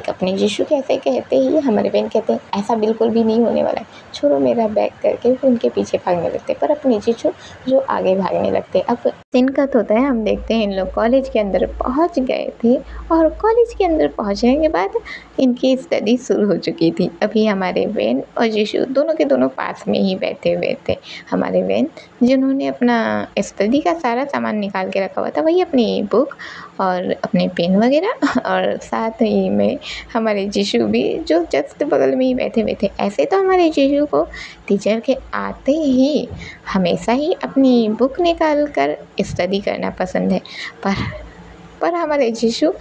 अपने जीशु कैसे कहते ही हमारे बेन कहते हैं, ऐसा बिल्कुल भी नहीं होने वाला है, छोड़ो मेरा बैग करके उनके पीछे भागने लगते। पर अपने जीशु जो आगे भागने लगते। अब दिन का होता है, हम देखते हैं इन लोग कॉलेज के अंदर पहुंच गए थे और कॉलेज के अंदर पहुंचने के बाद इनकी स्टडी शुरू हो चुकी थी। अभी हमारे बेन और जीशु दोनों के दोनों पास में ही बैठे हुए थे। हमारे बेन जिन्होंने अपना स्टडी का सारा सामान निकाल के रखा हुआ था, वही अपनी बुक और अपने पेन वगैरह, और साथ ही में हमारे जीशु भी जो जस्ट बगल में ही बैठे हुए थे। ऐसे तो हमारे जीशु को टीचर के आते ही हमेशा ही अपनी बुक निकाल कर स्टडी करना पसंद है, पर पर हमारे यीशु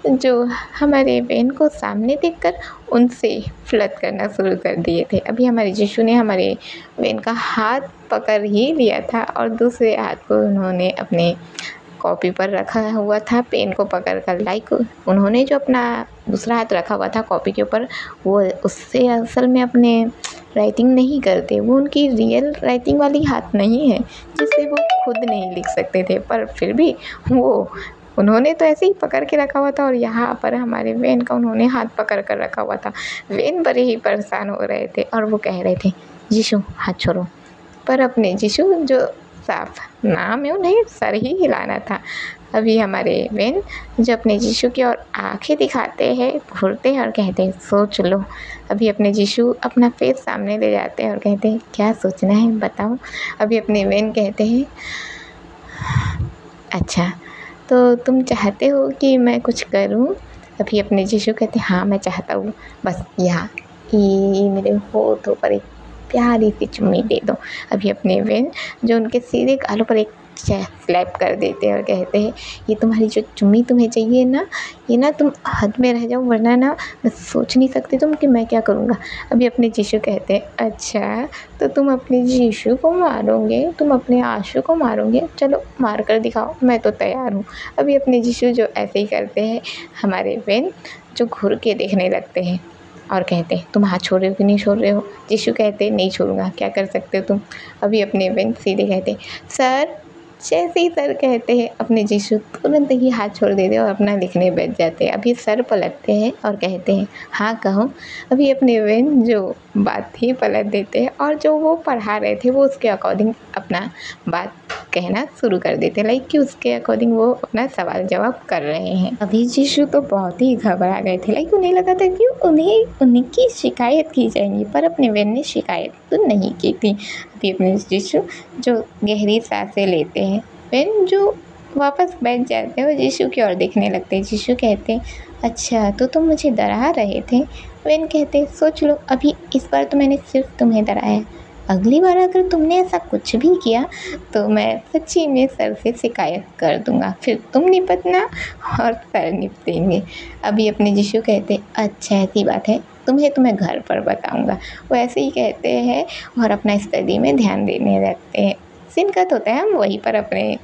जो हमारे वेन को सामने देखकर उनसे फ्लर्ट करना शुरू कर दिए थे। अभी हमारे यीशु ने हमारे वेन का हाथ पकड़ ही लिया था और दूसरे हाथ को उन्होंने अपने कॉपी पर रखा हुआ था, पेन को पकड़ कर। लाइक उन्होंने जो अपना दूसरा हाथ रखा हुआ था कॉपी के ऊपर, वो उससे असल में अपने राइटिंग नहीं करते, वो उनकी रियल राइटिंग वाली हाथ नहीं है जिससे वो खुद नहीं लिख सकते थे। पर फिर भी वो उन्होंने तो ऐसे ही पकड़ के रखा हुआ था और यहाँ पर हमारे वेन का उन्होंने हाथ पकड़ कर रखा हुआ था। वेन बड़े ही परेशान हो रहे थे और वो कह रहे थे, यीशु हाथ छोड़ो। पर अपने यीशु जो साफ नाम है, उन्हें सर ही हिलाना था। अभी हमारे वेन जो अपने यीशु की ओर आंखें दिखाते हैं, घूरते हैं और कहते हैं, सोच लो। अभी अपने यीशु अपना फेस सामने ले जाते हैं और कहते हैं, क्या सोचना है बताओ। अभी अपने वेन कहते हैं, अच्छा तो तुम चाहते हो कि मैं कुछ करूं? अभी अपने यीशु कहते हैं, हाँ मैं चाहता हूँ, बस यहाँ ये मेरे होठों पर एक प्यारी सी चुम्मी दे दो। अभी अपने वेन जो उनके सीधे गालों पर एक स्लैप कर देते हैं और कहते हैं, ये तुम्हारी जो चुम्मी तुम्हें चाहिए ना, ये ना तुम हद में रह जाओ, वरना ना मैं सोच नहीं सकती तुम कि मैं क्या करूँगा। अभी अपने यीशु कहते हैं, अच्छा तो तुम अपने यीशु को मारोगे, तुम अपने आंसू को मारोगे, चलो मार कर दिखाओ, मैं तो तैयार हूँ। अभी अपने यीशु जो ऐसे ही करते हैं, हमारे वेन जो घूर के देखने लगते हैं और कहते हैं, तुम हाथ छोड़ रहे हो कि नहीं छोड़ रहे हो? यीशु कहते हैं, नहीं छोड़ूंगा, क्या कर सकते हो तुम? अभी अपने वेन सीधे कहते हैं, सर। जैसे ही सर कहते हैं, अपने यीशु तुरंत ही हाथ छोड़ देते हैं और अपना लिखने बैठ जाते हैं। अभी सर पलटते हैं और कहते हैं, हाँ कहो। अभी अपने वेन जो बात ही पलट देते हैं और जो वो पढ़ा रहे थे वो उसके अकॉर्डिंग अपना बात कहना शुरू कर देते हैं, लाइक कि उसके अकॉर्डिंग वो अपना सवाल जवाब कर रहे हैं। अभी यीशु तो बहुत ही घबरा गए थे, लाइक उन्हें लगा था कि उनकी शिकायत की जाएगी, पर अपने वेन ने शिकायत तो नहीं की थी। अभी अपने यीशु जो गहरी सांसें लेते हैं, वेन जो वापस बैठ जाते हैं और यीशु की ओर देखने लगते हैं। यीशु कहते हैं, अच्छा तो तुम मुझे डरा रहे थे? वेन कहते हैं, सोच लो, अभी इस बार तो मैंने सिर्फ तुम्हें डराया, अगली बार अगर तुमने ऐसा कुछ भी किया तो मैं सच्ची में सर से शिकायत कर दूंगा, फिर तुम निपटना और सर निपटेंगे। अभी अपने यीशु कहते, अच्छा ऐसी बात है, तुम्हें घर पर बताऊंगा। वो ऐसे ही कहते हैं और अपना स्टडी में ध्यान देने लगते हैं। सीन कट होता है, हम वहीं पर अपने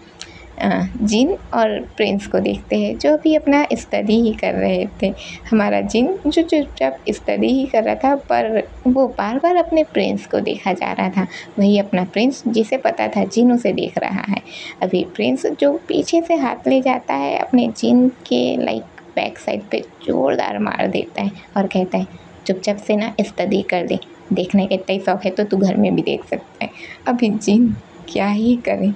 जिन और प्रिंस को देखते हैं जो अभी अपना स्टडी ही कर रहे थे। हमारा जिन जो चुपचाप स्टडी ही कर रहा था, पर वो बार बार अपने प्रिंस को देखा जा रहा था। वही अपना प्रिंस जिसे पता था जिन उसे देख रहा है। अभी प्रिंस जो पीछे से हाथ ले जाता है अपने जिन के लाइक बैक साइड पे जोरदार मार देता है और कहता है, चुपचाप से ना स्टडी कर दे, देखने का इतना ही शौक है तो तू घर में भी देख सकता है। अभी जिन क्या ही करे,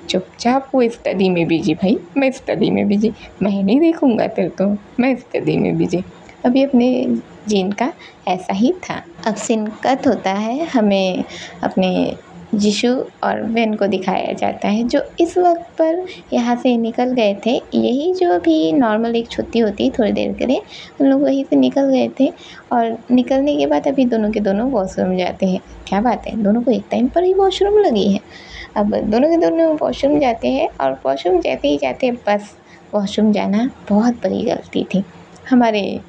चुपचाप वो स्टडी में बिजी। भाई मैं स्टडी में बिजी, मैं नहीं देखूंगा तेरे तो, मैं स्टडी में बिजी। अभी अपने जिन का ऐसा ही था। अब सीन कट होता है, हमें अपने यीशु और वेन को दिखाया जाता है जो इस वक्त पर यहाँ से निकल गए थे। यही जो अभी नॉर्मल एक छुट्टी होती है थोड़ी देर के लिए, हम लोग वहीं से निकल गए थे और निकलने के बाद अभी दोनों के दोनों वॉशरूम जाते हैं। क्या बात है, दोनों को एक टाइम पर ही वॉशरूम लगी है। अब दोनों के दोनों वॉशरूम जाते हैं और वॉशरूम जाते ही जाते हैं, बस वॉशरूम जाना बहुत बड़ी गलती थी। हमारे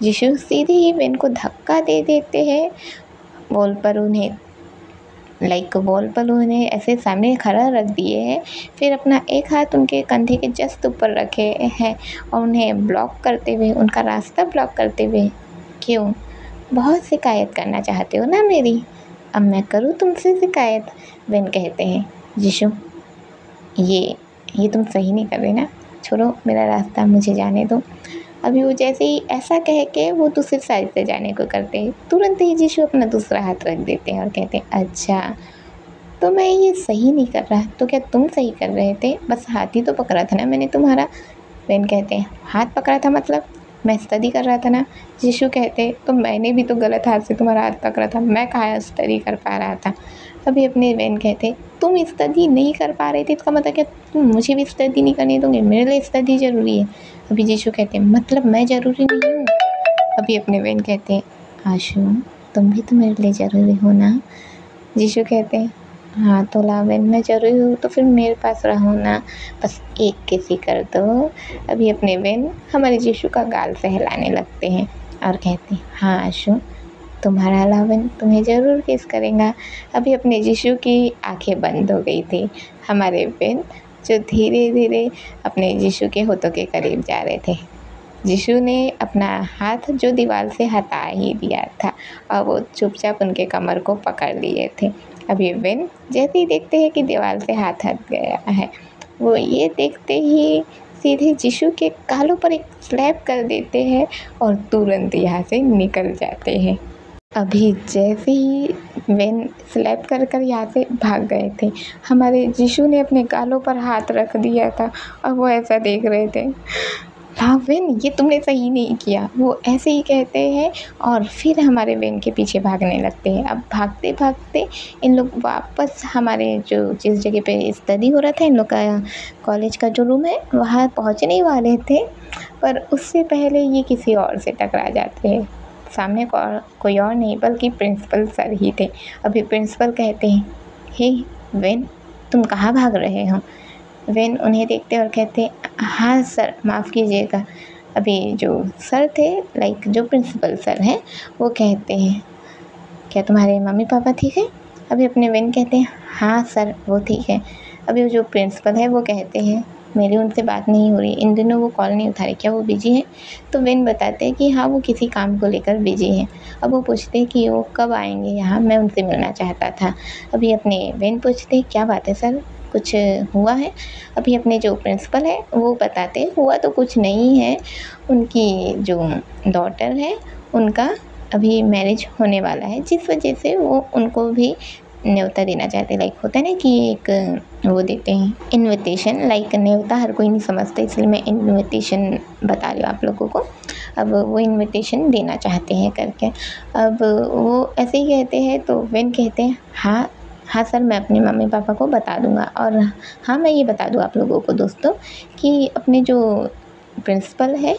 यीशु सीधे ही वेन को धक्का दे देते हैं, वॉल पर उन्हें ऐसे सामने खड़ा रख दिए हैं, फिर अपना एक हाथ उनके कंधे के जस्ट ऊपर रखे हैं और उन्हें ब्लॉक करते हुए, उनका रास्ता ब्लॉक करते हुए, क्यों बहुत शिकायत करना चाहते हो ना मेरी, अब मैं करूँ तुमसे शिकायत? वेन कहते हैं, यीशु ये तुम सही नहीं कर रहे ना, छोड़ो मेरा रास्ता, मुझे जाने दो। अभी वो जैसे ही ऐसा कह के वो दूसरी साइड से जाने को करते हैं, तुरंत ही यीशु अपना दूसरा हाथ रख देते हैं और कहते हैं, अच्छा तो मैं ये सही नहीं कर रहा, तो क्या तुम सही कर रहे थे? बस हाथ ही तो पकड़ा था ना मैंने तुम्हारा। वेन कहते हैं, हाथ पकड़ा था मतलब? मैं स्टडी कर रहा था ना। यीशु कहते, तो मैंने भी तो गलत हाथ से तुम्हारा हाथ पकड़ा था, मैं कहाँ स्टडी कर पा रहा था। अभी अपने वेन कहते, तुम स्टडी नहीं कर पा रहे थे, इसका मतलब क्या तुम मुझे भी स्टडी नहीं करने दोगे? मेरे लिए स्टडी ज़रूरी है। अभी यीशु कहते, मतलब मैं ज़रूरी नहीं हूँ? अभी अपने वेन कहते, आशु तुम भी तो मेरे लिए ज़रूरी हो ना। यीशु कहते, हाँ तो लावेन मैं ज़रूरी हूँ तो फिर मेरे पास रहो ना, बस एक किसी कर दो। अभी अपने बेन हमारे यीशु का गाल सहलाने लगते हैं और कहते हैं, हाँ आशु, तुम्हारा लावेन तुम्हें ज़रूर किस करेगा। अभी अपने यीशु की आंखें बंद हो गई थी। हमारे बेन जो धीरे धीरे अपने यीशु के होठों के करीब जा रहे थे। यीशु ने अपना हाथ जो दीवार से हटा ही दिया था और वो चुपचाप उनके कमर को पकड़ लिए थे। अभी बेन जैसे ही देखते हैं कि दीवार से हाथ हट गया है, वो ये देखते ही सीधे यीशु के गालों पर एक स्लैप कर देते हैं और तुरंत यहाँ से निकल जाते हैं। अभी जैसे ही वेन स्लैप कर कर यहाँ से भाग गए थे, हमारे यीशु ने अपने गालों पर हाथ रख दिया था और वो ऐसा देख रहे थे। हाँ वेन, ये तुमने सही नहीं किया, वो ऐसे ही कहते हैं और फिर हमारे वेन के पीछे भागने लगते हैं। अब भागते भागते इन लोग वापस हमारे जो जिस जगह पे स्टडी हो रहा था इन लोग का कॉलेज का जो रूम है वहाँ पहुँचने वाले थे, पर उससे पहले ये किसी और से टकरा जाते हैं। सामने कोई और नहीं बल्कि प्रिंसिपल सर ही थे। अभी प्रिंसिपल कहते हैं, हे वेन, तुम कहाँ भाग रहे हो। वेन उन्हें देखते और कहते, हाँ सर, माफ़ कीजिएगा। अभी जो सर थे, लाइक जो प्रिंसिपल सर हैं, वो कहते हैं, क्या तुम्हारे मम्मी पापा ठीक है। अभी अपने वेन कहते हैं, हाँ सर वो ठीक है। अभी जो प्रिंसिपल है वो कहते हैं, मेरी उनसे बात नहीं हो रही, इन दिनों वो कॉल नहीं उठा रहे, क्या वो बिजी है। तो वेन बताते हैं कि हाँ वो किसी काम को लेकर बिजी हैं। अब वो पूछते हैं कि वो कब आएंगे यहाँ, मैं उनसे मिलना चाहता था। अभी अपने वेन पूछते हैं, क्या बात है सर, कुछ हुआ है। अभी अपने जो प्रिंसिपल है वो बताते हैं, हुआ तो कुछ नहीं है, उनकी जो डॉटर है उनका अभी मैरिज होने वाला है, जिस वजह से वो उनको भी न्योता देना चाहते हैं। लाइक होता है ना कि एक वो देते हैं इनविटेशन, लाइक न्योता हर कोई नहीं समझता, इसलिए मैं इनविटेशन बता रही हूँ आप लोगों को। अब वो इनविटेशन देना चाहते हैं करके, अब वो ऐसे ही कहते हैं। तो वेन कहते हैं, हाँ हाँ सर, मैं अपने मम्मी पापा को बता दूंगा। और हाँ मैं ये बता दूँ आप लोगों को दोस्तों कि अपने जो प्रिंसिपल है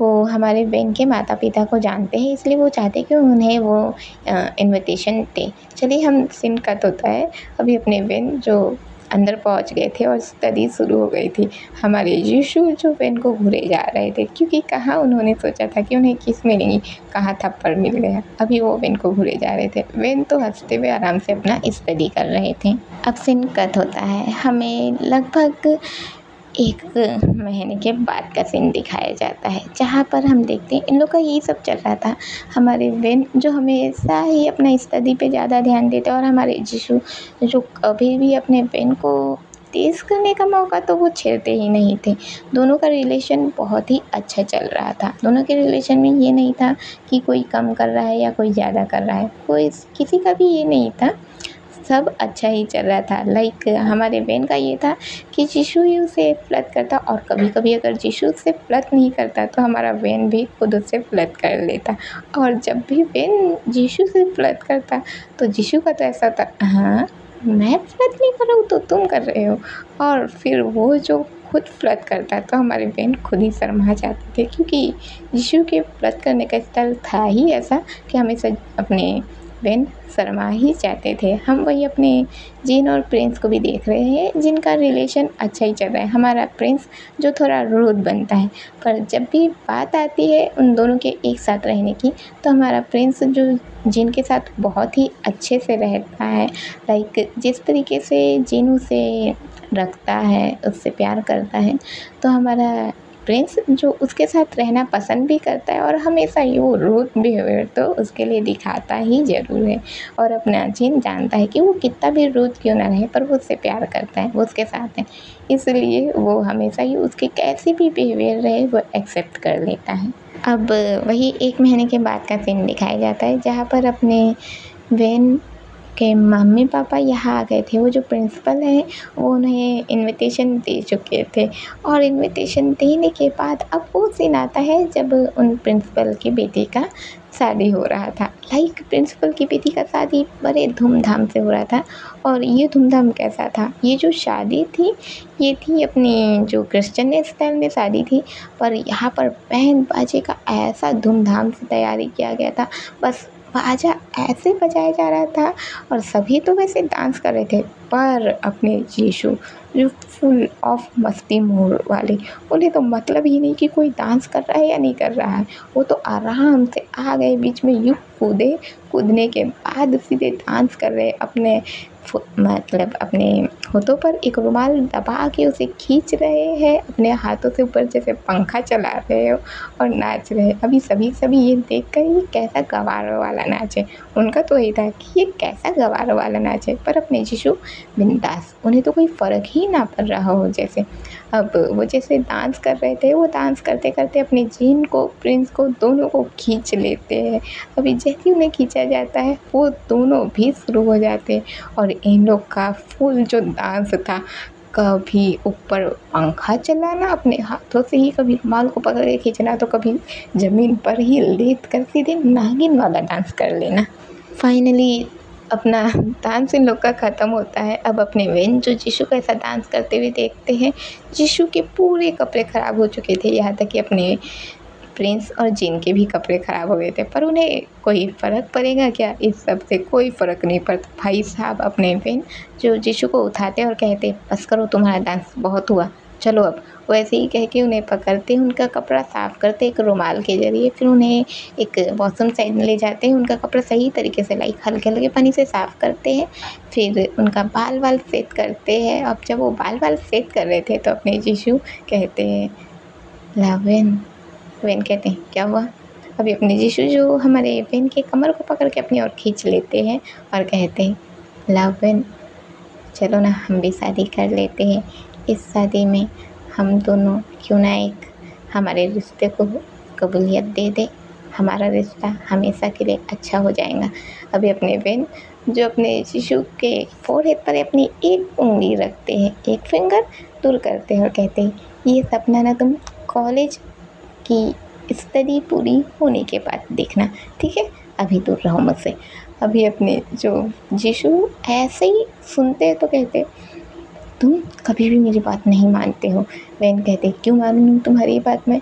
वो हमारे बेन के माता पिता को जानते हैं, इसलिए वो चाहते हैं कि उन्हें वो इनविटेशन दे। चलिए हम सीन कट होता है। अभी अपने बेन जो अंदर पहुंच गए थे और स्टडी शुरू हो गई थी। हमारे यीशु जो बेन को घूरे जा रहे थे, क्योंकि कहाँ उन्होंने सोचा था कि उन्हें किस मिलेगी, कहाँ थप्पड़ मिल गया। अभी वो बेन को घूरे जा रहे थे। बेन तो हंसते हुए आराम से अपना स्टडी कर रहे थे। अब सीन कट होता है, हमें लगभग 1 महीने के बाद का सीन दिखाया जाता है, जहाँ पर हम देखते हैं इन लोग का यही सब चल रहा था। हमारे वेन जो हमेशा ही अपना स्टडी पे ज़्यादा ध्यान देते और हमारे यीशु जो कभी भी अपने वेन को तेज़ करने का मौका तो वो छेड़ते ही नहीं थे। दोनों का रिलेशन बहुत ही अच्छा चल रहा था। दोनों के रिलेशन में ये नहीं था कि कोई कम कर रहा है या कोई ज़्यादा कर रहा है, कोई किसी का भी ये नहीं था, सब अच्छा ही चल रहा था। लाइक हमारे बेन का ये था कि यीशु ही उसे फ्लर्ट करता और कभी कभी अगर यीशु उससे फ्लर्ट नहीं करता तो हमारा बेन भी खुद उससे फ्लर्ट कर लेता। और जब भी बेन यीशु से फ्लर्ट करता तो यीशु का तो ऐसा था, हाँ मैं फ्लर्ट नहीं कर रहा हूँ तो तुम कर रहे हो। और फिर वो जो खुद फ्लर्ट करता तो हमारे बेन खुद ही शर्मा जाते थे, क्योंकि यीशु के फ्लर्ट करने का स्टाइल था ही ऐसा कि हमेशा अपने बेन शर्मा ही जाते थे। हम वही अपने जीन और प्रिंस को भी देख रहे हैं, जिनका रिलेशन अच्छा ही चल रहा है। हमारा प्रिंस जो थोड़ा रूड बनता है, पर जब भी बात आती है उन दोनों के एक साथ रहने की तो हमारा प्रिंस जो जिन के साथ बहुत ही अच्छे से रहता है, लाइक जिस तरीके से जिन उसे रखता है, उससे प्यार करता है, तो हमारा प्रिंस जो उसके साथ रहना पसंद भी करता है और हमेशा ही वो रूड बिहेवियर तो उसके लिए दिखाता ही ज़रूर है। और अपना जिन जानता है कि वो कितना भी रूड क्यों ना रहे पर वो उससे प्यार करता है, वो उसके साथ है, इसलिए वो हमेशा ही उसके कैसे भी बिहेवियर रहे वो एक्सेप्ट कर लेता है। अब वही 1 महीने के बाद का सीन दिखाया जाता है, जहाँ पर अपने वेन के मम्मी पापा यहाँ आ गए थे। वो जो प्रिंसिपल हैं वो उन्हें इनविटेशन दे चुके थे और इनविटेशन देने के बाद अब वो सीन आता है जब उन प्रिंसिपल की बेटी का शादी हो रहा था। लाइक प्रिंसिपल की बेटी का शादी बड़े धूमधाम से हो रहा था। और ये धूमधाम कैसा था, ये जो शादी थी ये थी अपनी जो क्रिश्चियन स्टाइल में शादी थी, पर यहाँ पर बैंड बाजे का ऐसा धूमधाम से तैयारी किया गया था, बस बाजा ऐसे बजाया जा रहा था और सभी तो वैसे डांस कर रहे थे, पर अपने यीशु जो फुल ऑफ मस्ती मूड वाले, उन्हें तो मतलब ही नहीं कि कोई डांस कर रहा है या नहीं कर रहा है। वो तो आराम से आ गए बीच में, यूँ कूदे, कूदने के बाद सीधे डांस कर रहे अपने मतलब अपने होठों पर एक रुमाल दबा के उसे खींच रहे हैं अपने हाथों से ऊपर, जैसे पंखा चला रहे हो और नाच रहे हैं। अभी सभी ये देख कर ये कैसा गवार वाला नाच है, उनका तो यही था कि ये कैसा गवार वाला नाच है। पर अपने यीशु बिंदास, उन्हें तो कोई फ़र्क ही ना पड़ रहा हो जैसे। अब वो जैसे डांस कर रहे थे, वो डांस करते करते अपने जीन को, प्रिंस को, दोनों को खींच लेते हैं। अभी जैसे ही उन्हें खींचा जाता है वो दोनों भी शुरू हो जाते हैं और इन लोग का फुल जो डांस था, कभी ऊपर पंखा चलाना अपने हाथों से ही, कभी रुमाल को पकड़ के खींचना, तो कभी ज़मीन पर ही लेट कर सीधे नागिन वाला डांस कर लेना। फाइनली अपना डांस इन लोग का ख़त्म होता है। अब अपने वेन जो यीशु को ऐसा डांस करते हुए देखते हैं, यीशु के पूरे कपड़े ख़राब हो चुके थे, यहाँ तक कि अपने प्रिंस और जिन के भी कपड़े ख़राब हो गए थे, पर उन्हें कोई फ़र्क पड़ेगा क्या? इस सब से कोई फ़र्क नहीं पड़ता। भाई साहब अपने वेन जो यीशु को उठाते और कहते, बस करो तुम्हारा डांस, बहुत हुआ, चलो अब। वैसे ही कह के उन्हें पकड़ते, उनका कपड़ा साफ़ करते एक रुमाल के ज़रिए, फिर उन्हें एक वॉशरूम साइड में ले जाते हैं, उनका कपड़ा सही तरीके से लाइक हल्के-हल्के पानी से साफ़ करते हैं, फिर उनका बाल सेट करते हैं। अब जब वो बाल सेट कर रहे थे तो अपने यीशु कहते हैं, ला वेन कहते हैं, क्या हुआ? अभी अपने यीशु जो हमारे वेन के कमर को पकड़ के अपनी ओर खींच लेते हैं और कहते हैं, ला वेन, चलो ना हम भी शादी कर लेते हैं। इस शादी में हम दोनों क्यों ना एक हमारे रिश्ते को कबूलियत दे दे, हमारा रिश्ता हमेशा के लिए अच्छा हो जाएगा। अभी अपने वेन जो अपने यीशु के फोरहेड पर अपनी एक उंगली रखते हैं, एक फिंगर दूर करते हैं और कहते हैं, ये सपना ना तुम कॉलेज की स्टडी पूरी होने के बाद देखना, ठीक है? अभी दूर रहो मुझसे। अभी अपने जो यीशु ऐसे ही सुनते हैं तो कहते, तुम कभी भी मेरी बात नहीं मानते हो। वेन कहते, क्यों मानूं तुम्हारी बात मैं?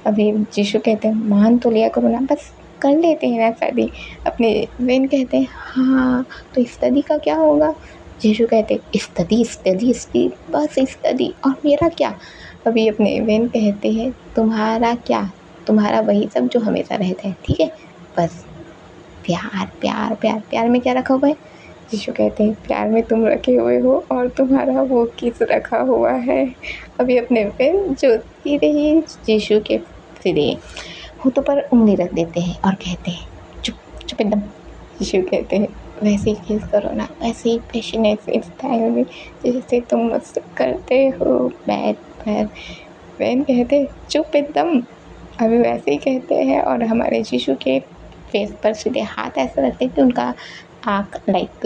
अभी यीशु कहते हैं, मान तो लिया करो ना, बस कर लेते हैं ना शादी। अपने वेन कहते हैं, हाँ तो स्टडी का क्या होगा? यीशु कहते, स्टडी बस स्टडी, और मेरा क्या? अभी अपने वेन कहते हैं, तुम्हारा क्या? तुम्हारा वही सब जो हमेशा रहता है, ठीक है? बस प्यार प्यार प्यार प्यार में क्या रखा हुआ है? यीशु कहते हैं, प्यार में तुम रखे हुए हो और तुम्हारा वो किस रखा हुआ है। अभी अपने वेन जो सीधे ही यीशु के सीधे होठों पर उंगली रख देते हैं और कहते हैं, चुप चुप एकदम। यीशु कहते हैं, वैसे ही किस करो ना, वैसे ही पैशनेट स्टाइल में जैसे तुम मुझसे करते हो बैठ पर। वेन कहते, चुप एकदम। अभी वैसे ही कहते हैं और हमारे यीशु के फेस पर सीधे हाथ ऐसा रखते हैं कि उनका आँख लाइक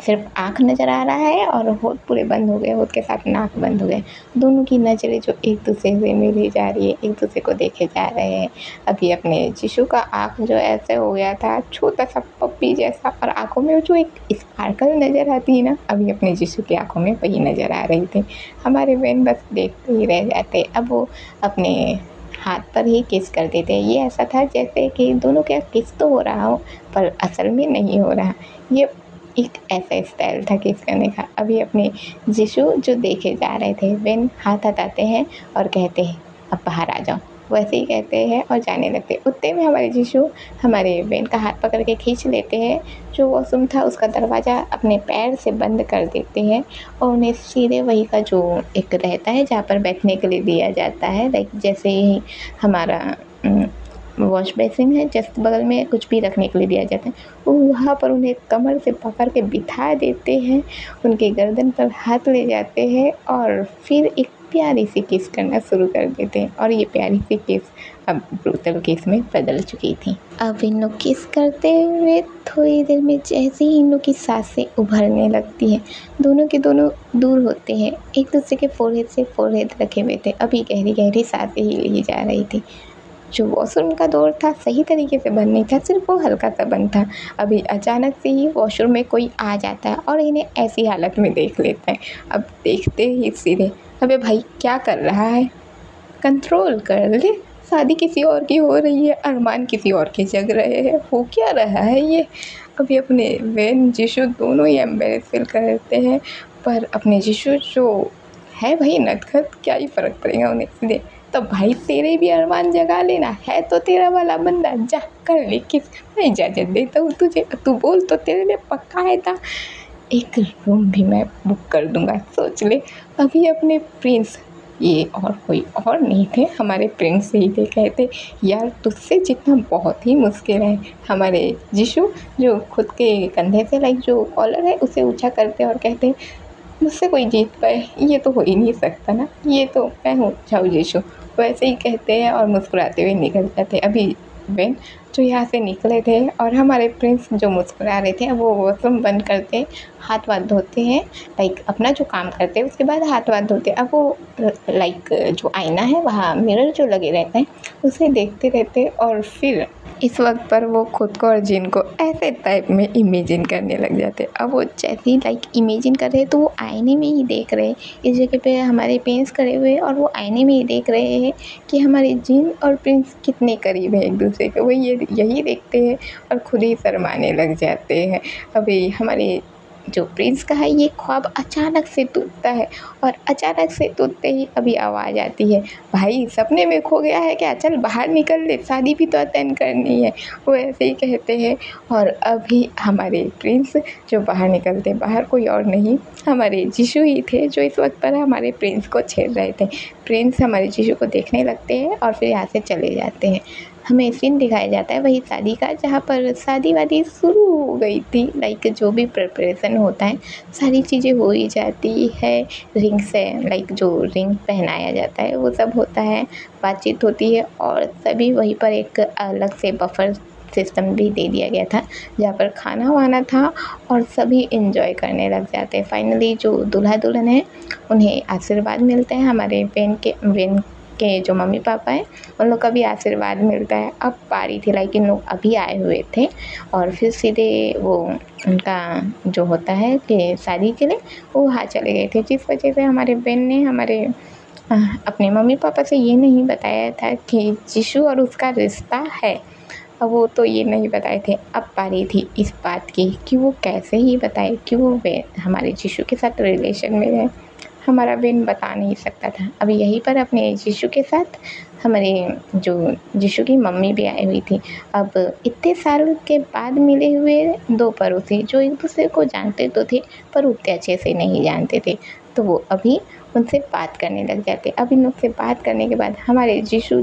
सिर्फ आँख नज़र आ रहा है और होठ पूरे बंद हो गए, होठ के साथ नाक बंद हो गए। दोनों की नज़रें जो एक दूसरे से मिली जा रही है, एक दूसरे को देखे जा रहे हैं। अभी अपने यीशु का आँख जो ऐसे हो गया था छोटा सा पप्पी जैसा, और आँखों में जो एक स्पार्कल नज़र आती है ना, अभी अपने यीशु की आँखों में वही नज़र आ रही थी। हमारे वेन बस देखते ही रह जाते। अब वो अपने हाथ पर ही किस कर देते। ये ऐसा था जैसे कि दोनों का किस तो हो रहा हो पर असल में नहीं हो रहा। ये एक ऐसा स्टाइल था किस करने का। अभी अपने यीशु जो देखे जा रहे थे, वेन हाथ हटाते हैं और कहते हैं, अब बाहर आ जाओ। वैसे ही कहते हैं और जाने लगते। उतने में हमारे यीशु हमारे वेन का हाथ पकड़ के खींच लेते हैं। जो वॉशरूम था उसका दरवाज़ा अपने पैर से बंद कर देते हैं और उन्हें सीधे वही का जो एक रहता है जहाँ पर बैठने के लिए दिया जाता है, लाइक जैसे ही हमारा वॉश बेसिन है जस्ट बगल में कुछ भी रखने के लिए दिया जाता है, वो वहाँ पर उन्हें कमर से पकड़ के बिठा देते हैं, उनके गर्दन पर हाथ ले जाते हैं और फिर एक प्यारी सी किस करना शुरू कर देते हैं। और ये प्यारी सी किस अब ब्रूटल किस में बदल चुकी थी। अब इन लोग किस करते हुए थोड़ी देर में जैसे ही इन लोग की सांसें उभरने लगती हैं, दोनों के दोनों दूर होते हैं, एक दूसरे के फोरहेड से फोरहेड रखे हुए थे। अभी गहरी गहरी सांसें ही ली जा रही थी। जो वॉशरूम का डोर था सही तरीके से बंद नहीं था, सिर्फ वो हल्का सा बंद था। अभी अचानक से ही वॉशरूम में कोई आ जाता है और इन्हें ऐसी हालत में देख लेता है। अब देखते ही सीधे, अबे भाई क्या कर रहा है, कंट्रोल कर ले, शादी किसी और की हो रही है, अरमान किसी और के जग रहे हैं, हो क्या रहा है ये। अभी अपने वेन जिशु दोनों ही एम्बेरस फील करते हैं, पर अपने जिशु जो है भाई नटखट, क्या ही फ़र्क पड़ेगा उन्हें सीधे। तो भाई तेरे भी अरमान जगा लेना, है तो तेरा वाला बंदा, जा कर ले किस, मैं इजाज़त देता हूँ तुझे, तू बोल तो तेरे लिए पक्का है था। एक रूम भी मैं बुक कर दूँगा, सोच ले। अभी अपने प्रिंस, ये और कोई और नहीं थे, हमारे प्रिंस ही थे। कहते यार तुझसे जीतना बहुत ही मुश्किल है। हमारे जिशु जो खुद के कंधे से लाइक जो कॉलर है उसे ऊँचा करते और कहते मुझसे कोई जीत पाए, ये तो हो ही नहीं सकता ना, ये तो मैं हूँ जाओ यीशु। वैसे ही कहते हैं और मुस्कुराते हुए निकल जाते। अभी बेन जो यहाँ से निकले थे और हमारे प्रिंस जो मुस्कुरा रहे थे, अब वो वॉशरूम बंद करते, हाथ वाथ धोते हैं, लाइक अपना जो काम करते हैं उसके बाद हाथ वाथ धोते। अब वो लाइक जो आईना है वहाँ मिरर जो लगे रहते हैं उसे देखते रहते और फिर इस वक्त पर वो खुद को और जिन को ऐसे टाइप में इमेजिन करने लग जाते। अब वो जैसे ही लाइक इमेजिन कर रहे तो वो आईने में ही देख रहे, इस जगह पे हमारे पेरेंट्स खड़े हुए और वो आईने में ही देख रहे हैं कि हमारे जिन और प्रिंस कितने करीब हैं एक दूसरे के। वो ये यही देखते हैं और खुद ही शर्माने लग जाते हैं। अभी हमारे जो प्रिंस का है ये ख्वाब अचानक से टूटता है और अचानक से टूटते ही अभी आवाज़ आती है, भाई सपने में खो गया है क्या, चल बाहर निकल ले, शादी भी तो अटेंड करनी है। वो ऐसे ही कहते हैं और अभी हमारे प्रिंस जो बाहर निकलते, बाहर कोई और नहीं हमारे जिशु ही थे जो इस वक्त पर हमारे प्रिंस को छेड़ रहे थे। प्रिंस हमारे जिशु को देखने लगते हैं और फिर यहाँ से चले जाते हैं। हमें सीन दिखाया जाता है वही शादी का, जहाँ पर शादी वादी शुरू हो गई थी, लाइक जो भी प्रिपरेशन होता है सारी चीज़ें हो ही जाती है। रिंग से लाइक जो रिंग पहनाया जाता है वो सब होता है, बातचीत होती है और सभी वहीं पर एक अलग से बफर सिस्टम भी दे दिया गया था जहाँ पर खाना वाना था और सभी इंजॉय करने लग जाते हैं। फाइनली जो दूल्हा दुल्हन है उन्हें आशीर्वाद मिलते हैं, हमारे बेन के जो मम्मी पापा हैं उन लोग का भी आशीर्वाद मिलता है। अब पारी थी लाइक इन लोग अभी आए हुए थे और फिर सीधे वो उनका जो होता है कि शादी के लिए वो वहाँ चले गए थे, जिस वजह से हमारे बहन ने हमारे अपने मम्मी पापा से ये नहीं बताया था कि जिशु और उसका रिश्ता है। अब वो तो ये नहीं बताए थे, अब पारी थी इस बात की कि वो कैसे ही बताए कि वो हमारे जिशु के साथ रिलेशन में है। हमारा बेन बता नहीं सकता था। अब यहीं पर अपने जिशु के साथ हमारे जो जिशु की मम्मी भी आई हुई थी। अब इतने साल के बाद मिले हुए दो पड़ोसी जो एक दूसरे को जानते तो थे पर उतने अच्छे से नहीं जानते थे, तो वो अभी उनसे बात करने लग जाते। अब इन लोग से बात करने के बाद हमारे जिशु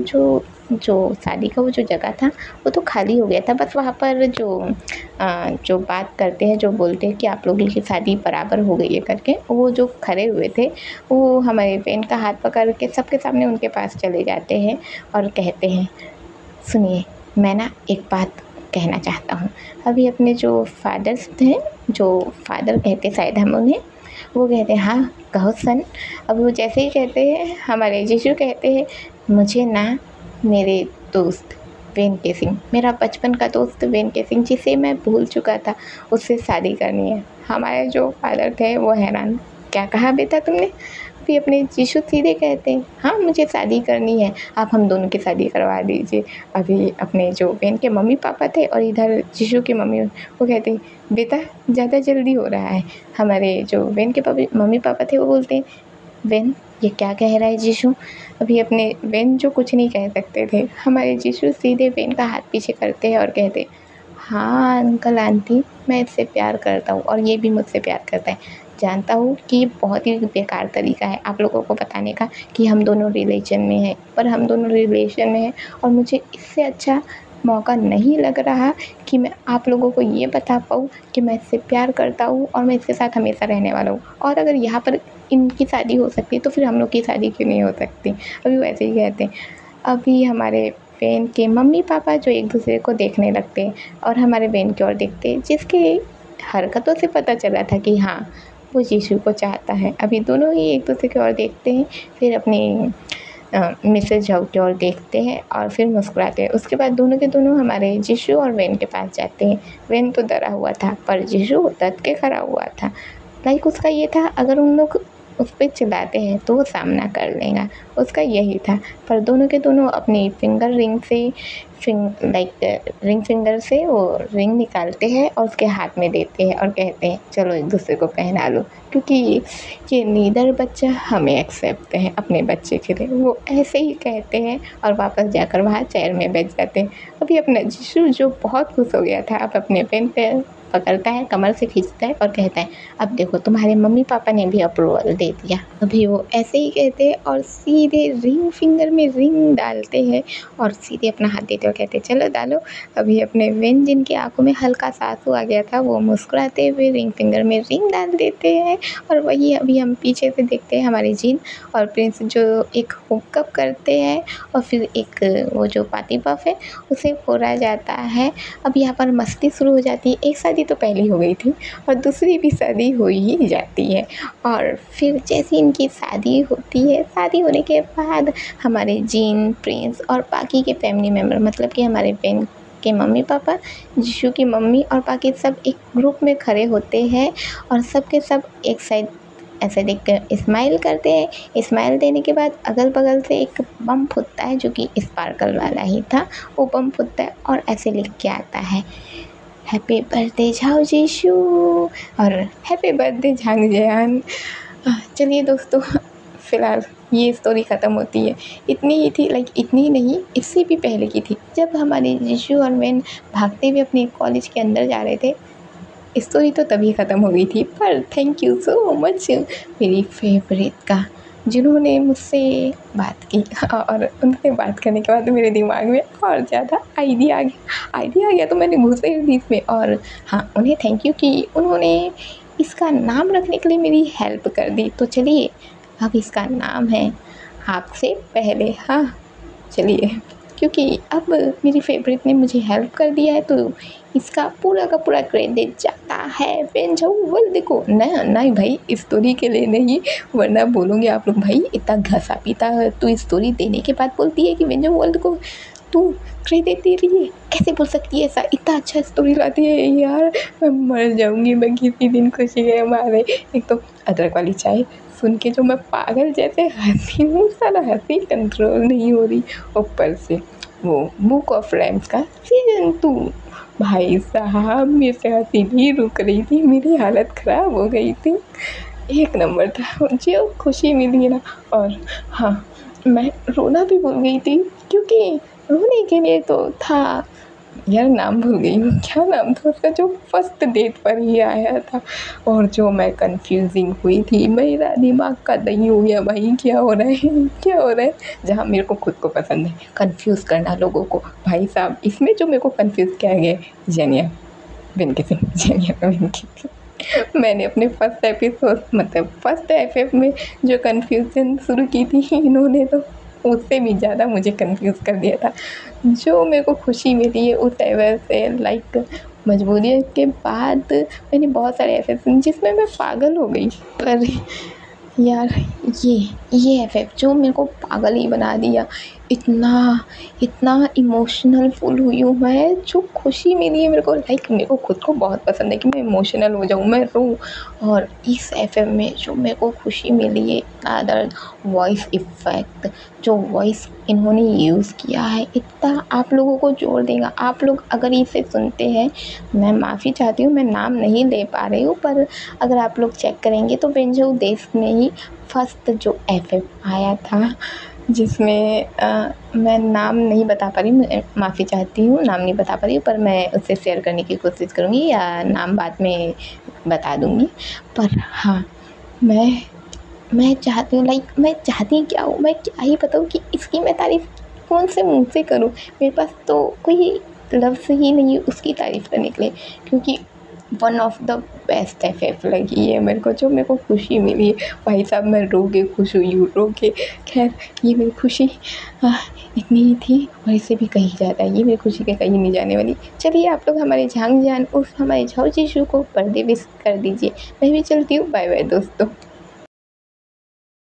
जो शादी का वो जो जगह था वो तो खाली हो गया था, बस वहाँ पर जो बात करते हैं, जो बोलते हैं कि आप लोगों की शादी बराबर हो गई है करके, वो जो खड़े हुए थे वो हमारे बहन का हाथ पकड़ के सबके सामने उनके पास चले जाते हैं और कहते हैं सुनिए मैं ना एक बात कहना चाहता हूँ। अभी अपने जो फादर्स थे, जो फादर कहते शायद हम उन्हें, वो कहते हैं हाँ कहो सन। अब वो जैसे ही कहते हैं हमारे जिशु कहते हैं मुझे ना मेरे दोस्त वेन के सिंह, मेरा बचपन का दोस्त वेन के सिंह जिसे मैं भूल चुका था, उससे शादी करनी है। हमारे जो फादर थे वो हैरान, क्या कहा बेटा तुमने। फिर अपने जिशु सीधे कहते हैं हाँ मुझे शादी करनी है, आप हम दोनों की शादी करवा दीजिए। अभी अपने जो वेन के मम्मी पापा थे और इधर जिशु की मम्मी, वो कहते हैं बेटा ज़्यादा जल्दी हो रहा है। हमारे जो वेन के मम्मी पापा थे वो बोलते हैं वेन ये क्या कह रहा है जिशु। अभी अपने वेन जो कुछ नहीं कह सकते थे, हमारे जिशु सीधे वेन का हाथ पीछे करते हैं और कहते हाँ अंकल आंटी मैं इससे प्यार करता हूँ और ये भी मुझसे प्यार करता है। जानता हूँ कि ये बहुत ही बेकार तरीका है आप लोगों को बताने का कि हम दोनों रिलेशन में हैं, पर हम दोनों रिलेशन में हैं और मुझे इससे अच्छा मौका नहीं लग रहा कि मैं आप लोगों को ये बता पाऊँ कि मैं इससे प्यार करता हूँ और मैं इसके साथ हमेशा रहने वाला हूँ। और अगर यहाँ पर इनकी शादी हो सकती है तो फिर हम लोग की शादी क्यों नहीं हो सकती। अभी वैसे ही कहते हैं। अभी हमारे बहन के मम्मी पापा जो एक दूसरे को देखने लगते हैं और हमारे बहन की ओर देखते, जिसके हरकतों से पता चला था कि हाँ वो जिशु को चाहता है। अभी दोनों ही एक दूसरे की ओर देखते हैं, फिर अपनी मिसेज झाऊ की ओर देखते हैं और फिर मुस्कुराते हैं। उसके बाद दोनों के दोनों हमारे जिशु और वेन के पास जाते हैं। वेन तो डरा हुआ था पर जिशु डट के खड़ा हुआ था। लाइक उसका ये था अगर उन लोग उस पे चिल्लाते हैं तो वो सामना कर लेगा, उसका यही था। पर दोनों के दोनों अपनी फिंगर रिंग से रिंग फिंगर से वो रिंग निकालते हैं और उसके हाथ में देते हैं और कहते हैं चलो एक दूसरे को पहना लो, क्योंकि ये नीदर बच्चा हमें एक्सेप्ट है अपने बच्चे के लिए। वो ऐसे ही कहते हैं और वापस जाकर वहाँ चेयर में बैठ जाते हैं। अभी अपना जिशु जो बहुत खुश हो गया था, अब अपने पेन पे पकड़ता है, कमर से खींचता है और कहता है अब देखो तुम्हारे मम्मी पापा ने भी अप्रूवल दे दिया। अभी वो ऐसे ही कहते हैं और सीधे रिंग फिंगर में रिंग डालते हैं और सीधे अपना हाथ देते और कहते चलो डालो। अभी अपने वेन जिनकी आंखों में हल्का सा आंसू आ गया था, वो मुस्कुराते हुए रिंग फिंगर में रिंग डाल देते हैं। और वही अभी हम पीछे से देखते हैं हमारे जीन और प्रिंस जो एक हुकअप करते हैं और फिर एक वो जो पार्टी पफ है उसे फोड़ा जाता है। अब यहाँ पर मस्ती शुरू हो जाती है। एक शादी तो पहले हो गई थी और दूसरी भी शादी हो ही जाती है। और फिर जैसे इनकी शादी होती है, शादी होने के बाद हमारे जीन, प्रिंस और बाकी के फैमिली मेम्बर, मतलब कि हमारे बहन के मम्मी पापा, जिशु की मम्मी और बाकी सब एक ग्रुप में खड़े होते हैं और सब के सब एक साइड ऐसे देख कर स्माइल करते हैं। स्माइल देने के बाद अगल बगल से एक बम फूटता है जो कि स्पार्कल वाला ही था। वो बम फूटता है और ऐसे लिख के आता है हैप्पी बर्थडे झाओ जिशु और हैप्पी बर्थडे झांग जयान। चलिए दोस्तों, फ़िलहाल ये स्टोरी ख़त्म होती है। इतनी ही थी, इतनी ही नहीं, इससे भी पहले की थी जब हमारे जिशु और मैं भागते हुए अपने कॉलेज के अंदर जा रहे थे। स्टोरी तो तभी ख़त्म हो गई थी, पर थैंक यू सो मच मेरी फेवरेट का जिन्होंने मुझसे बात की और उनसे बात करने के बाद मेरे दिमाग में और ज़्यादा आइडिया आ गया तो मैंने घुसे बीच में। और हाँ, उन्हें थैंक यू कि उन्होंने इसका नाम रखने के लिए मेरी हेल्प कर दी। तो चलिए, अब इसका नाम है आपसे पहले। हाँ चलिए, क्योंकि अब मेरी फेवरेट ने मुझे हेल्प कर दिया है तो इसका पूरा का पूरा क्रेडिट जाता है बेंझाऊ वर्ल्ड को। नहीं भाई, स्टोरी के लिए नहीं, वरना बोलोगे आप लोग भाई इतना घसा पीता है तो स्टोरी देने के बाद बोलती है कि बेंझाऊ वर्ल्ड को तू क्रेडिट दे रही है, कैसे बोल सकती है ऐसा, इतना अच्छा स्टोरी लाती है यार। मैं मर जाऊंगी मैं किसी दिन खुशी के मारे। एक तो अदरक वाली चाय सुन के जो मैं पागल जैसे हंसी हूँ, सारा हंसी कंट्रोल नहीं हो रही। ऊपर से वो बुक ऑफ रैम्स का सीजन 2, भाई साहब मेरे से हंसी नहीं रुक रही थी, मेरी हालत ख़राब हो गई थी। एक नंबर था, मुझे खुशी मिली ना। और हाँ, मैं रोना भी भूल गई थी, क्योंकि रोने के लिए तो था यार, नाम भूल गई हूँ, क्या नाम था उसका जो फर्स्ट डेट पर ही आया था। और जो मैं कंफ्यूजिंग हुई थी, मेरा दिमाग का दही हो गया भाई, क्या हो रहा है क्या हो रहा है। जहाँ मेरे को खुद को पसंद है कंफ्यूज करना लोगों को, भाई साहब इसमें जो मेरे को कंफ्यूज किया गया जेनिया वेनके सिंह, जेनिया वेनके सिंह। मैंने अपने फर्स्ट एपिसोड मतलब फर्स्ट एफएफ में जो कन्फ्यूज़न शुरू की थी, इन्होंने तो उससे भी ज़्यादा मुझे कंफ्यूज कर दिया था। जो मेरे को खुशी मिली है उस एफएफ से, मजबूरी के बाद मैंने बहुत सारे एफएफ सुने जिसमें मैं पागल हो गई। पर यार ये एफएफ जो मेरे को पागल ही बना दिया, इतना इमोशनल फुल हुई हूँ मैं। जो खुशी मिली है मेरे को, मेरे को खुद को बहुत पसंद है कि मैं इमोशनल हो जाऊँ, मैं रोऊँ। और इस एफएम में जो मेरे को खुशी मिली है, इतना दर्द, वॉइस इफ़ेक्ट, जो वॉइस इन्होंने यूज़ किया है इतना आप लोगों को जोड़ देगा। आप लोग अगर इसे सुनते हैं, मैं माफ़ी चाहती हूँ, मैं नाम नहीं ले पा रही हूँ, पर अगर आप लोग चेक करेंगे तो बेंझाऊ देश में ही फर्स्ट जो एफएम आया था, जिसमें मैं नाम नहीं बता पा रही हूँ, माफ़ी चाहती हूँ, नाम नहीं बता पा रही हूँ, पर मैं उसे शेयर करने की कोशिश करूँगी या नाम बाद में बता दूँगी। पर हाँ, मैं चाहती हूँ, मैं चाहती क्या हूँ, मैं क्या ही बताऊँ कि इसकी मैं तारीफ़ कौन से मुँह से करूँ। मेरे पास तो कोई लफ्ज़ ही नहीं है उसकी तारीफ़ करने के लिए, क्योंकि one of the best FF लगी है मेरे को, जो मेरे को खुशी मिली है। भाई साहब मैं रो के खुश हुई हूँ, रो के। खैर ये मेरी खुशी इतनी ही थी और इससे भी कहीं ज़्यादा, ये मेरी खुशी के कहीं नहीं जाने वाली। चलिए आप लोग हमारे झांग जान उस हमारे झाओ जिशु को बर्थडे विश कर दीजिए। मैं भी चलती हूँ, बाय बाय दोस्तों।